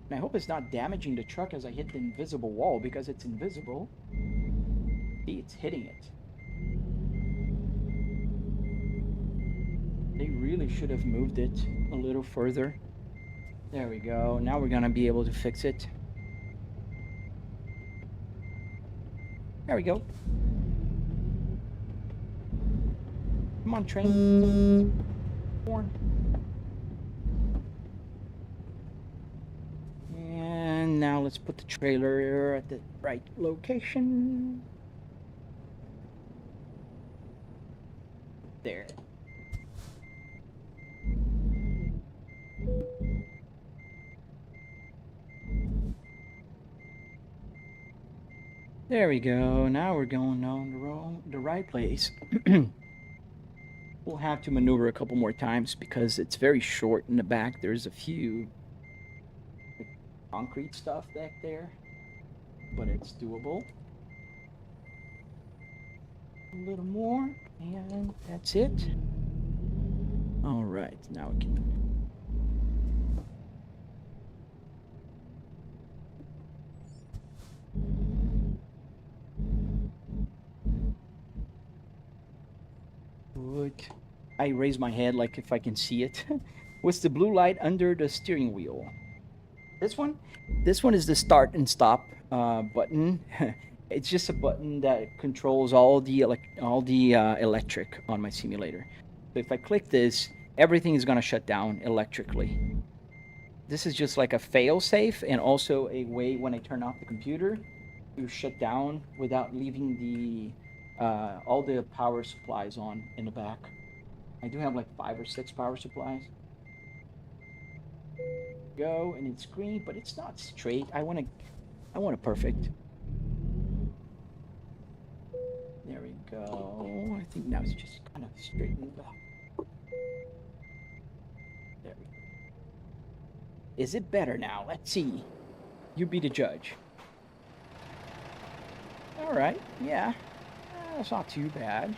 And I hope it's not damaging the truck as I hit the invisible wall, because it's invisible. See, it's hitting it. They really should have moved it a little further. There we go. Now we're gonna be able to fix it. There we go. Come on, train. Horn. And now let's put the trailer at the right location. There. There we go. Now we're going on the right place. We'll have to maneuver a couple more times because it's very short in the back. There's a few concrete stuff back there, but it's doable. A little more, and that's it. All right, now we can. Good. I raise my head like if I can see it. What's the blue light under the steering wheel? This one? This one is the start and stop button. It's just a button that controls all the electric on my simulator. So if I click this, everything is gonna shut down electrically. This is just like a fail-safe, and also a way when I turn off the computer to shut down without leaving the all the power supplies on in the back. I do have like 5 or 6 power supplies. Go, and it's green, but it's not straight. I want it perfect. There we go. I think now it's just kind of straightened up. There we go. Is it better now? Let's see. You be the judge. All right. Yeah. That's not too bad.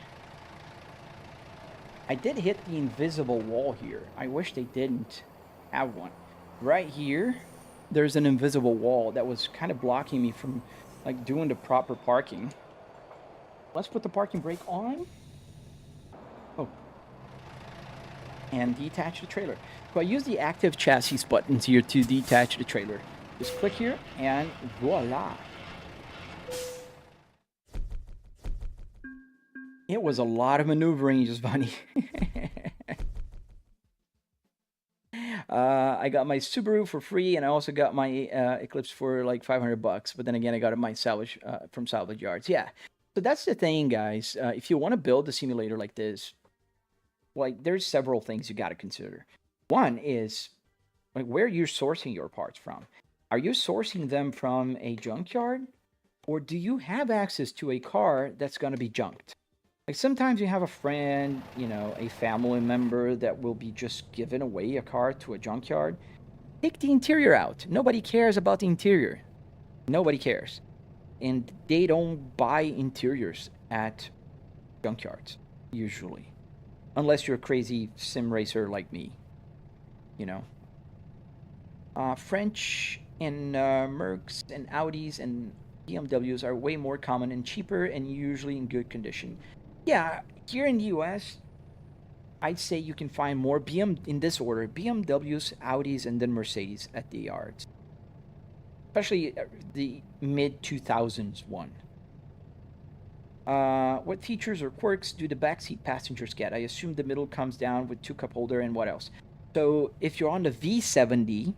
I did hit the invisible wall here. I wish they didn't have one. Right here, there's an invisible wall that was kind of blocking me from like doing the proper parking. Let's put the parking brake on. Oh. And detach the trailer. So I use the active chassis buttons here to detach the trailer. Just click here and voila. It was a lot of maneuvering, just funny. I got my Subaru for free, and I also got my Eclipse for like $500. But then again, I got it my salvage from salvage yards. Yeah. So that's the thing, guys. If you want to build a simulator like this, like there's several things you got to consider. One is like where you're sourcing your parts from. Are you sourcing them from a junkyard, or do you have access to a car that's going to be junked? Like sometimes you have a friend, you know, a family member that will be just giving away a car to a junkyard. Take the interior out. Nobody cares about the interior. Nobody cares. And they don't buy interiors at junkyards, usually. Unless you're a crazy sim racer like me, you know. French and Mercs and Audis and BMWs are way more common and cheaper and usually in good condition. Yeah, here in the US, I'd say you can find more in this order, BMWs, Audis, and then Mercedes at the yards. Especially the mid-2000s one. What features or quirks do the backseat passengers get? I assume the middle comes down with 2-cup holder and what else? So if you're on the V70,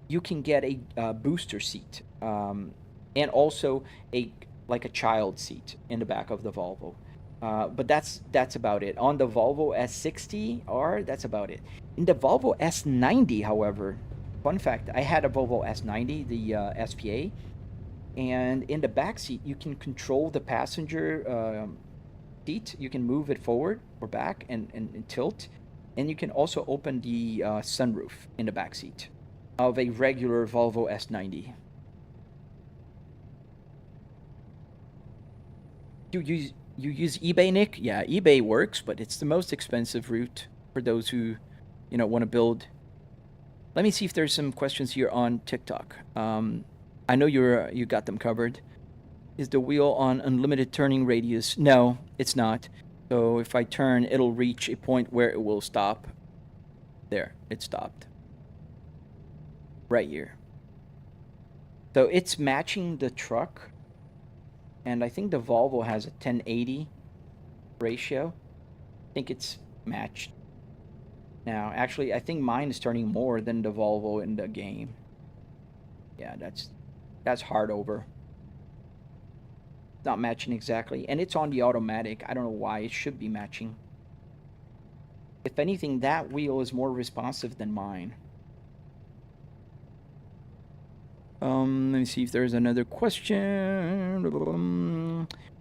you can get a booster seat. And also like a child seat in the back of the Volvo. But that's about it. On the Volvo S60R, that's about it. In the Volvo S90, however, fun fact, I had a Volvo S90, the SPA, and in the back seat, you can control the passenger seat. You can move it forward or back and tilt, and you can also open the sunroof in the back seat of a regular Volvo S90. You use eBay, Nick? Yeah, eBay works, but it's the most expensive route for those who, you know, want to build. Let me see if there's some questions here on TikTok. I know you got them covered. Is the wheel on unlimited turning radius? No, it's not. So if I turn, it'll reach a point where it will stop. There, it stopped. Right here. So it's matching the truck. And I think the Volvo has a 1080 ratio. I think it's matched. Now, actually, I think mine is turning more than the Volvo in the game. Yeah, that's hard over. Not matching exactly. And it's on the automatic. I don't know why. It should be matching. If anything, that wheel is more responsive than mine. Let me see if there's another question.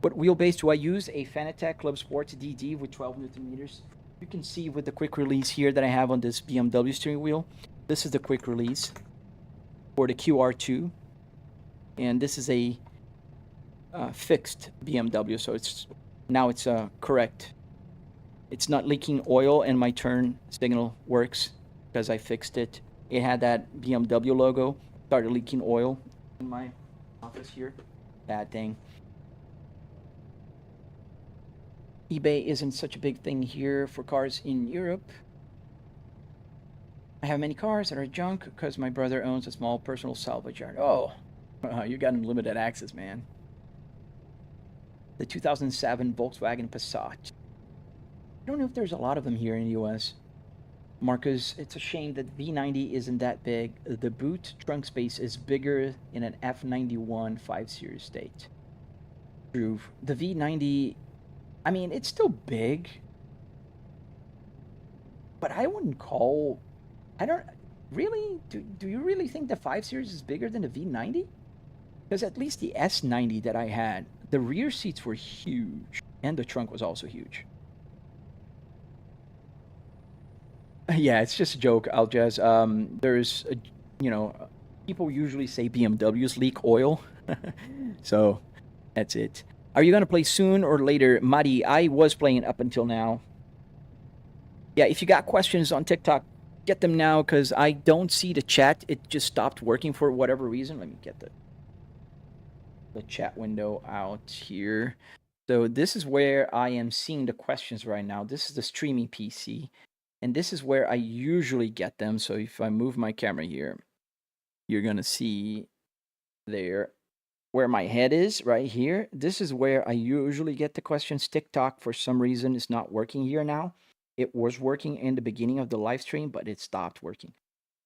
What wheelbase do I use? A Fanatec Clubsport DD with 12 Newton meters. You can see with the quick release here that I have on this BMW steering wheel. This is the quick release for the QR2. And this is a fixed BMW, so it's correct. It's not leaking oil, and my turn signal works because I fixed it. It had that BMW logo. Started leaking oil in my office here. Bad thing. eBay isn't such a big thing here for cars in Europe. I have many cars that are junk because my brother owns a small personal salvage yard. Oh, you got unlimited access, man. The 2007 Volkswagen Passat. I don't know if there's a lot of them here in the US. Marcus, it's a shame that V90 isn't that big. The boot trunk space is bigger in an F91 5 Series state. True. The V90, I mean, it's still big. But I wouldn't call... I don't... Really? Do you really think the 5 Series is bigger than the V90? Because at least the S90 that I had, the rear seats were huge. And the trunk was also huge. Yeah, it's just a joke, Aljaz. There's, people usually say BMWs leak oil. So, that's it. Are you going to play soon or later? Madi, I was playing up until now. Yeah, if you got questions on TikTok, get them now because I don't see the chat. It just stopped working for whatever reason. Let me get the chat window out here. So this is where I am seeing the questions right now. This is the streaming PC, and this is where I usually get them. So if I move my camera here, you're gonna see there where my head is right here. This is where I usually get the questions. TikTok, for some reason, is not working here now. It was working in the beginning of the live stream, but it stopped working.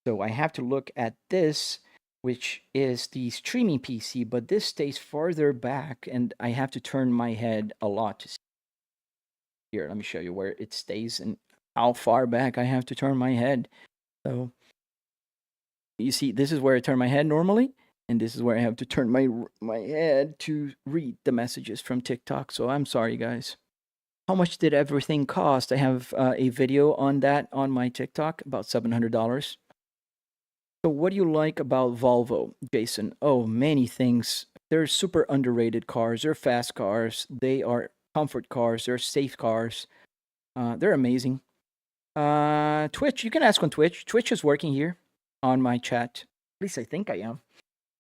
So I have to look at this, which is the streaming PC, but this stays farther back, and I have to turn my head a lot to see. Here, let me show you where it stays and how far back I have to turn my head. So you see, this is where I turn my head normally, and this is where I have to turn my head to read the messages from TikTok. So I'm sorry, guys. How much did everything cost? I have a video on that on my TikTok, about $700. So what do you like about Volvo, Jason? Oh, many things. They're super underrated cars. They're fast cars. They are comfort cars. They're safe cars. They're amazing. Twitch, you can ask on Twitch. Twitch is working here on my chat. At least I think I am.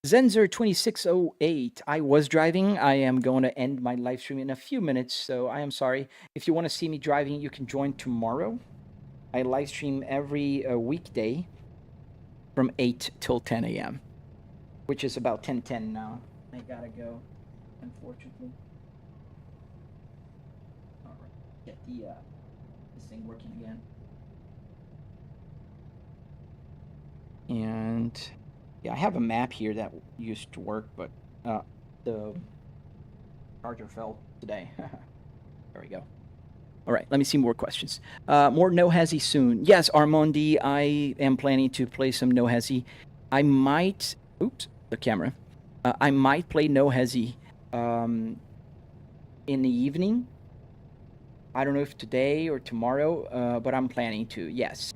Zenzer2608. I was driving. I am going to end my live stream in a few minutes, so I am sorry. If you want to see me driving, you can join tomorrow. I live stream every weekday from 8 till 10 a.m., which is about 10:10 now. I gotta go, unfortunately. All right, get this thing working again. And yeah, I have a map here that used to work, but the charger fell today. There we go. All right, let me see more questions. More No Hezzy soon. Yes, Armondi, I am planning to play some No Hezzy. I might, oops, the camera. I might play No Hezzy in the evening. I don't know if today or tomorrow, but I'm planning to, yes.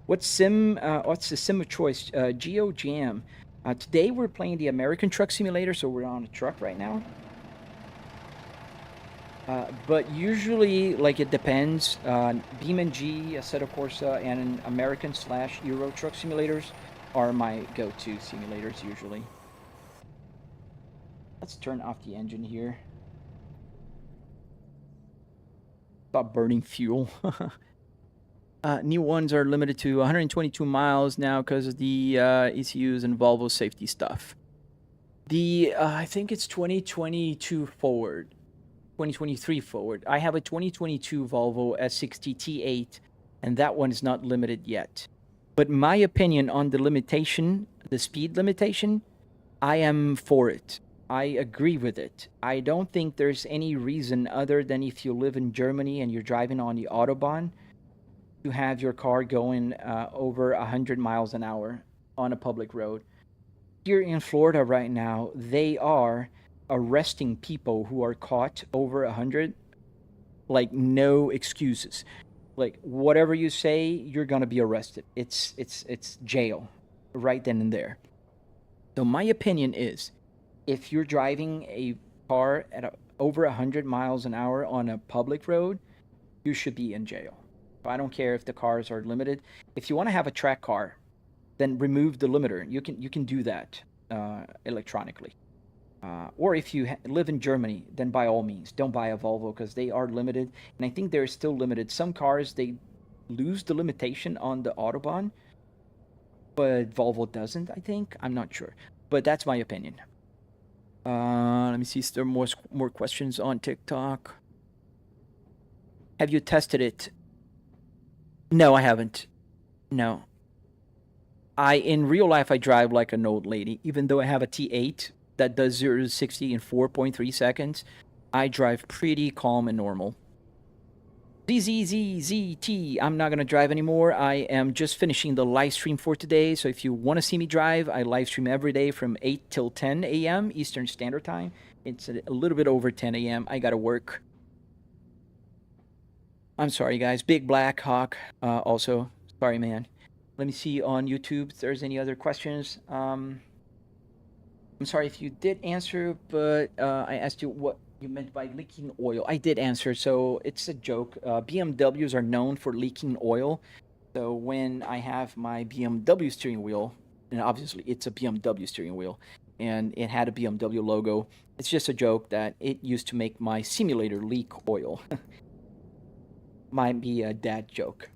What's the sim of choice? Geo Jam. Today we're playing the American Truck Simulator, so we're on a truck right now. But usually, like, it depends. BeamNG, Assetto Corsa, and American/Euro truck simulators are my go-to simulators usually. Let's turn off the engine here. Stop burning fuel. New ones are limited to 122 miles now because of the ECUs and Volvo safety stuff. I think it's 2022 forward. 2023 forward. I have a 2022 Volvo S60 T8, and that one is not limited yet. But my opinion on the limitation, the speed limitation, I am for it. I agree with it. I don't think there's any reason other than if you live in Germany and you're driving on the Autobahn to have your car going over 100 miles an hour on a public road. Here in Florida right now, they are arresting people who are caught over 100, like, no excuses. Like, whatever you say, you're gonna be arrested. It's jail right then and there. So my opinion is, if you're driving a car at over 100 miles an hour on a public road, you should be in jail. I don't care if the cars are limited. If you want to have a track car, then remove the limiter. You can do that electronically. Or if you live in Germany, then by all means, don't buy a Volvo because they are limited. And I think they're still limited. Some cars, they lose the limitation on the Autobahn, but Volvo doesn't, I think. I'm not sure. But that's my opinion. Let me see if there are more questions on TikTok. Have you tested it? No, I haven't. No. In real life, I drive like an old lady. Even though I have a T8 that does 0 to 60 in 4.3 seconds, I drive pretty calm and normal. ZZZZT, I'm not going to drive anymore. I am just finishing the live stream for today. So if you want to see me drive, I live stream every day from 8 till 10 a.m. Eastern Standard Time. It's a little bit over 10 a.m. I got to work. I'm sorry, guys. Big Black Hawk also. Sorry, man. Let me see on YouTube if there's any other questions. I'm sorry if you did answer, but I asked you what you meant by leaking oil. I did answer, so it's a joke. BMWs are known for leaking oil. So when I have my BMW steering wheel, and obviously it's a BMW steering wheel, and it had a BMW logo, it's just a joke that it used to make my simulator leak oil. Might be a dad joke.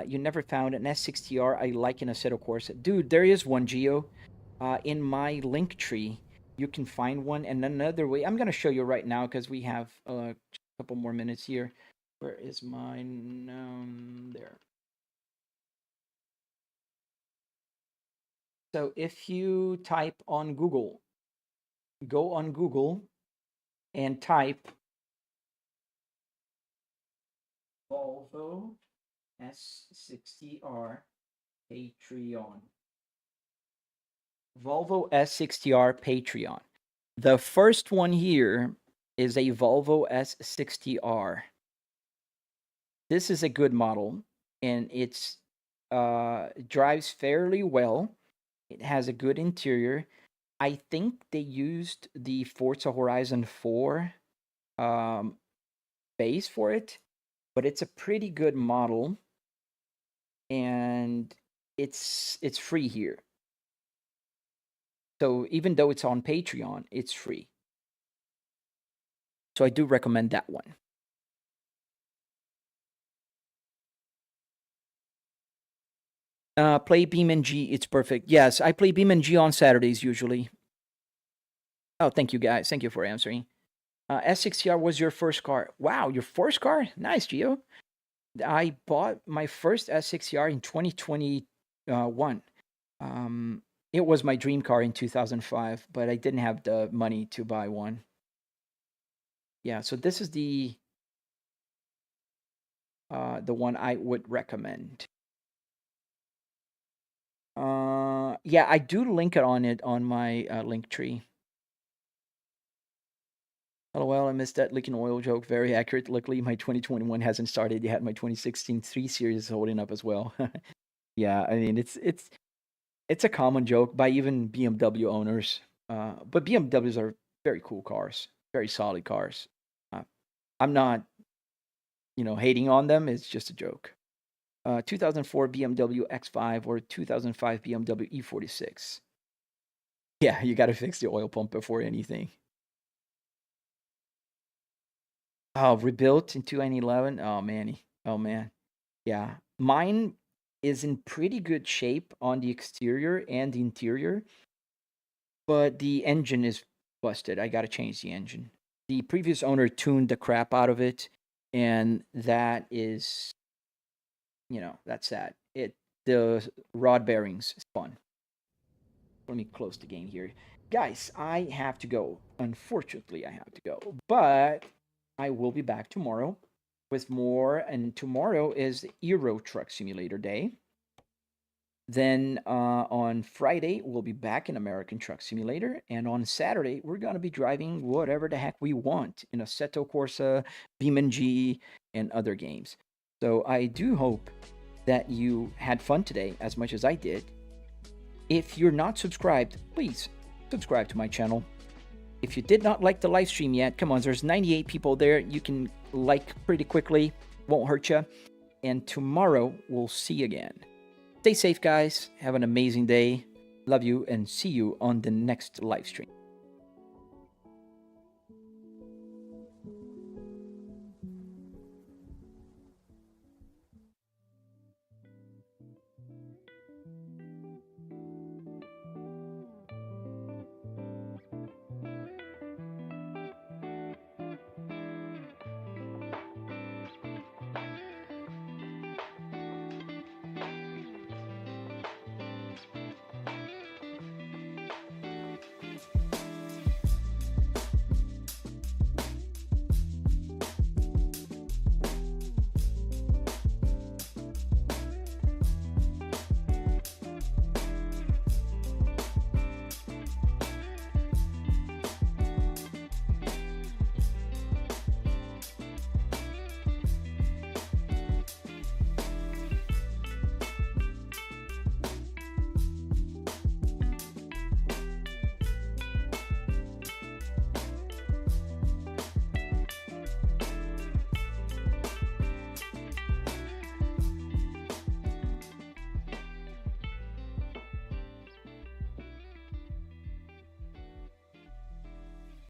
You never found an S60R I like in Assetto Corsa. Dude, there is one, Geo. In my link tree, you can find one. And another way, I'm going to show you right now because we have a couple more minutes here. Where is mine? There. So if you type on Google, go on Google and type Volvo S60R Patreon. Volvo S60R Patreon. The first one here is a Volvo S60R. This is a good model, and it's drives fairly well. It has a good interior. I think they used the Forza Horizon 4 base for it, but it's a pretty good model, and it's free here. So even though it's on Patreon, it's free. So I do recommend that one. Play BeamNG, it's perfect. Yes, I play BeamNG on Saturdays usually. Oh, thank you guys. Thank you for answering. S60R was your first car. Wow, your first car? Nice, Gio. I bought my first S60R in 2021. It was my dream car in 2005, but I didn't have the money to buy one. Yeah, so this is the one I would recommend. Yeah, I do link it on my link tree. LOL, I missed that leaking oil joke. Very accurate. Luckily, my 2021 hasn't started yet. My 2016 3 Series is holding up as well. Yeah, I mean, it's a common joke by even BMW owners. But BMWs are very cool cars, very solid cars. I'm not, hating on them. It's just a joke. 2004 BMW X5 or 2005 BMW E46. Yeah, you got to fix the oil pump before anything. Oh, rebuilt in 2011. Oh, Manny. Oh, man. Yeah. Mine is in pretty good shape on the exterior and the interior, but the engine is busted. I got to change the engine. The previous owner tuned the crap out of it, and that is, that's sad. The rod bearings spun. Let me close the game here. Guys, I have to go. Unfortunately, I have to go. But I will be back tomorrow with more. And tomorrow is Euro Truck Simulator Day. Then on Friday, we'll be back in American Truck Simulator. And on Saturday, we're going to be driving whatever the heck we want in Assetto Corsa, BeamNG, and other games. So I do hope that you had fun today as much as I did. If you're not subscribed, please subscribe to my channel. If you did not like the live stream yet, come on, there's 98 people there. You can like pretty quickly, won't hurt you. And tomorrow, we'll see you again. Stay safe, guys. Have an amazing day. Love you, and see you on the next live stream.